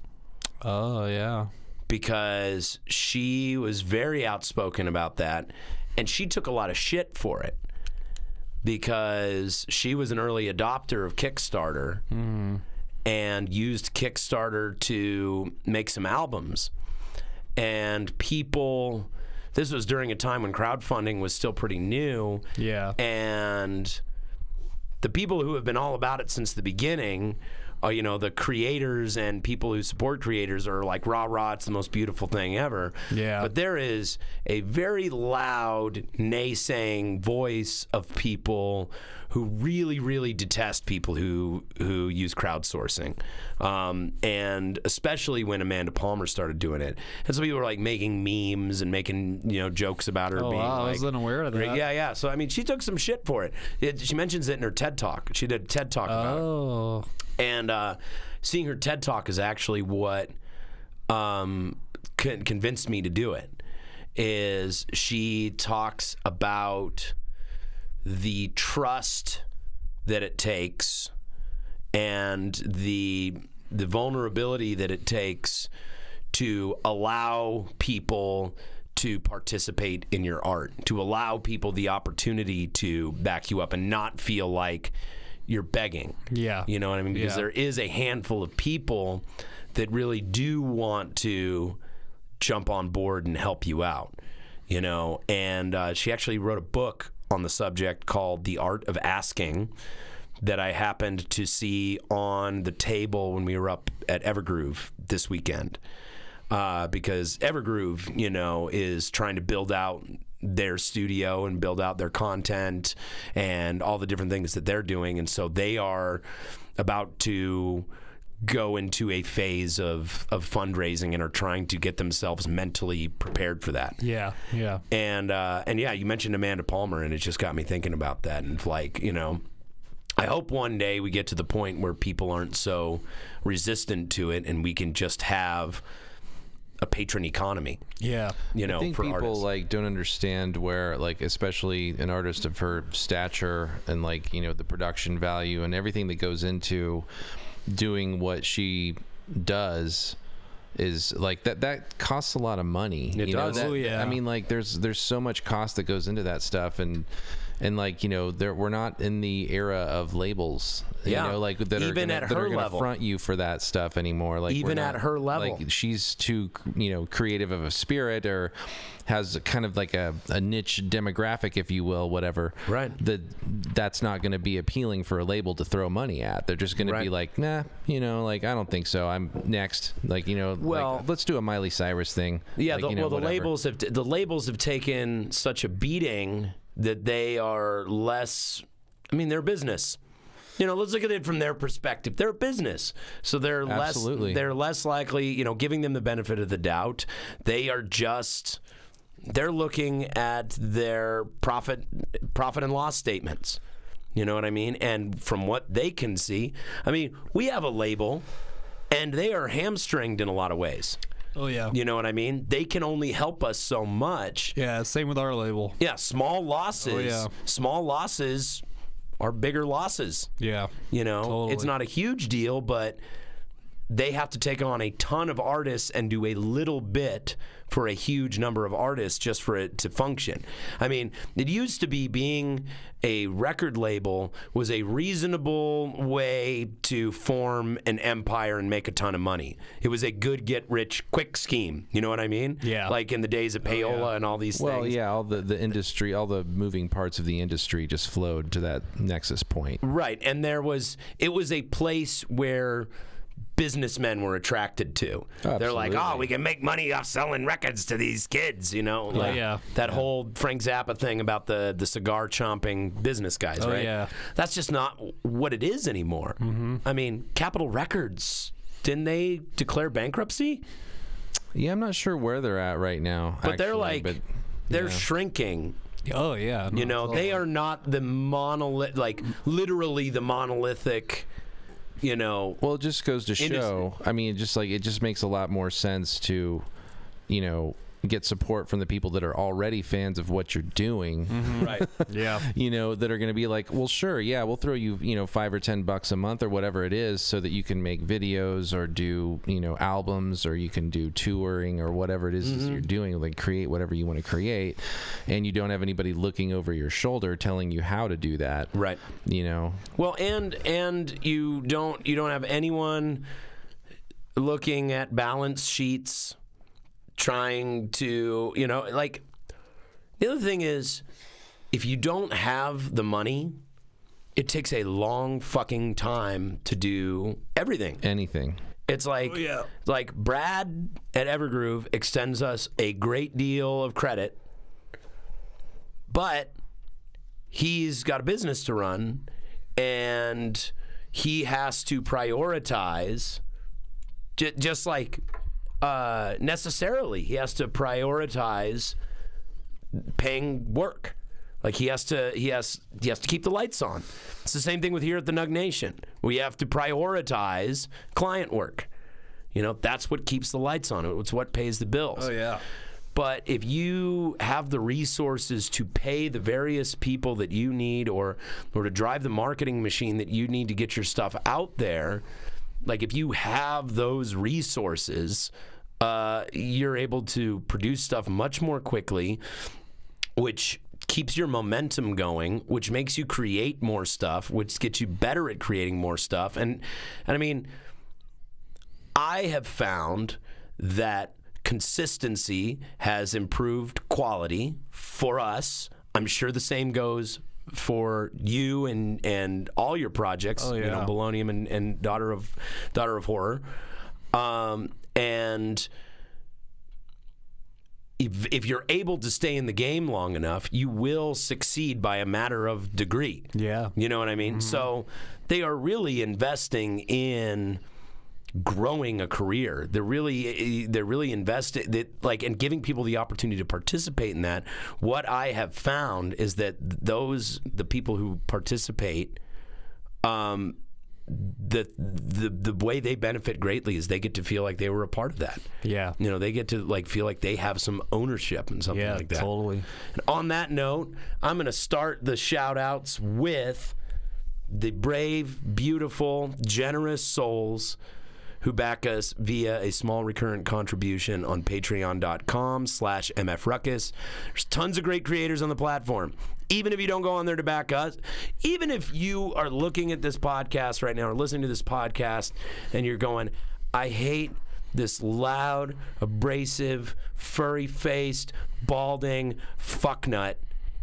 Oh, yeah. Because she was very outspoken about that, and she took a lot of shit for it because she was an early adopter of Kickstarter and used Kickstarter to make some albums. And people, this was during a time when crowdfunding was still pretty new. Yeah. And the people who have been all about it since the beginning, you know, the creators and people who support creators are like, rah, rah, it's the most beautiful thing ever. Yeah. But there is a very loud, naysaying voice of people who really, really detest people who use crowdsourcing. And especially when Amanda Palmer started doing it. And so people were like making memes and making, you know, jokes about her being wow, like, I wasn't aware of that. Yeah. So, I mean, she took some shit for it. She mentions it in her TED Talk. She did a TED Talk about it. Oh. And seeing her TED Talk is actually what convinced me to do it. Is she talks about the trust that it takes and the vulnerability that it takes to allow people to participate in your art, to allow people the opportunity to back you up and not feel like you're begging. Yeah. You know what I mean? Because there is a handful of people that really do want to jump on board and help you out, you know? And she actually wrote a book on the subject called The Art of Asking that I happened to see on the table when we were up at Evergroove this weekend. Because Evergroove, you know, is trying to build out their studio and build out their content and all the different things that they're doing. And so they are about to go into a phase of fundraising and are trying to get themselves mentally prepared for that. Yeah. And yeah, you mentioned Amanda Palmer, and it just got me thinking about that. And like, you know, I hope one day we get to the point where people aren't so resistant to it and we can just have a patron economy. Yeah. You know, I think for people artists. like don't understand where, like, especially an artist of her stature and, like, you know, the production value and everything that goes into doing what she does is like that costs a lot of money. It does. Know, that, Oh, yeah. I mean, like, there's so much cost that goes into that stuff, and like, you know, we're not in the era of labels. Yeah. You know, like that Even are at gonna, her that are level. gonna front you for that stuff anymore. Like, Even we're not, at her level. like, she's too, you know, creative of a spirit, or has kind of like a niche demographic, if you will, whatever. Right. That's not going to be appealing for a label to throw money at. They're just going to be like, nah, you know, like, I don't think so. I'm next. Like, you know, Well, like, let's do a Miley Cyrus thing. Yeah, like, you know, the whatever. labels have taken such a beating that they are less. I mean, they're a business. You know, let's look at it from their perspective. They're a business, so they're Absolutely. less likely. You know, giving them the benefit of the doubt. They're looking at their profit and loss statements. You know what I mean? And from what they can see, I mean, we have a label, and they are hamstringed in a lot of ways. Oh, yeah. You know what I mean? They can only help us so much. Yeah, same with our label. Yeah, small losses. Oh, yeah. Small losses are bigger losses. Yeah. You know, Totally. It's not a huge deal, but they have to take on a ton of artists and do a little bit for a huge number of artists just for it to function. I mean, it used to be being a record label was a reasonable way to form an empire and make a ton of money. It was a good get-rich-quick scheme. You know what I mean? Yeah. Like in the days of payola and all these Well, things. yeah, all the industry, all the moving parts of the industry just flowed to that nexus point. Right, and it was a place where businessmen were attracted to. They're like, oh, we can make money off selling records to these kids, you know? Like that whole Frank Zappa thing about the cigar chomping business guys, right? yeah. That's just not what it is anymore. Mm-hmm. I mean, Capitol Records, didn't they declare bankruptcy? Yeah, I'm not sure where they're at right now. But they're actually, like, but, they're yeah. shrinking. Oh, yeah. You know, they are not the monolith, like literally the monolithic, you know. Well, it just goes to show. I mean, it just makes a lot more sense to, you know, get support from the people that are already fans of what you're doing. Mm-hmm. Right. Yeah. You know, that are going to be like, well, sure, yeah, we'll throw you, you know, $5 or $10 a month or whatever it is, so that you can make videos or do, you know, albums, or you can do touring or whatever it is you're doing, like create whatever you want to create, and you don't have anybody looking over your shoulder telling you how to do that. Right. You know. Well, and you don't have anyone looking at balance sheets, trying to, you know, like, the other thing is, if you don't have the money, it takes a long fucking time to do everything. Anything. It's like, like Brad at Evergroove extends us a great deal of credit, but he's got a business to run, and he has to prioritize, just like necessarily, he has to prioritize paying work. Like he has to keep the lights on. It's the same thing with here at the Nug Nation. We have to prioritize client work. You know, that's what keeps the lights on. It's what pays the bills. Oh, yeah. But if you have the resources to pay the various people that you need, or to drive the marketing machine that you need to get your stuff out there, like if you have those resources, you're able to produce stuff much more quickly, which keeps your momentum going, which makes you create more stuff, which gets you better at creating more stuff. And I mean, I have found that consistency has improved quality for us. I'm sure the same goes for you and all your projects. Oh, yeah. You know, Bolonium and Daughter of Horror. And if you're able to stay in the game long enough, you will succeed by a matter of degree. Yeah. You know what I mean? Mm-hmm. So they are really investing in growing a career. They're really invested and giving people the opportunity to participate in that. What I have found is that the people who participate, the way they benefit greatly is they get to feel like they were a part of that. Yeah. You know, they get to like feel like they have some ownership and something like that. Yeah, totally. And on that note, I'm going to start the shout outs with the brave, beautiful, generous souls who back us via a small recurrent contribution on patreon.com/mfruckus. There's tons of great creators on the platform. Even if you don't go on there to back us, even if you are looking at this podcast right now or listening to this podcast and you're going, I hate this loud, abrasive, furry-faced, balding fucknut.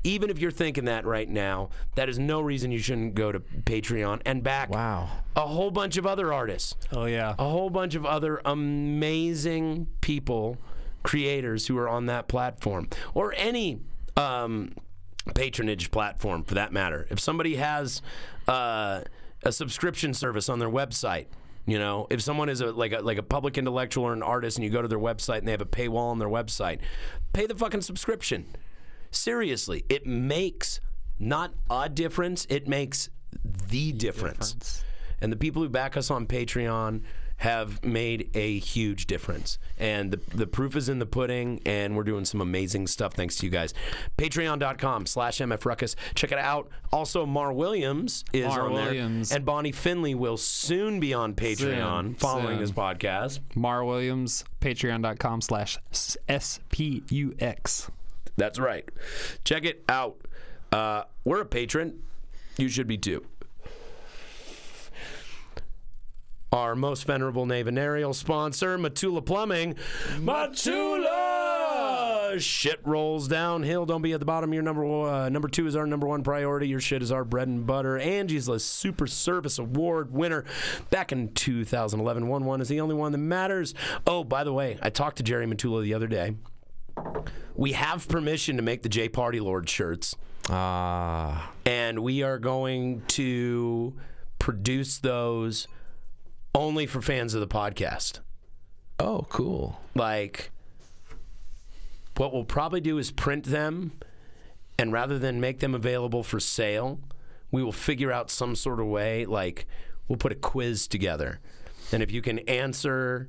Even if you're thinking that right now, that is no reason you shouldn't go to Patreon and back a whole bunch of other artists. Oh, yeah. A whole bunch of other amazing people, creators who are on that platform. Or any patronage platform, for that matter. If somebody has a subscription service on their website, you know, if someone is like a public intellectual or an artist and you go to their website and they have a paywall on their website, pay the fucking subscription. Seriously, it makes not a difference, it makes the difference. And the people who back us on Patreon have made a huge difference. And the proof is in the pudding, and we're doing some amazing stuff thanks to you guys. Patreon.com/mfruckus. Check it out. Also, Mar Williams is on there. And Bonnie Finley will soon be on Patreon following this podcast. Mar Williams, patreon.com/SPUX. That's right. Check it out. We're a patron. You should be too. Our most venerable Navanarial sponsor, Matula Plumbing. Matula! Shit rolls downhill. Don't be at the bottom. Your number two is our number one priority. Your shit is our bread and butter. Angie's List Super Service Award winner back in 2011. 1-1 is the only one that matters. Oh, by the way, I talked to Jerry Matula the other day. We have permission to make the J Party Lord shirts. And we are going to produce those only for fans of the podcast. Oh, cool. Like, what we'll probably do is print them, and rather than make them available for sale, we will figure out some sort of way, like, we'll put a quiz together. And if you can answer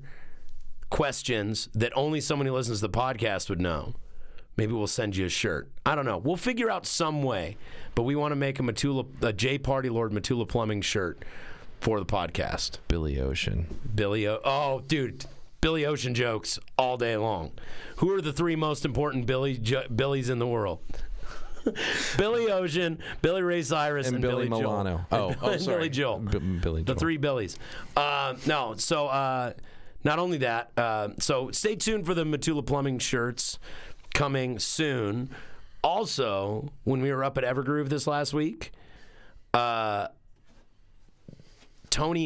questions that only someone who listens to the podcast would know, maybe we'll send you a shirt. I don't know. We'll figure out some way, but we want to make a J Party Lord Matula Plumbing shirt for the podcast. Billy Ocean. Oh, dude. Billy Ocean jokes all day long. Who are the three most important Billies in the world? Billy Ocean, Billy Ray Cyrus, and Billy Billy Milano. Joel. Sorry. Billy Joel. Billy Joel. The three Billies. Not only that, so stay tuned for the Matula Plumbing shirts coming soon. Also, when we were up at Evergroove this last week, Tony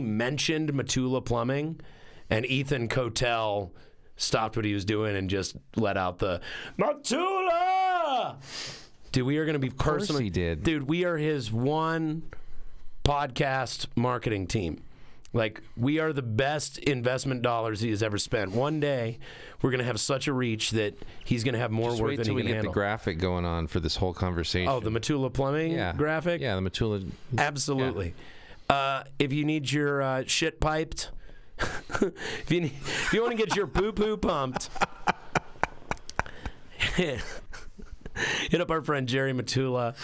mentioned Matula Plumbing, and Ethan Cotel stopped what he was doing and just let out the Matula. Dude, we are going to be personally. Of course he did. Dude, we are his one podcast marketing team. Like, we are the best investment dollars he has ever spent. One day, we're going to have such a reach that he's going to have more Just work wait than till he we can get handle. the graphic going on for this whole conversation. Oh, the Matula Plumbing graphic? Yeah, the Matula. Absolutely. Yeah. If you need your shit piped, if you want to get your poo-poo pumped, hit up our friend Jerry Matula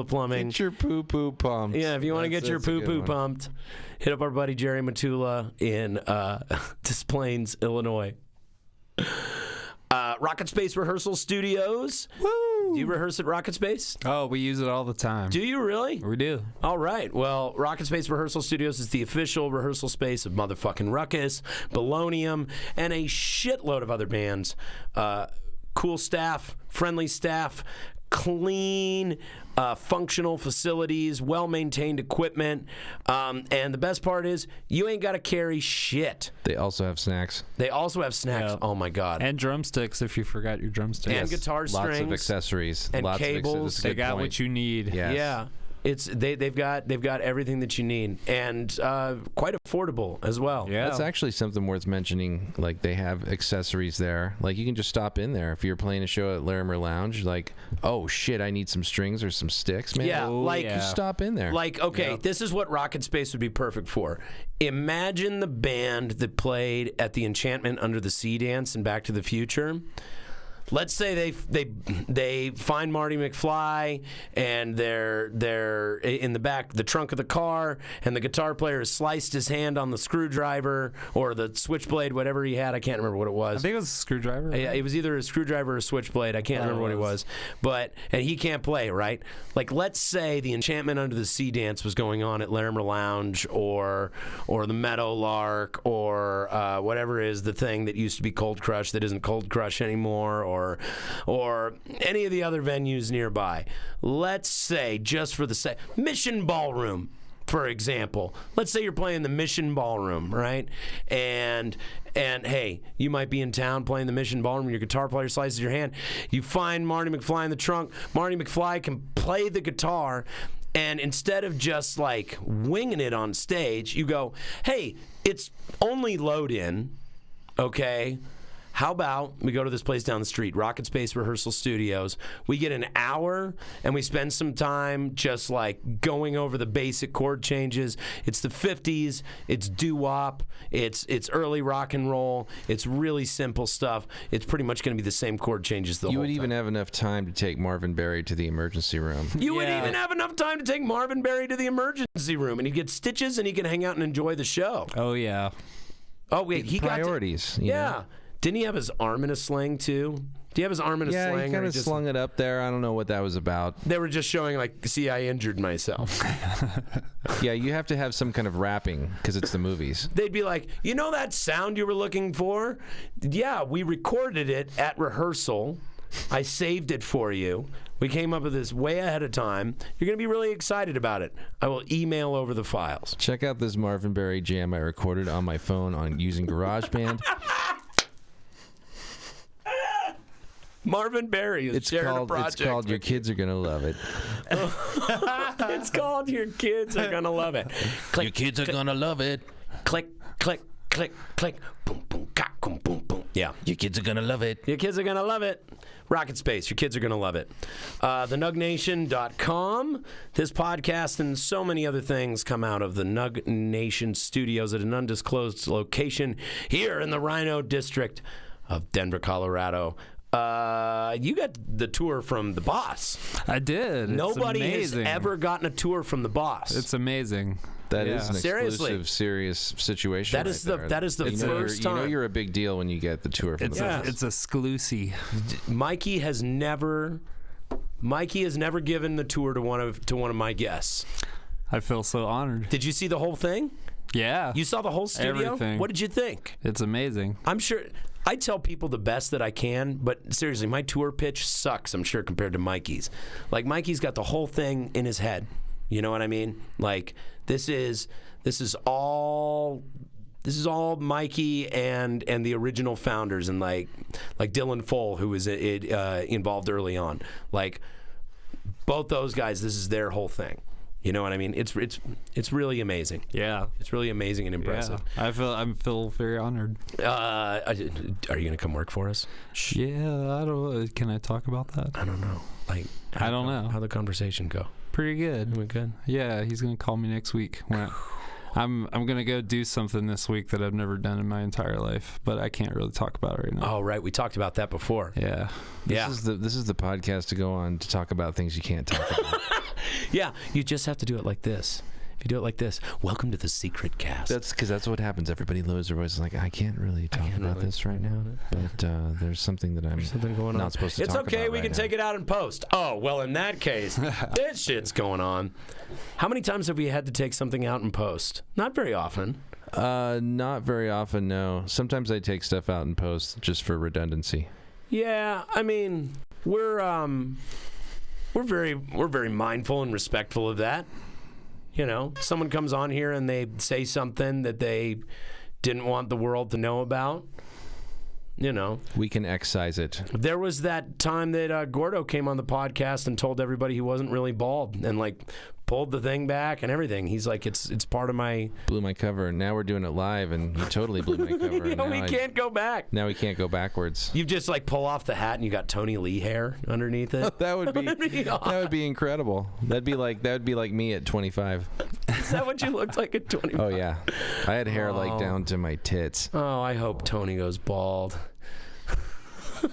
Plumbing. Get your poo-poo pumped. Yeah, if you want to get your poo-poo pumped, hit up our buddy Jerry Matula in Des Plaines, Illinois. Rocket Space Rehearsal Studios. Woo! Do you rehearse at Rocket Space? Oh, we use it all the time. Do you really? We do. All right. Well, Rocket Space Rehearsal Studios is the official rehearsal space of motherfucking Ruckus, Bolonium, and a shitload of other bands. Cool staff, friendly staff, clean, functional facilities, well-maintained equipment. And the best part is you ain't got to carry shit. They also have snacks. They also have snacks. Yep. Oh, my God. And drumsticks if you forgot your drumsticks. And guitar strings. Lots of accessories. And lots cables. Of They got what you need. Yes. Yeah. They've got everything that you need, and quite affordable as well. Yeah. That's actually something worth mentioning. Like, they have accessories there. Like, you can just stop in there if you're playing a show at Larimer Lounge. Like, oh shit, I need some strings or some sticks, man. Yeah, just stop in there. Like, okay, this is what Rocket Space would be perfect for. Imagine the band that played at the Enchantment Under the Sea dance in Back to the Future. Let's say they find Marty McFly and they're in the trunk of the car, and the guitar player has sliced his hand on the screwdriver or the switchblade, whatever he had. I can't remember what it was. I think it was a screwdriver. Yeah, it was either a screwdriver or a switchblade. I can't remember what it was. And he can't play, right? Like, let's say the Enchantment Under the Sea dance was going on at Larimer Lounge or the Meadowlark or whatever is the thing that used to be Cold Crush that isn't Cold Crush anymore, or any of the other venues nearby. Let's say, just for the sake, Mission Ballroom, for example. Let's say you're playing the Mission Ballroom, right? And hey, you might be in town playing the Mission Ballroom, your guitar player slices your hand. You find Marty McFly in the trunk. Marty McFly can play the guitar, and instead of just like winging it on stage, you go, hey, it's only load in, okay? How about we go to this place down the street, Rocket Space Rehearsal Studios. We get an hour, and we spend some time just like going over the basic chord changes. It's the 50s. It's doo-wop. It's early rock and roll. It's really simple stuff. It's pretty much going to be the same chord changes the whole time. You would even have enough time to take Marvin Berry to the emergency room. You would even have enough time to take Marvin Berry to the emergency room, and he'd get stitches, and he can hang out and enjoy the show. Oh, yeah. Oh, wait, he priorities. got Yeah. Didn't he have his arm in a sling, too? Do you have his arm in a sling? Yeah, he kind of slung it up there. I don't know what that was about. They were just showing, like, see, I injured myself. Yeah, you have to have some kind of wrapping because it's the movies. They'd be like, you know that sound you were looking for? Yeah, we recorded it at rehearsal. I saved it for you. We came up with this way ahead of time. You're going to be really excited about it. I will email over the files. Check out this Marvin Berry jam I recorded on my phone using GarageBand. Marvin Berry is sharing a project. It's called Your Kids Are Gonna Love It. It's called Your Kids Are Gonna Love It. Your kids are gonna love it. Click, click, click, click. Boom, boom, cock, boom, boom, boom. Yeah. Your kids are gonna love it. Your kids are going to love it. Rocket Space. Your kids are going to love it. TheNugNation.com. This podcast and so many other things come out of the Nug Nation studios at an undisclosed location here in the Rhino District of Denver, Colorado. You got the tour from the boss. I did. Nobody it's has ever gotten a tour from the boss. It's amazing. That is an Seriously. exclusive, serious situation. That is the first time. You know you're a big deal when you get the tour from the boss. It's exclusive. Mikey has never given the tour to one of my guests. I feel so honored. Did you see the whole thing? Yeah. You saw the whole studio? Everything. What did you think? It's amazing. I'm sure I tell people the best that I can, but seriously, my tour pitch sucks, I'm sure, compared to Mikey's. Like, Mikey's got the whole thing in his head. You know what I mean? Like this is all Mikey and the original founders, and like Dylan Fole, who was involved early on. Like both those guys, this is their whole thing. You know what I mean? It's really amazing. Yeah, it's really amazing and impressive. Yeah. I feel very honored. Are you gonna come work for us? Yeah, I don't. Can I talk about that? I don't know. Like I don't know. How'd the conversation go? Pretty good. Went good. Yeah, he's gonna call me next week. I'm gonna go do something this week that I've never done in my entire life, but I can't really talk about it right now. Oh, right. We talked about that before. Yeah. This is the podcast to go on to talk about things you can't talk about. Yeah, you just have to do it like this. If you do it like this, welcome to the Secret Cast. That's because that's what happens. Everybody lowers their voices like, I can't really talk about this right now, but there's something that I'm going not supposed to talk about. It's okay, we can take it out in post. Oh, well, in that case, this shit's going on. How many times have we had to take something out in post? Not very often. Not very often, no. Sometimes I take stuff out in post just for redundancy. Yeah, I mean, we're very mindful and respectful of that. You know, someone comes on here and they say something that they didn't want the world to know about. You know, we can excise it. There was that time that Gordo came on the podcast and told everybody he wasn't really bald, and like pulled the thing back and everything. He's like, it's part of my... Blew my cover. Now we're doing it live, and he totally blew my cover. Yeah, we can't go back. Now we can't go backwards. You just like pull off the hat and you got Tony Lee hair underneath it. That would be incredible. That would be like me at 25. Is that what you looked like at 25? Oh yeah, I had hair like down to my tits. Oh, I hope Tony goes bald.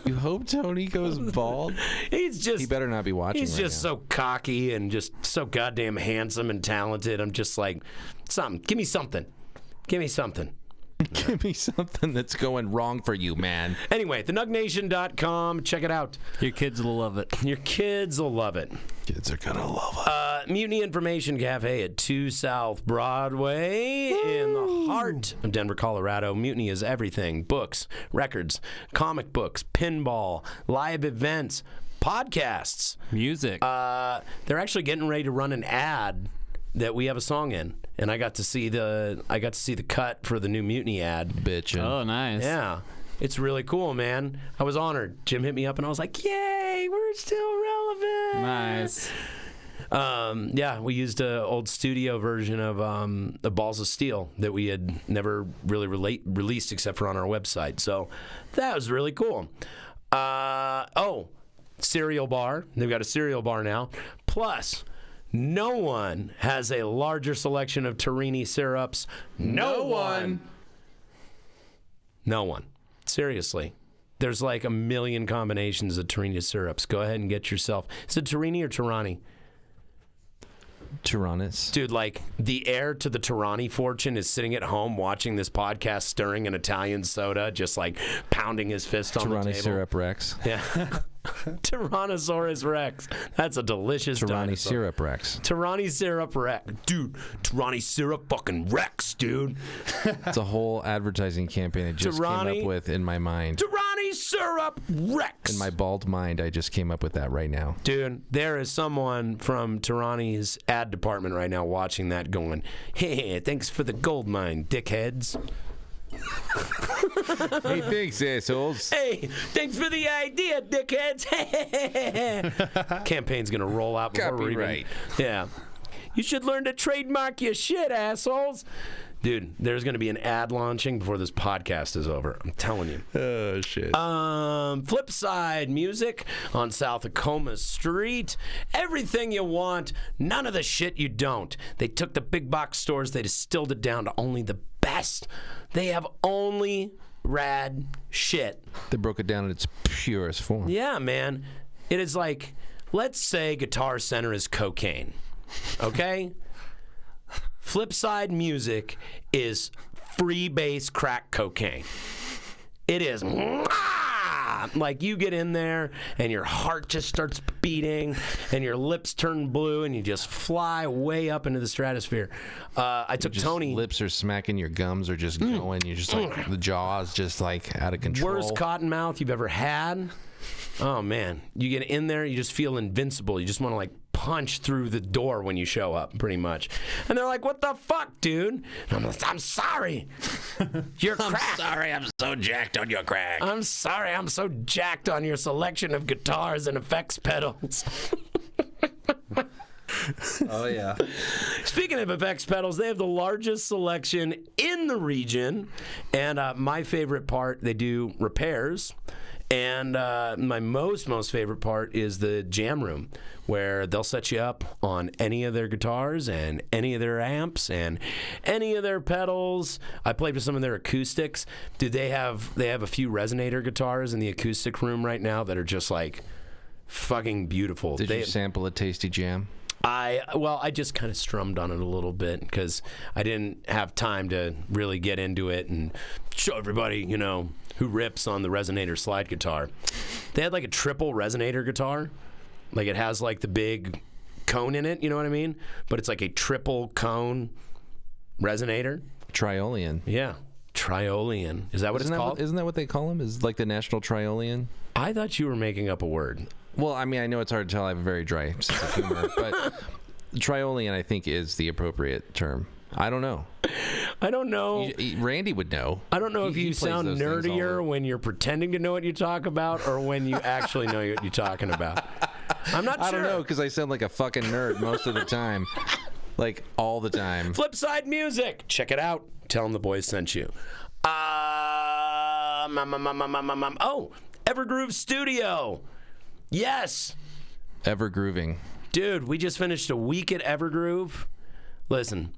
You hope Tony goes bald? He better not be watching. He's just so cocky and just so goddamn handsome and talented. I'm just like, give me something. Give me something. Give me something that's going wrong for you, man. Anyway, thenugnation.com. Check it out. Your kids will love it. Your kids will love it. Kids are gonna love it. Mutiny Information Cafe at 2 South Broadway in the heart of Denver, Colorado. Mutiny is everything. Books, records, comic books, pinball, live events, podcasts. Music. They're actually getting ready to run an ad that we have a song in, and I got to see the cut for the new Mutiny ad. Bitchin'. Oh, nice. Yeah. It's really cool, man. I was honored. Jim hit me up and I was like, yay, we're still relevant. Nice. Yeah, we used an old studio version of the Balls of Steel that we had never really released except for on our website. So that was really cool. Cereal bar. They've got a cereal bar now. Plus, no one has a larger selection of Torrini syrups. No one. Seriously. There's like a million combinations of Torrini syrups. Go ahead and get yourself. Is it Torrini or Torani? Tyrannus. Dude, like the heir to the Torani fortune is sitting at home watching this podcast, stirring an Italian soda, just like pounding his fist on the table. Syrup Rex. Yeah. Tyrannosaurus Rex. That's a delicious Torani Syrup Rex. Torani Syrup Rex. Dude, Torani Syrup fucking Rex, dude. It's a whole advertising campaign I just came up with in my mind. Torani Syrup Rex. In my bald mind, I just came up with that right now. Dude, there is someone from Torani's ad department right now watching that going, hey, thanks for the gold mine, dickheads. Hey, thanks, assholes. Hey, thanks for the idea, dickheads. Campaign's gonna roll out before we're even... Yeah. You should learn to trademark your shit, assholes. Dude, there's gonna be an ad launching before this podcast is over. I'm telling you. Oh shit. Flipside Music on South Tacoma Street. Everything you want, none of the shit you don't. They took the big box stores, they distilled it down to only the best. They have only rad shit. They broke it down in its purest form. Yeah, man. It is like, let's say Guitar Center is cocaine. Okay? Flipside Music is free base crack cocaine. It is like you get in there and your heart just starts beating and your lips turn blue and you just fly way up into the stratosphere. I took Tony. Lips are smacking, your gums are just going. You're just like, the jaw's just like out of control. Worst cotton mouth you've ever had. Oh man, you get in there, you just feel invincible. You just want to like punch through the door when you show up, pretty much. And they're like, "What the fuck, dude?" And I'm like, "I'm sorry. You're crack. I'm sorry, I'm so jacked on your crack. I'm sorry, I'm so jacked on your selection of guitars and effects pedals." Oh, yeah. Speaking of effects pedals, they have the largest selection in the region. And my favorite part, they do repairs. And my most favorite part is the jam room, where they'll set you up on any of their guitars and any of their amps and any of their pedals. I played with some of their acoustics. Dude, they have a few resonator guitars in the acoustic room right now that are just like fucking beautiful. Did you sample a tasty jam? I just kind of strummed on it a little bit because I didn't have time to really get into it and show everybody, you know, who rips on the resonator slide guitar. They had like a triple resonator guitar. Like it has like the big cone in it, you know what I mean? But it's like a triple cone resonator. Triolean. Yeah. Triolean. Is that what it's called? Isn't that what they call them? Is like the national triolean? I thought you were making up a word. Well, I mean, I know it's hard to tell. I have a very dry sense of humor, but triolean, I think, is the appropriate term. I don't know. I don't know. Randy would know. I don't know if you sound nerdier when you're pretending to know what you talk about or when you actually know what you're talking about. I'm not sure. I don't know, because I sound like a fucking nerd most of the time. Like, all the time. Flipside Music. Check it out. Tell them the boys sent you. Oh, Evergroove Studio. Yes. Evergrooving. Dude, we just finished a week at Evergroove. Listen,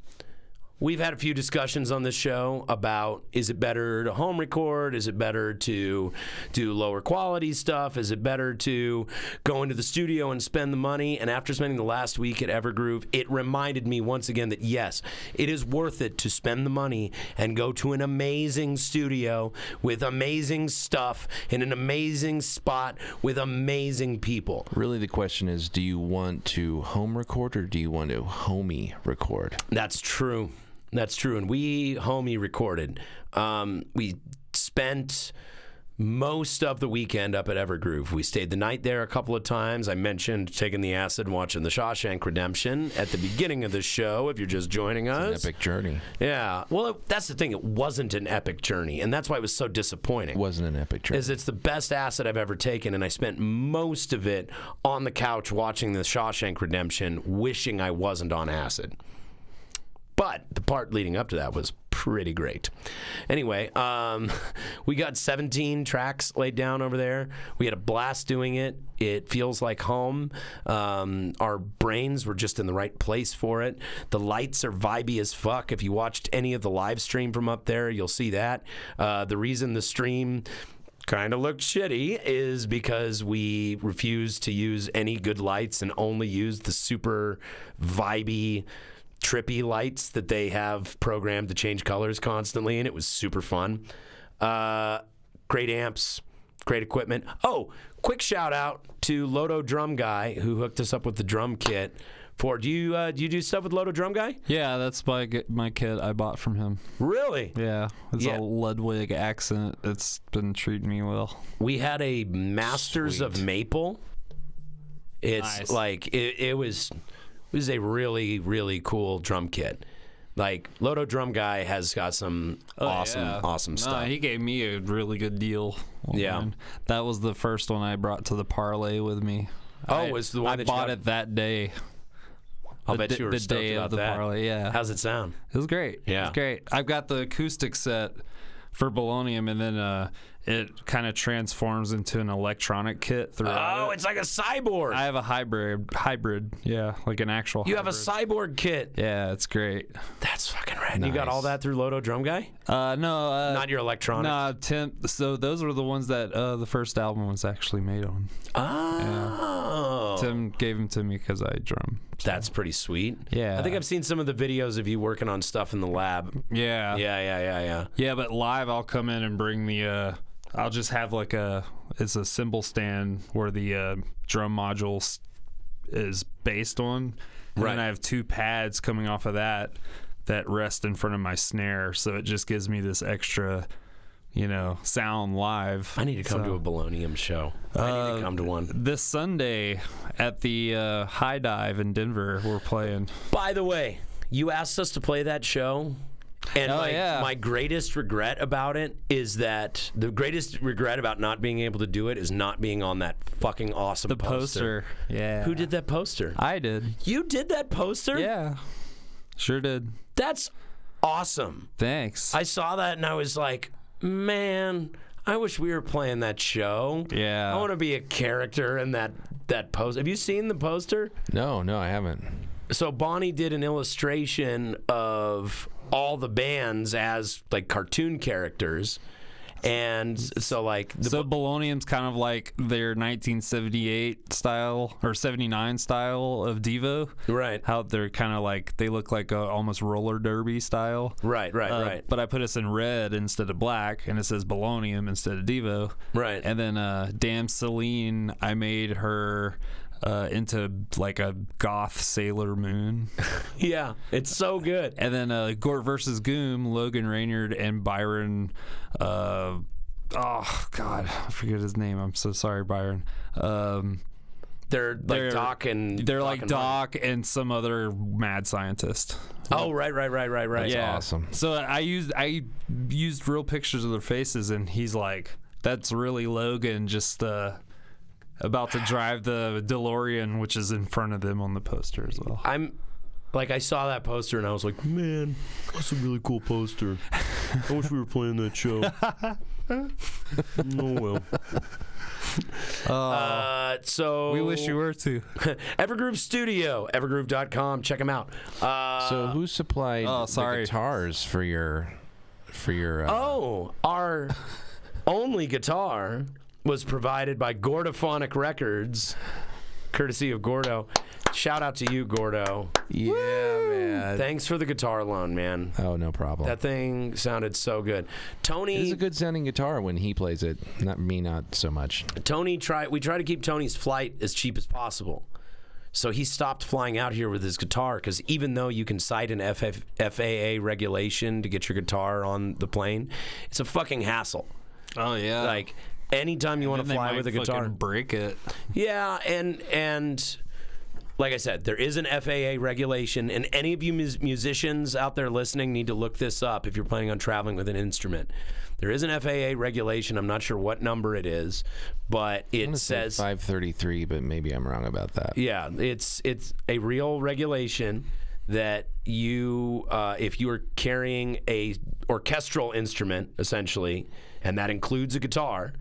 we've had a few discussions on this show about, is it better to home record? Is it better to do lower quality stuff? Is it better to go into the studio and spend the money? And after spending the last week at Evergroove, it reminded me once again that yes, it is worth it to spend the money and go to an amazing studio with amazing stuff in an amazing spot with amazing people. Really, the question is, do you want to home record or do you want to homie record? That's true. That's true. And we homie recorded. We spent most of the weekend up at Evergroove. We stayed the night there a couple of times. I mentioned taking the acid and watching The Shawshank Redemption at the beginning of the show, if you're just joining us. It's an epic journey. Yeah. Well, that's the thing. It wasn't an epic journey, and that's why it was so disappointing. It wasn't an epic journey. It's the best acid I've ever taken, and I spent most of it on the couch watching The Shawshank Redemption, wishing I wasn't on acid. But the part leading up to that was pretty great. Anyway, we got 17 tracks laid down over there. We had a blast doing it. It feels like home. Our brains were just in the right place for it. The lights are vibey as fuck. If you watched any of the live stream from up there, you'll see that. The reason the stream kind of looked shitty is because we refused to use any good lights and only used the super vibey, trippy lights that they have programmed to change colors constantly, and it was super fun. Great amps, great equipment. Oh, quick shout out to Lodo Drum Guy, who hooked us up with the drum kit. Do you do stuff with Lodo Drum Guy? Yeah, that's my kit I bought from him. Really? Yeah, it's a Ludwig accent. It's been treating me well. We had a Masters of Maple. It's nice. like it was a really, really cool drum kit. Like, Lodo Drum Guy has got some awesome stuff. He gave me a really good deal. Yeah. That was the first one I brought to the parlay with me. Oh, was the one I bought it that day. I'll bet you were stoked day about of the that. Parlay, yeah. How's it sound? It was great. Yeah. It was great. I've got the acoustic set for Bolonium, and then it kind of transforms into an electronic kit throughout. Oh, it's like a cyborg. I have a hybrid, yeah, like an actual You hybrid. have a cyborg kit. Yeah, it's great. That's fucking rad. Nice. You got all that through Lodo Drum Guy? No. Not your electronics? No, Tim. So those were the ones that the first album was actually made on. Oh. Yeah. Tim gave them to me because I drum. So. That's pretty sweet. Yeah. I think I've seen some of the videos of you working on stuff in the lab. Yeah. Yeah. Yeah, but live I'll come in and bring the I'll just have like it's a cymbal stand where the drum module is based on. And then I have two pads coming off of that rest in front of my snare, so it just gives me this extra sound live. I need to come to a Bolonium show. I need to come to one. This Sunday at the High Dive in Denver, we're playing. By the way, you asked us to play that show. And my greatest regret about it is that the greatest regret about not being able to do it is not being on that fucking awesome poster. Yeah. Who did that poster? I did. You did that poster? Yeah. Sure did. That's awesome. Thanks. I saw that and I was like, man, I wish we were playing that show. Yeah. I want to be a character in that poster. Have you seen the poster? No, I haven't. So Bonnie did an illustration of all the bands as like cartoon characters. And so like Bolonium's kind of like their 1978 style or 79 style of Devo. Right. How they're kind of like, they look like a almost roller derby style. Right. But I put us in red instead of black, and it says Bolonium instead of Devo. Right. And then Damn Celine, I made her into like a goth Sailor Moon. Yeah, it's so good. And then Gort versus Goom, Logan Raynard and Byron. Oh God, I forget his name. I'm so sorry, Byron. They're like Doc and some other mad scientist. Oh, right. That's awesome. So I used real pictures of their faces, and he's like, "That's really Logan, just about to drive the DeLorean, which is in front of them on the poster as well." I saw that poster and I was like, man, that's a really cool poster. I wish we were playing that show. Oh, well. So we wish you were too. Evergroove Studio, evergroove.com. Check them out. So who supplied the guitars for your our only guitar was provided by Gordophonic Records, courtesy of Gordo. Shout out to you, Gordo. Yeah, man. Thanks for the guitar loan, man. Oh, no problem. That thing sounded so good. Tony, it's a good sounding guitar when he plays it. Not so much. We try to keep Tony's flight as cheap as possible. So he stopped flying out here with his guitar because even though you can cite an FAA regulation to get your guitar on the plane, it's a fucking hassle. Oh yeah. Like anytime you want to fly with a guitar, break it. Yeah, and like I said, there is an FAA regulation, and any of you musicians out there listening need to look this up if you're planning on traveling with an instrument. There is an FAA regulation. I'm not sure what number it is, but it says 533, but maybe I'm wrong about that. Yeah, it's a real regulation that you, if you are carrying a orchestral instrument, essentially, and that includes a guitar,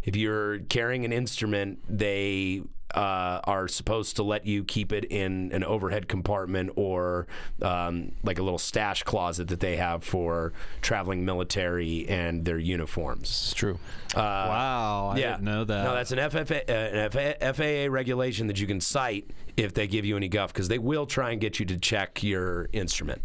if you're carrying an instrument, they are supposed to let you keep it in an overhead compartment or like a little stash closet that they have for traveling military and their uniforms. It's true. Wow, I didn't know that. No, that's an FAA regulation that you can cite if they give you any guff, because they will try and get you to check your instrument.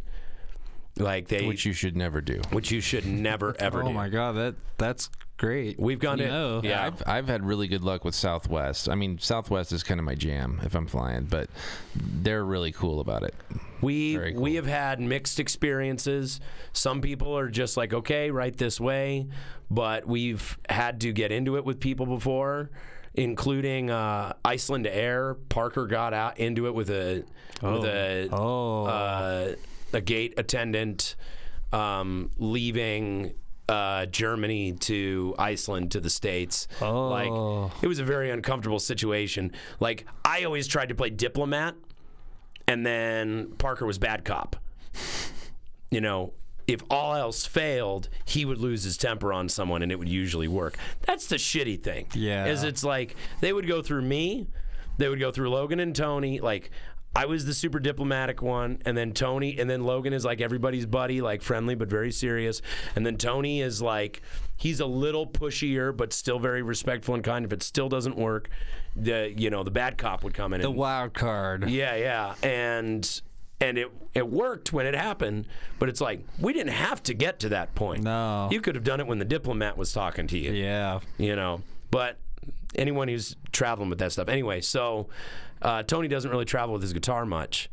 Which you should never do. Which you should never ever do. Oh my God, that's great. We've gone to yeah. I've had really good luck with Southwest. I mean, Southwest is kind of my jam if I'm flying, but they're really cool about it. We have had mixed experiences. Some people are just like, okay, right this way, but we've had to get into it with people before, including Iceland Air. Parker got out into it with a gate attendant leaving Germany to Iceland to the States. Like, it was a very uncomfortable situation. Like, I always tried to play diplomat, and then Parker was bad cop. You know, if all else failed, he would lose his temper on someone, and it would usually work. That's the shitty thing. Yeah. Is it's like, they would go through me, they would go through Logan and Tony, like, I was the super diplomatic one, and then Logan is like everybody's buddy, like friendly but very serious. And then Tony is like, he's a little pushier but still very respectful and kind. If it still doesn't work, the bad cop would come in. The wild card. Yeah. And it worked when it happened, but it's like, we didn't have to get to that point. No. You could have done it when the diplomat was talking to you. Yeah. But anyone who's traveling with that stuff. Anyway, so Tony doesn't really travel with his guitar much.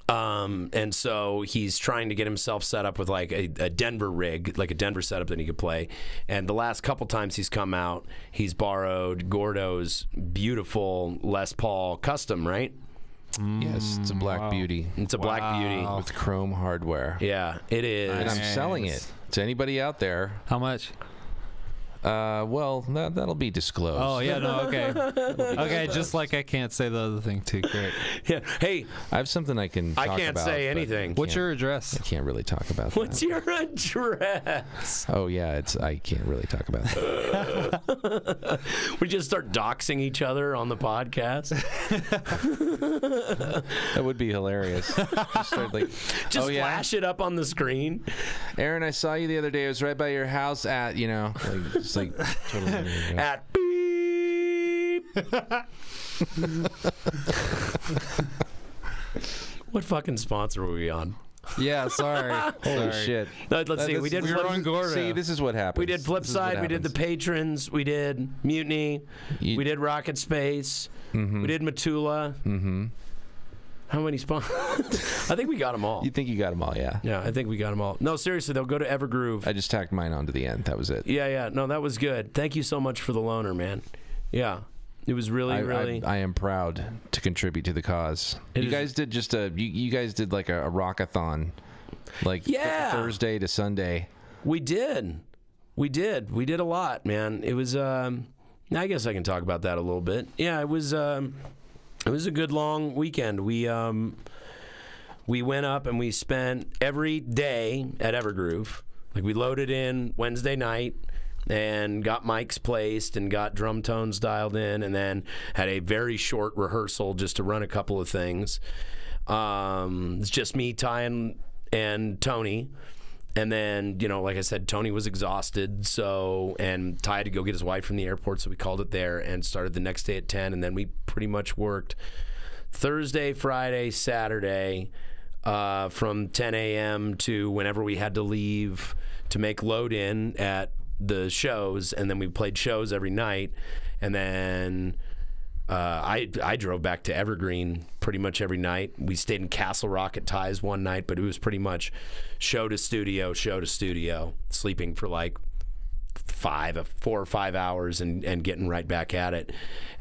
And so he's trying to get himself set up with like a Denver rig, like a Denver setup that he could play. And the last couple times he's come out, he's borrowed Gordo's beautiful Les Paul Custom, right? Yes, it's a Black Beauty. It's a Black Beauty with chrome hardware. Yeah, it is. And I'm selling it to anybody out there. How much? Well, that'll be disclosed. Oh, yeah, no, okay. Okay, just like I can't say the other thing, too. Great. Yeah. Hey, I have something I can talk about. I can't say anything. What's your address? I can't really talk about that. What's your address? Oh, yeah, I can't really talk about that. We just start doxing each other on the podcast. That would be hilarious. Just start like, just flash it up on the screen. Aaron, I saw you the other day. I was right by your house at, like totally at beep. What fucking sponsor were we on? Yeah, sorry. Holy shit. No, let's see. We were on Gordo. See, this is what happens. We did Flipside. We did the Patrons. We did Mutiny. We did Rocket Space. Mm-hmm. We did Matula. Mm-hmm. How many sponsors? I think we got them all. You think you got them all, yeah. Yeah, I think we got them all. No, seriously, they'll go to Evergroove. I just tacked mine onto the end. That was it. Yeah. No, that was good. Thank you so much for the loaner, man. Yeah. It was really. I am proud to contribute to the cause. You guys did just you guys did like a rockathon, like Thursday to Sunday. We did a lot, man. It was. I guess I can talk about that a little bit. Yeah, it was a good long weekend. We went up and we spent every day at Evergroove. Like we loaded in Wednesday night and got mics placed and got drum tones dialed in, and then had a very short rehearsal just to run a couple of things. It's just me, Ty, and Tony. And then, like I said, Tony was exhausted, and Ty had to go get his wife from the airport, so we called it there and started the next day at 10, and then we pretty much worked Thursday, Friday, Saturday, from 10 a.m. to whenever we had to leave to make load-in at the shows, and then we played shows every night, and then I drove back to Evergreen pretty much every night. We stayed in Castle Rock at Ty's one night, but it was pretty much show to studio, sleeping for like 4 or 5 hours and getting right back at it.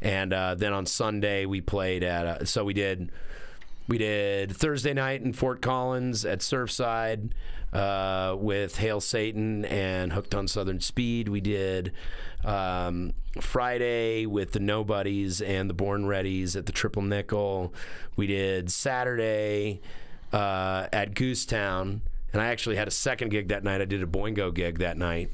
And then on Sunday we played at we did Thursday night in Fort Collins at Surfside with Hail Satan and Hooked on Southern Speed. We did Friday with the Nobodies and the Born Readies at the Triple Nickel. We did Saturday at Goosetown. And I actually had a second gig that night. I did a Boingo gig that night.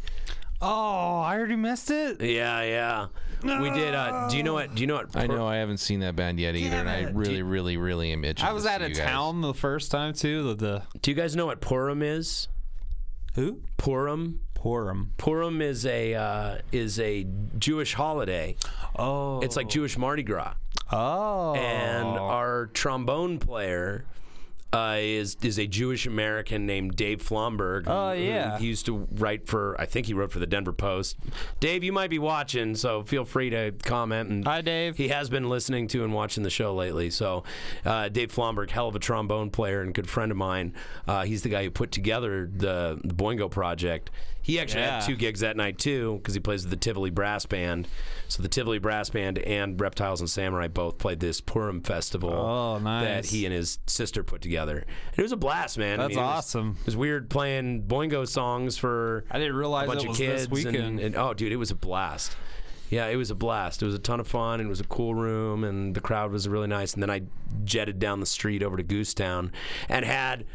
Oh, I already missed it? Yeah. No. We did. Do you know what? I know. I haven't seen that band yet either, and I really am itching. I was out of town the first time too. Do you guys know what Purim is? Who? Purim. Purim is a Jewish holiday. Oh. It's like Jewish Mardi Gras. Oh. And our trombone player is a Jewish American named Dave Flomberg. Oh, yeah. He used to write I think he wrote for the Denver Post. Dave, you might be watching, so feel free to comment. And hi, Dave. He has been listening to and watching the show lately. So Dave Flomberg, hell of a trombone player and good friend of mine. He's the guy who put together the Boingo project. He actually had 2 gigs that night, too, because he plays with the Tivoli Brass Band. So the Tivoli Brass Band and Reptiles and Samurai both played this Purim festival that he and his sister put together. And it was a blast, man. That's awesome. It was weird playing Boingo songs for I didn't realize a bunch it was of kids. This weekend. And oh, dude, it was a blast. Yeah, it was a blast. It was a ton of fun, and it was a cool room, and the crowd was really nice. And then I jetted down the street over to Goosetown and had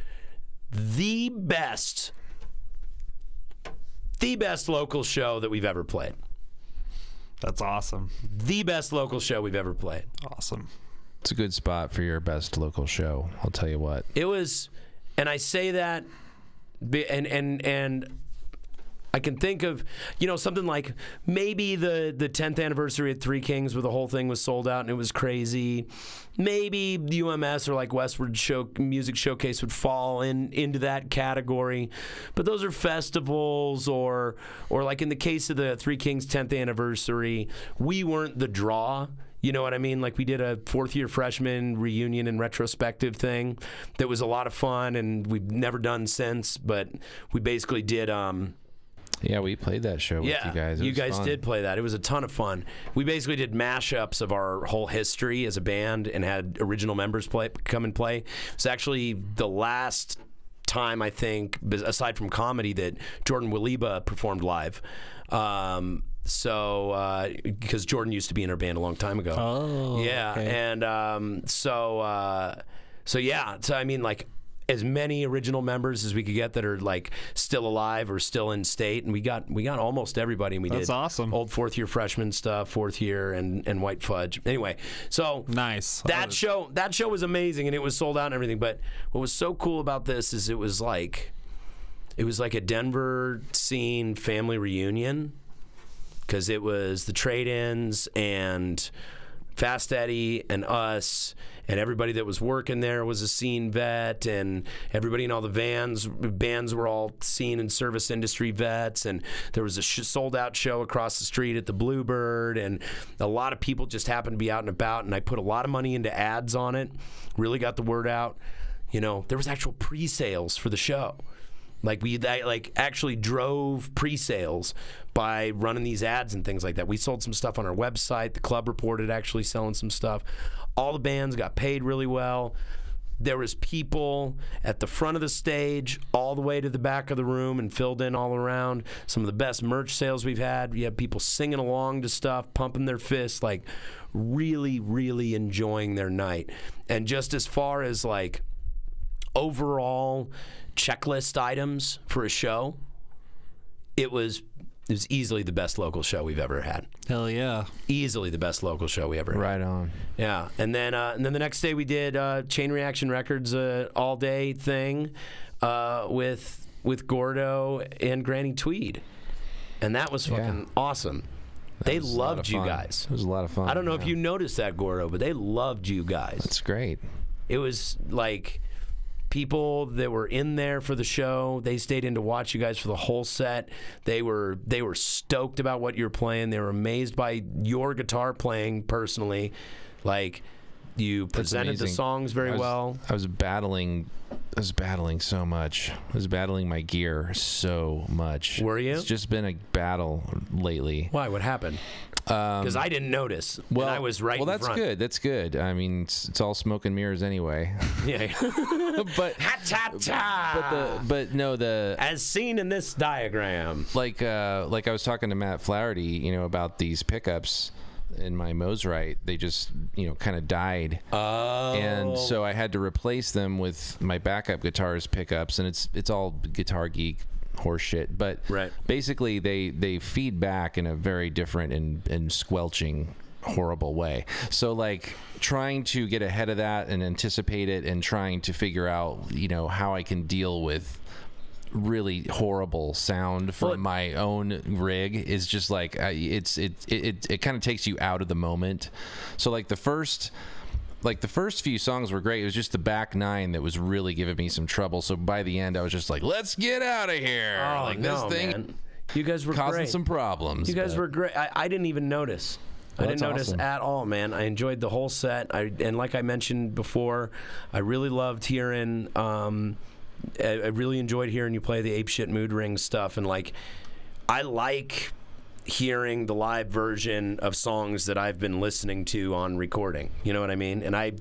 the best local show that we've ever played. That's awesome. The best local show we've ever played. Awesome. It's a good spot for your best local show, I'll tell you what. It was, and I say that, and I can think of, something like maybe the 10th anniversary at Three Kings where the whole thing was sold out and it was crazy. Maybe UMS or like Westward Music Showcase would fall into that category. But those are festivals or like in the case of the Three Kings 10th anniversary, we weren't the draw. You know what I mean? Like we did a fourth-year freshman reunion and retrospective thing that was a lot of fun, and we've never done since. But we basically did. Yeah, we played that show with you guys. You guys did play that. It was a ton of fun. We basically did mashups of our whole history as a band and had original members come and play. It's actually the last time, I think, aside from comedy, that Jordan Waliba performed live. Because Jordan used to be in our band a long time ago. Oh, yeah. Okay. And so I mean, like, as many original members as we could get that are like still alive or still in state, and we got almost everybody. And we That's did awesome. Old fourth year freshman stuff, fourth year, and White Fudge. Anyway, so Nice. That show was amazing, and it was sold out and everything. But what was so cool about this is it was like a Denver scene family reunion, because it was the Trade-Ins and Fast Eddie and us, and everybody that was working there was a scene vet, and everybody in all the bands were all scene and service industry vets, and there was a sold-out show across the street at the Bluebird, and a lot of people just happened to be out and about, and I put a lot of money into ads on it, really got the word out. You know, there was actual pre-sales for the show. Like I actually drove pre-sales by running these ads and things like that. We sold some stuff on our website. The club reported actually selling some stuff. All the bands got paid really well. There was people at the front of the stage all the way to the back of the room and filled in all around. Some of the best merch sales we've had. You have people singing along to stuff, pumping their fists, like really, really enjoying their night. And just as far as like overall checklist items for a show, it was easily the best local show we've ever had. Hell yeah. Easily the best local show we ever had. Right on. Yeah. And then the next day we did Chain Reaction Records all day thing with Gordo and Granny Tweed. And that was fucking awesome. They loved you guys. It was a lot of fun. I don't know if you noticed that, Gordo, but they loved you guys. That's great. It was like people that were in there for the show, they stayed in to watch you guys for the whole set. They were stoked about what you're playing. They were amazed by your guitar playing personally. Like, you presented the songs very well. I was battling so much. I was battling my gear so much. Were you? It's just been a battle lately. Why? What happened? Because I didn't notice. Well, and I was right in front. Well, that's good. That's good. I mean, it's all smoke and mirrors anyway. Yeah. But no, as seen in this diagram. Like I was talking to Matt Flaherty, you know, about these pickups in my Mosrite. They just, you know, kind of died. Oh. And so I had to replace them with my backup guitar's pickups, and it's all Guitar Geek horseshit, but right. Basically they feed back in a very different and squelching, horrible way. So like trying to get ahead of that and anticipate it, and trying to figure out, you know, how I can deal with really horrible sound from my own rig is just like it kind of takes you out of the moment. So like the first few songs were great. It was just the back nine that was really giving me some trouble. So by the end, I was just like, "Let's get out of here!" Oh, like no, this thing, man. You guys were causing great. some problems. You guys were great. I didn't even notice. I didn't notice at all, man. I enjoyed the whole set. And like I mentioned before, I really loved hearing. I really enjoyed hearing you play the Ape Shit Mood Ring stuff, and like, I like hearing the live version of songs that I've been listening to on recording. You know what I mean? And I've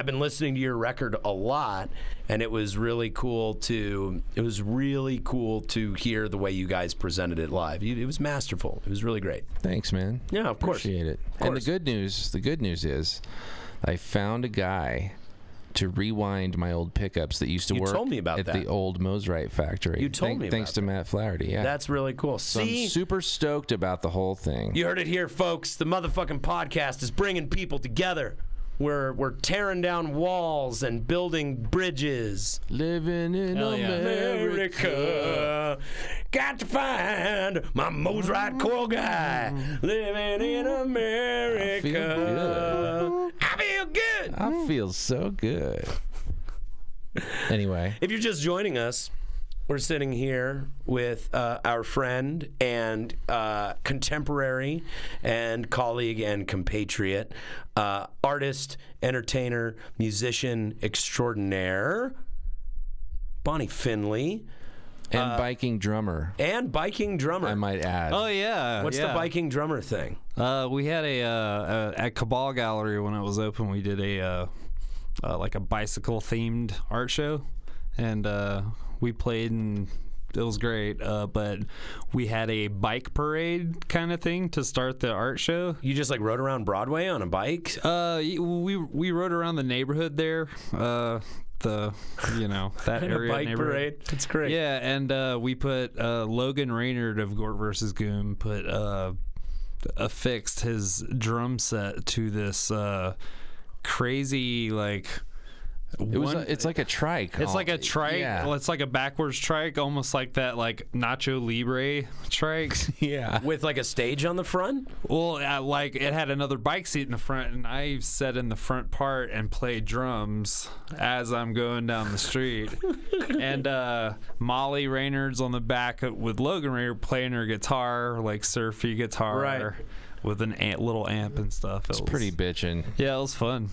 been listening to your record a lot, and it was really cool to hear the way you guys presented it live. It was masterful. It was really great. Thanks, man. Yeah, of course. Appreciate it. And the good news is I found a guy to rewind my old pickups that used to work at the old Mosrite factory. You told me about thanks to Matt Flaherty. Yeah, that's really cool. So I'm super stoked about the whole thing. You heard it here, folks. The motherfucking podcast is bringing people together. We're tearing down walls and building bridges. Living in America. Got to find my Mosrite coil guy. Living in America. I feel good. I feel so good. Anyway. If you're just joining us, we're sitting here with our friend and contemporary and colleague and compatriot, artist, entertainer, musician extraordinaire, Bonnie Finley. And biking drummer. I might add. Oh yeah. What's the biking drummer thing? We had at Cabal Gallery when it was open. We did a like a bicycle themed art show, and we played and it was great. But we had a bike parade kind of thing to start the art show. You just like rode around Broadway on a bike? We rode around the neighborhood there. That area bike parade. It's great. Yeah, and we put Logan Raynard of Gort vs. Goom affixed his drum set to this crazy like. It's like a trike. It's like a trike. Yeah. Well, it's like a backwards trike, almost like that like Nacho Libre trike. Yeah. With like a stage on the front? Well, like it had another bike seat in the front, and I sat in the front part and played drums as I'm going down the street. And Molly Raynard's on the back with Logan Raynard playing her guitar, like surfy guitar. Right. With an little amp and stuff. It's pretty bitchin'. Yeah, it was fun.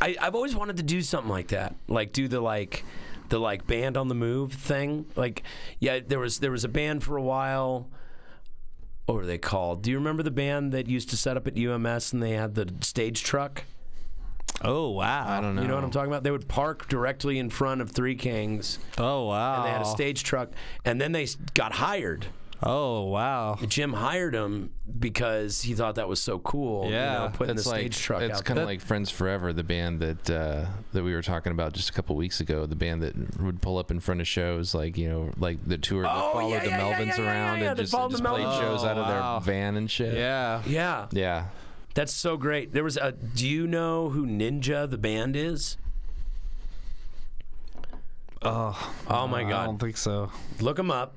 I've always wanted to do something like that. Like do the band on the move thing. Like, yeah, there was a band for a while. What were they called? Do you remember the band that used to set up at UMS and they had the stage truck? Oh, wow. I don't know. You know what I'm talking about? They would park directly in front of Three Kings. Oh, wow. And they had a stage truck. And then they got hired. Oh, wow. Jim hired him because he thought that was so cool. Yeah. Putting the stage truck out. It's kind of like Friends Forever, the band that we were talking about just a couple weeks ago, the band that would pull up in front of shows, like, like the tour that followed the Melvins around and just played shows out of their van and shit. Yeah. Yeah. Yeah. That's so great. There was do you know who Ninja the band is? Oh my God. I don't think so. Look them up.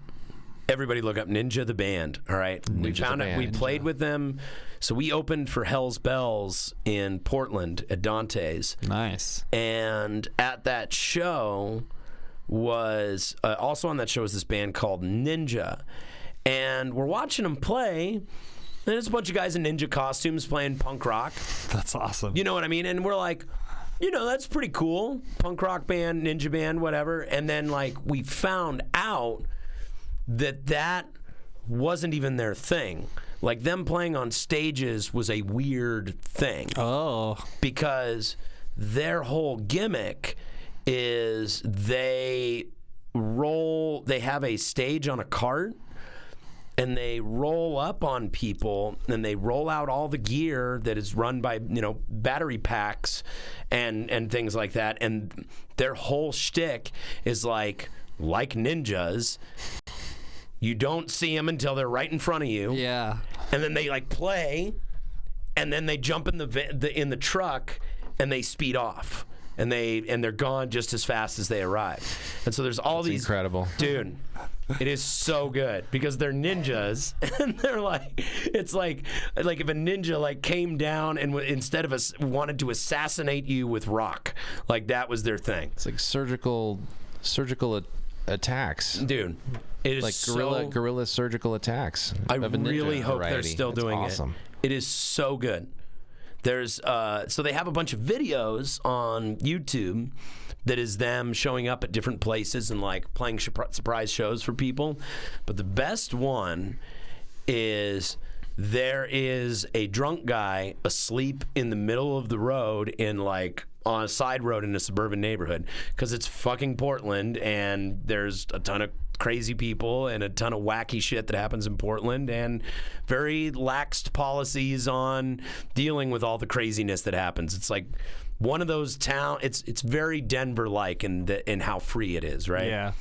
Everybody look up Ninja the band. All right. We found out. We played with them. So we opened for Hell's Bells in Portland at Dante's. Nice. And at that show was also on that show was this band called Ninja. And we're watching them play. And there's a bunch of guys in ninja costumes playing punk rock. That's awesome. You know what I mean? And we're like, that's pretty cool. Punk rock band, ninja band, whatever. And then like we found out that wasn't even their thing. Like them playing on stages was a weird thing. Oh. Because their whole gimmick is they have a stage on a cart and they roll up on people and they roll out all the gear that is run by, battery packs and things like that. And their whole shtick is like ninjas. You don't see them until they're right in front of you. Yeah. And then they like play, and then they jump in the truck, and they speed off, and they're gone just as fast as they arrive. And so there's all these incredible, dude. It is so good because they're ninjas, and they're like, it's like if a ninja like came down and instead of wanted to assassinate you with rock, like that was their thing. It's like surgical attacks, dude. It is like guerrilla surgical attacks. I really hope they're still doing awesome. It is so good. There's so they have a bunch of videos on YouTube that is them showing up at different places and like playing surprise shows for people. But the best one is there is a drunk guy asleep in the middle of the road on a side road in a suburban neighborhood because it's fucking Portland and there's a ton of crazy people and a ton of wacky shit that happens in Portland and very laxed policies on dealing with all the craziness that happens. It's like one of those towns. It's very Denver-like in how free it is, right? Yeah.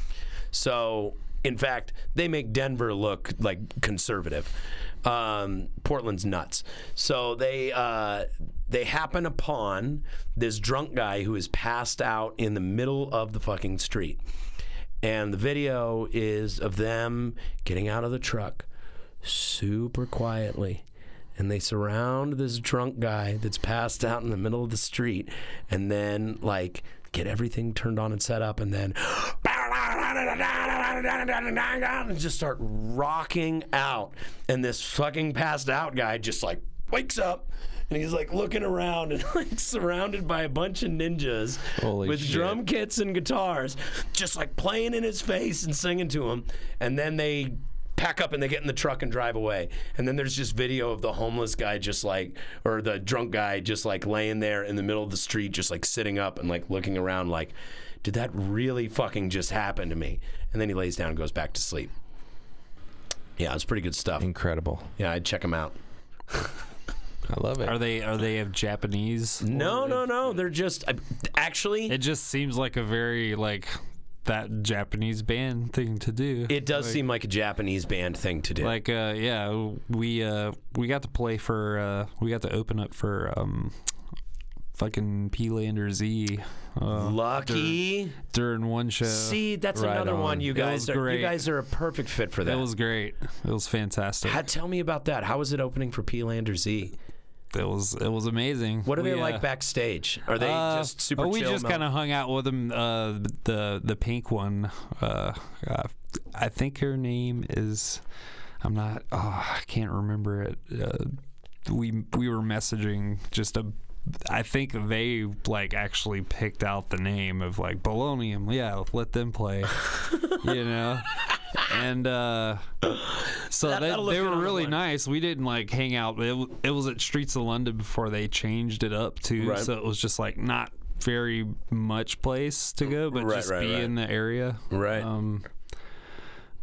So in fact, they make Denver look like conservative. Portland's nuts. So they happen upon this drunk guy who is passed out in the middle of the fucking street. And the video is of them getting out of the truck super quietly. And they surround this drunk guy that's passed out in the middle of the street and then like get everything turned on and set up and then and just start rocking out. And this fucking passed out guy just like wakes up. And he's like looking around and like surrounded by a bunch of ninjas with drum kits and guitars, just like playing in his face and singing to him. And then they pack up and they get in the truck and drive away. And then there's just video of the homeless guy just like, or the drunk guy just like laying there in the middle of the street, just like sitting up and like looking around like, did that really fucking just happen to me? And then he lays down and goes back to sleep. Yeah, it's pretty good stuff. Incredible. Yeah, I'd check him out. I love it. Are they of Japanese? No. They're just actually. It just seems like a very like that Japanese band thing to do. It does seem like a Japanese band thing to do. Like yeah, we got to play for we got to open up for fucking P-Lander Z. Lucky during one show. See, that's another one. You guys are a perfect fit for that. It was great. It was fantastic. Tell me about that. How was it opening for P-Lander Z? It was amazing. What are they like backstage? Are they just super chill? We just kind of hung out with them. The pink one. I think her name is. I can't remember it. We were messaging just a. I think they like actually picked out the name of like Bolonium. Yeah, let them play. You know. And so they were really nice. We didn't like hang out. It was at Streets of London before they changed it up too. Right. So it was just like not very much place to go, but just be in the area. Right.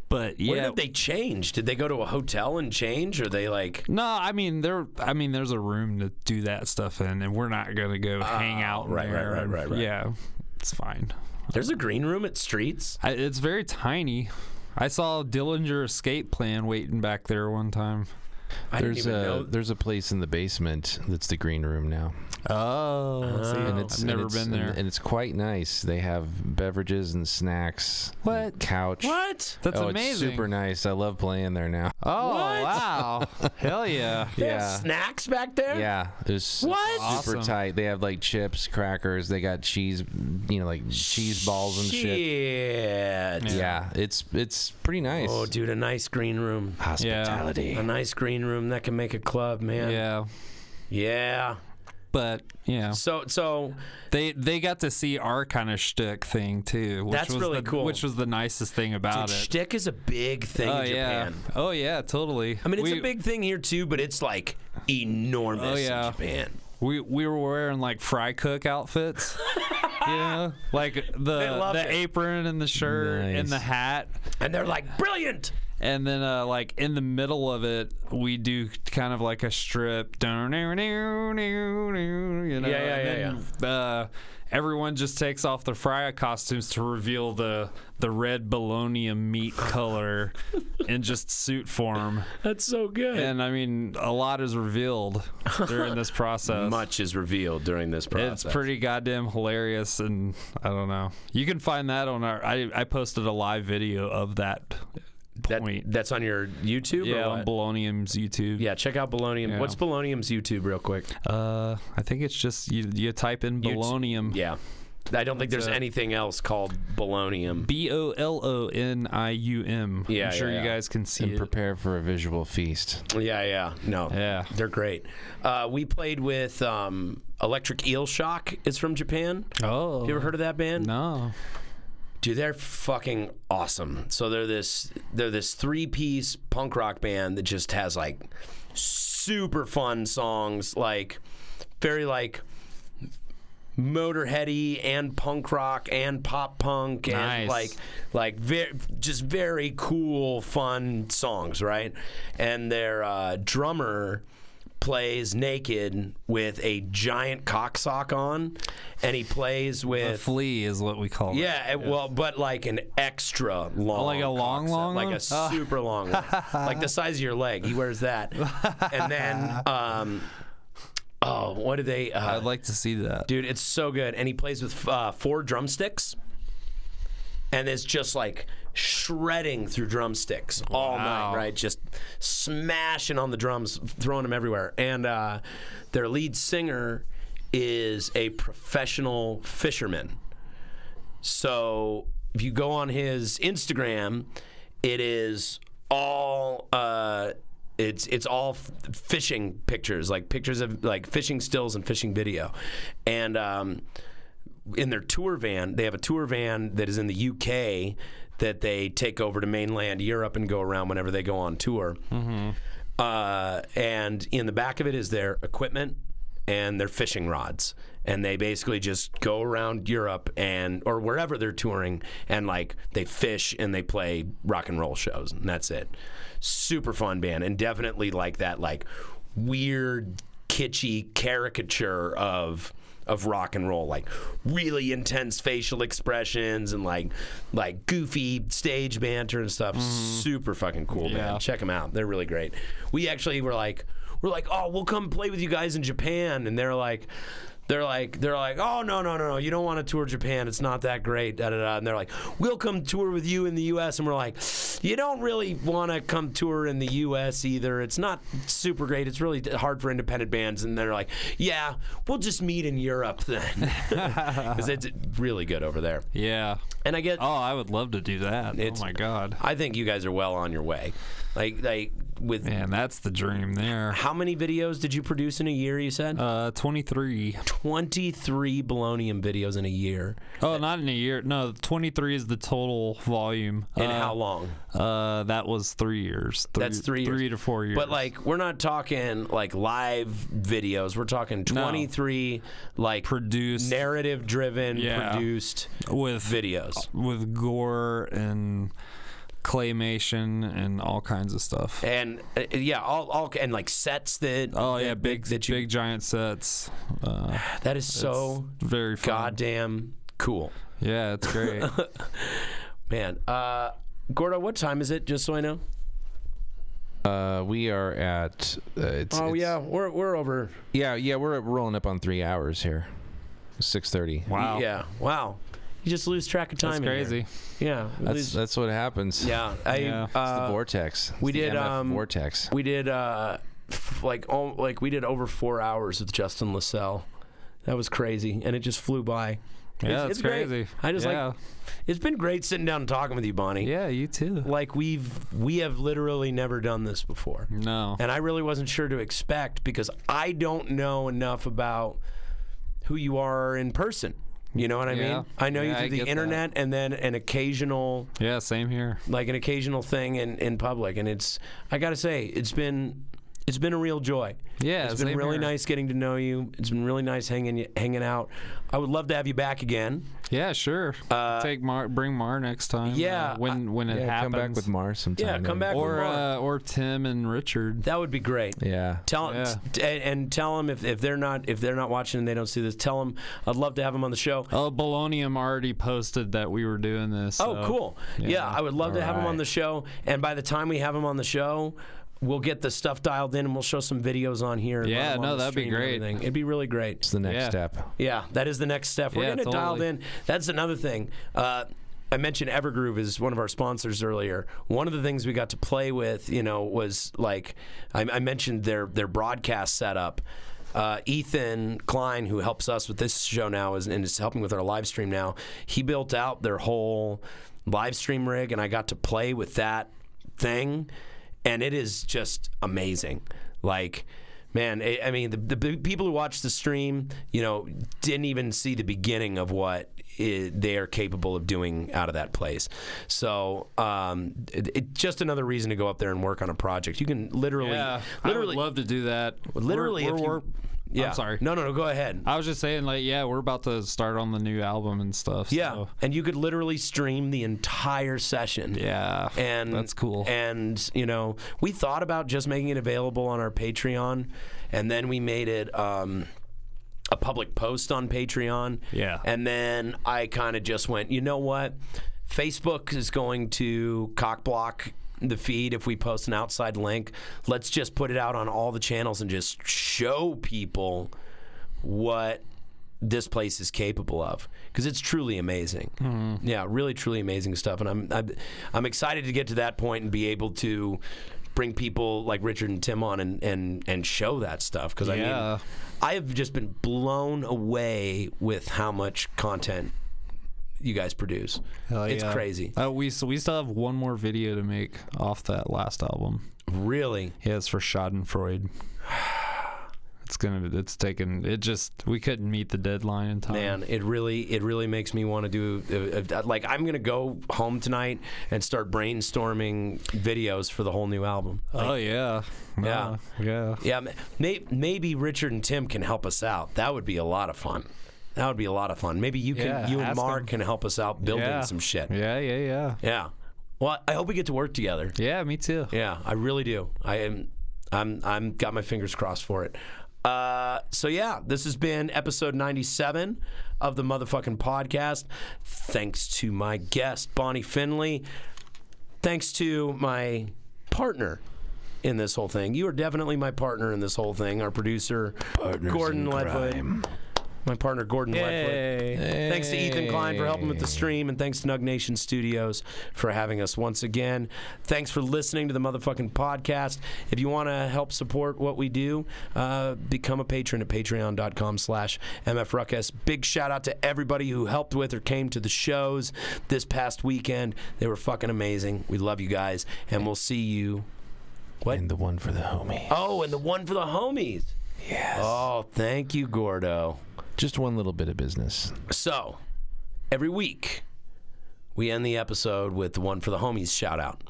But yeah, where did they change? Did they go to a hotel and change, or they like? No, I mean there's a room to do that stuff in, and we're not gonna go hang out. Right. Yeah, it's fine. There's a green room at Streets. It's very tiny. I saw Dillinger Escape Plan waiting back there one time. There's a place in the basement that's the green room now. Oh, and I've never been there. And it's quite nice. They have beverages and snacks. What? Couch. What? That's amazing. It's super nice. I love playing there now. Oh, what? wow. Hell yeah. They have snacks back there? Yeah. It was super Awesome. tight. They have like chips, crackers. They got cheese, like cheese balls and shit. Yeah. It's pretty nice. Oh, dude, a nice green room. Hospitality. A nice green room that can make a club, man. Yeah. Yeah. But yeah, so they got to see our kind of shtick thing too. Which that's was really cool. Which was the nicest thing about it. Shtick is a big thing in Japan. Oh yeah, totally. I mean, it's a big thing here too, but it's like enormous in Japan. We were wearing like fry cook outfits. You know, like the apron and the shirt and the hat, and they're like brilliant. And then, like in the middle of it, we do kind of like a strip. You know, yeah. Everyone just takes off their fry costumes to reveal the red Bolonium meat color in just suit form. That's so good. And I mean, a lot is revealed during this process. Much is revealed during this process. It's pretty goddamn hilarious, and I don't know. You can find that on our. I posted a live video of that. That's on your YouTube? Yeah, on Bolonium's YouTube. Yeah, check out Bolonium. Yeah. What's Bolonium's YouTube real quick? I think it's just you type in Bolonium. Yeah. I don't think there's anything else called Bolonium. Bolonium. Yeah, I'm sure you guys can see it. Prepare for a visual feast. Yeah. No. Yeah. They're great. We played with Electric Eel Shock. It's from Japan. Oh. You ever heard of that band? No. Dude, they're fucking awesome. So they're this 3-piece punk rock band that just has like super fun songs, like very like Motorheady and punk rock and pop punk and like very cool, fun songs, right? And their drummer plays naked with a giant cock sock on, and he plays with a flea is what we call it. Yeah, well, but like an extra long, like a long, like a super long one, like the size of your leg. He wears that, and then what do they? I'd like to see that, dude. It's so good, and he plays with 4 drumsticks, and it's just like shredding through drumsticks all night, right? Just smashing on the drums, throwing them everywhere. And their lead singer is a professional fisherman. So if you go on his Instagram, it is all it's all fishing pictures, like pictures of like fishing stills and fishing video, and in their tour van, they have a tour van that is in the UK that they take over to mainland Europe and go around whenever they go on tour. And in the back of it is their equipment and their fishing rods, and they basically just go around Europe or wherever they're touring, and like they fish and they play rock and roll shows, and that's it. Super fun band, and definitely like that like weird kitschy caricature of rock and roll, like really intense facial expressions and like goofy stage banter and stuff. Super fucking cool, man. Check them out. They're really great. We actually we're like, oh, we'll come play with you guys in Japan, and they're like, oh, no, you don't want to tour Japan. It's not that great. Da, da, da. And they're like, we'll come tour with you in the U.S. And we're like, you don't really want to come tour in the U.S. either. It's not super great. It's really hard for independent bands. And they're like, yeah, we'll just meet in Europe then. Because it's really good over there. Yeah. And I would love to do that. Oh, my God. I think you guys are well on your way. Man, that's the dream there. How many videos did you produce in a year, you said? 23. 23 Bolonium videos in a year. Oh, not in a year. No, 23 is the total volume. And how long? That was 3 years. That's 3 years. 3 to 4 years. But, like, we're not talking, like, live videos. We're talking 23, like, produced, narrative-driven, produced with videos. With gore and claymation and all kinds of stuff, and all and like sets that big giant sets. That is so very fun. Goddamn cool. Yeah, it's great. Man, Gordo, what time is it? Just so I know. We are at. We're over. Yeah, we're rolling up on 3 hours here. 6:30. Wow. Yeah. Wow. You just lose track of time. That's crazy. Yeah, that's what happens. Yeah, it's the vortex. We did vortex. We did we did over 4 hours with Justin LaSalle. That was crazy, and it just flew by. Yeah, it's crazy. I just it's been great sitting down and talking with you, Bonnie. Yeah, you too. Like we have literally never done this before. No. And I really wasn't sure to expect because I don't know enough about who you are in person. You know what I mean? I know you through the internet and then an occasional... Yeah, same here. Like an occasional thing in public. And I got to say, it's been a real joy. Yeah, it's been really nice getting to know you. It's been really nice hanging out. I would love to have you back again. Yeah, sure. Bring Mar next time. Yeah, when it happens. Come back with Mar sometime. Yeah, come back with Mar. Or Tim and Richard. That would be great. Yeah. Tell them if they're not watching and they don't see this, tell them I'd love to have them on the show. Oh, Bolonium already posted that we were doing this. Oh, cool. Yeah, I would love to have them on the show. And by the time we have them on the show, we'll get the stuff dialed in and we'll show some videos on here. Yeah, no, that'd be great. It'd be really great. It's the next step. Yeah, that is the next step. We're getting it dialed in. That's another thing. I mentioned Evergroove is one of our sponsors earlier. One of the things we got to play with, was like, I mentioned their broadcast setup. Ethan Klein, who helps us with this show now and is helping with our live stream now, he built out their whole live stream rig, and I got to play with that thing. And it is just amazing. Like, man, the people who watched the stream, didn't even see the beginning of what they are capable of doing out of that place. So, just another reason to go up there and work on a project. You can literally, I would love to do that. Literally, yeah. I'm sorry. No, go ahead. I was just saying, we're about to start on the new album and stuff. Yeah, so. And you could literally stream the entire session. Yeah, and that's cool. And, we thought about just making it available on our Patreon, and then we made it a public post on Patreon. Yeah. And then I kind of just went, you know what? Facebook is going to cockblock the feed if we post an outside link. Let's just put it out on all the channels and just show people what this place is capable of, because it's truly amazing. Mm-hmm. Yeah, really truly amazing stuff. And I'm excited to get to that point and be able to bring people like Richard and Tim on and show that stuff, because I have just been blown away with how much content you guys produce. It's crazy. We still have one more video to make off that last album. Really? Yeah, it's for Schadenfreude. We couldn't meet the deadline in time. Man, it really makes me want to do like I'm gonna go home tonight and start brainstorming videos for the whole new album. Like, oh yeah. Yeah. Maybe Richard and Tim can help us out. That would be a lot of fun. Maybe you and Mark can help us out building some shit. Yeah. Well, I hope we get to work together. Yeah, me too. Yeah, I really do. I'm got my fingers crossed for it. So yeah, this has been episode 97 of the motherfucking podcast. Thanks to my guest, Bonnie Finley. Thanks to my partner in this whole thing. You are definitely my partner in this whole thing. Our producer, Gordon Ledwood. My partner, Gordon Ledwood. Thanks to Ethan Klein for helping with the stream, and thanks to Nug Nation Studios for having us once again. Thanks for listening to the motherfucking podcast. If you want to help support what we do, become a patron at patreon.com/MFRuckus. Big shout out to everybody who helped with or came to the shows this past weekend. They were fucking amazing. We love you guys, and we'll see you. What? And the one for the homies. Oh, and the one for the homies. Yes. Oh, thank you, Gordo. Just one little bit of business. So, every week, we end the episode with the one for the homies shout out.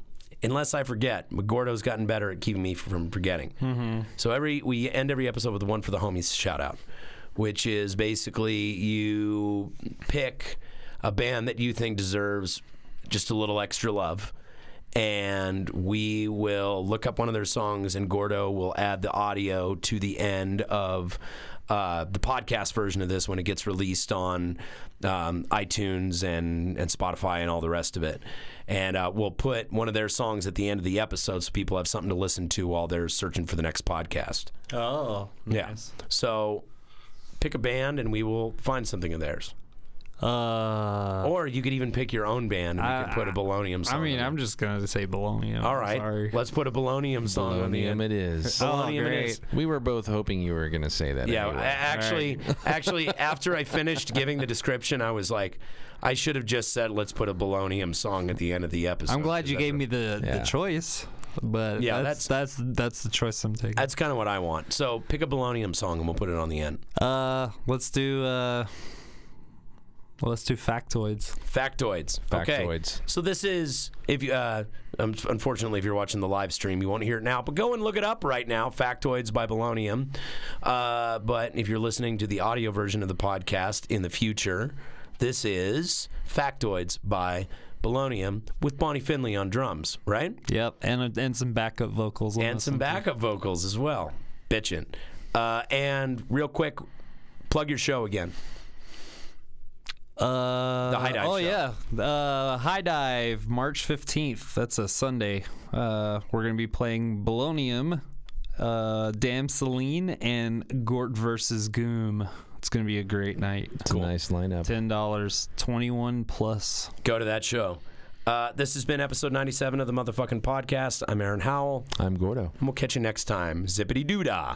Unless I forget, Gordo's gotten better at keeping me from forgetting. Mm-hmm. So we end every episode with the one for the homies shout out, which is basically you pick a band that you think deserves just a little extra love. And we will look up one of their songs, and Gordo will add the audio to the end of the podcast version of this when it gets released on iTunes and Spotify and all the rest of it. And we'll put one of their songs at the end of the episode so people have something to listen to while they're searching for the next podcast. Oh, nice. Yeah. So pick a band, and we will find something of theirs. Or you could even pick your own band and you can put a Bolonium song. I mean, I'm just going to say Bolonium. All right. Sorry. Let's put a Bolonium song on the end. Bolonium it is. Bolonium it is. We were both hoping you were going to say that. Yeah, anyway. actually, after I finished giving the description, I was like, I should have just said, let's put a Bolonium song at the end of the episode. I'm glad you gave me the choice. But yeah, that's the choice I'm taking. That's kind of what I want. So pick a Bolonium song and we'll put it on the end. Let's do Factoids. Factoids. Okay. Factoids. So this is, if you, unfortunately, if you're watching the live stream, you won't hear it now, but go and look it up right now. Factoids by Bolonium. But if you're listening to the audio version of the podcast in the future, this is Factoids by Bolonium with Bonnie Finley on drums, right? Yep, and some backup vocals. And some backup vocals as well. Bitchin'. And real quick, plug your show again. The High Dive show. Yeah. High Dive, March 15th. That's a Sunday. We're going to be playing Bolonium, Damn Celine, and Gort versus Goom. It's going to be a great night. It's a nice lineup. $10, 21 plus. Go to that show. This has been episode 97 of the motherfucking podcast. I'm Aaron Howell. I'm Gordo. And we'll catch you next time. Zippity doo dah.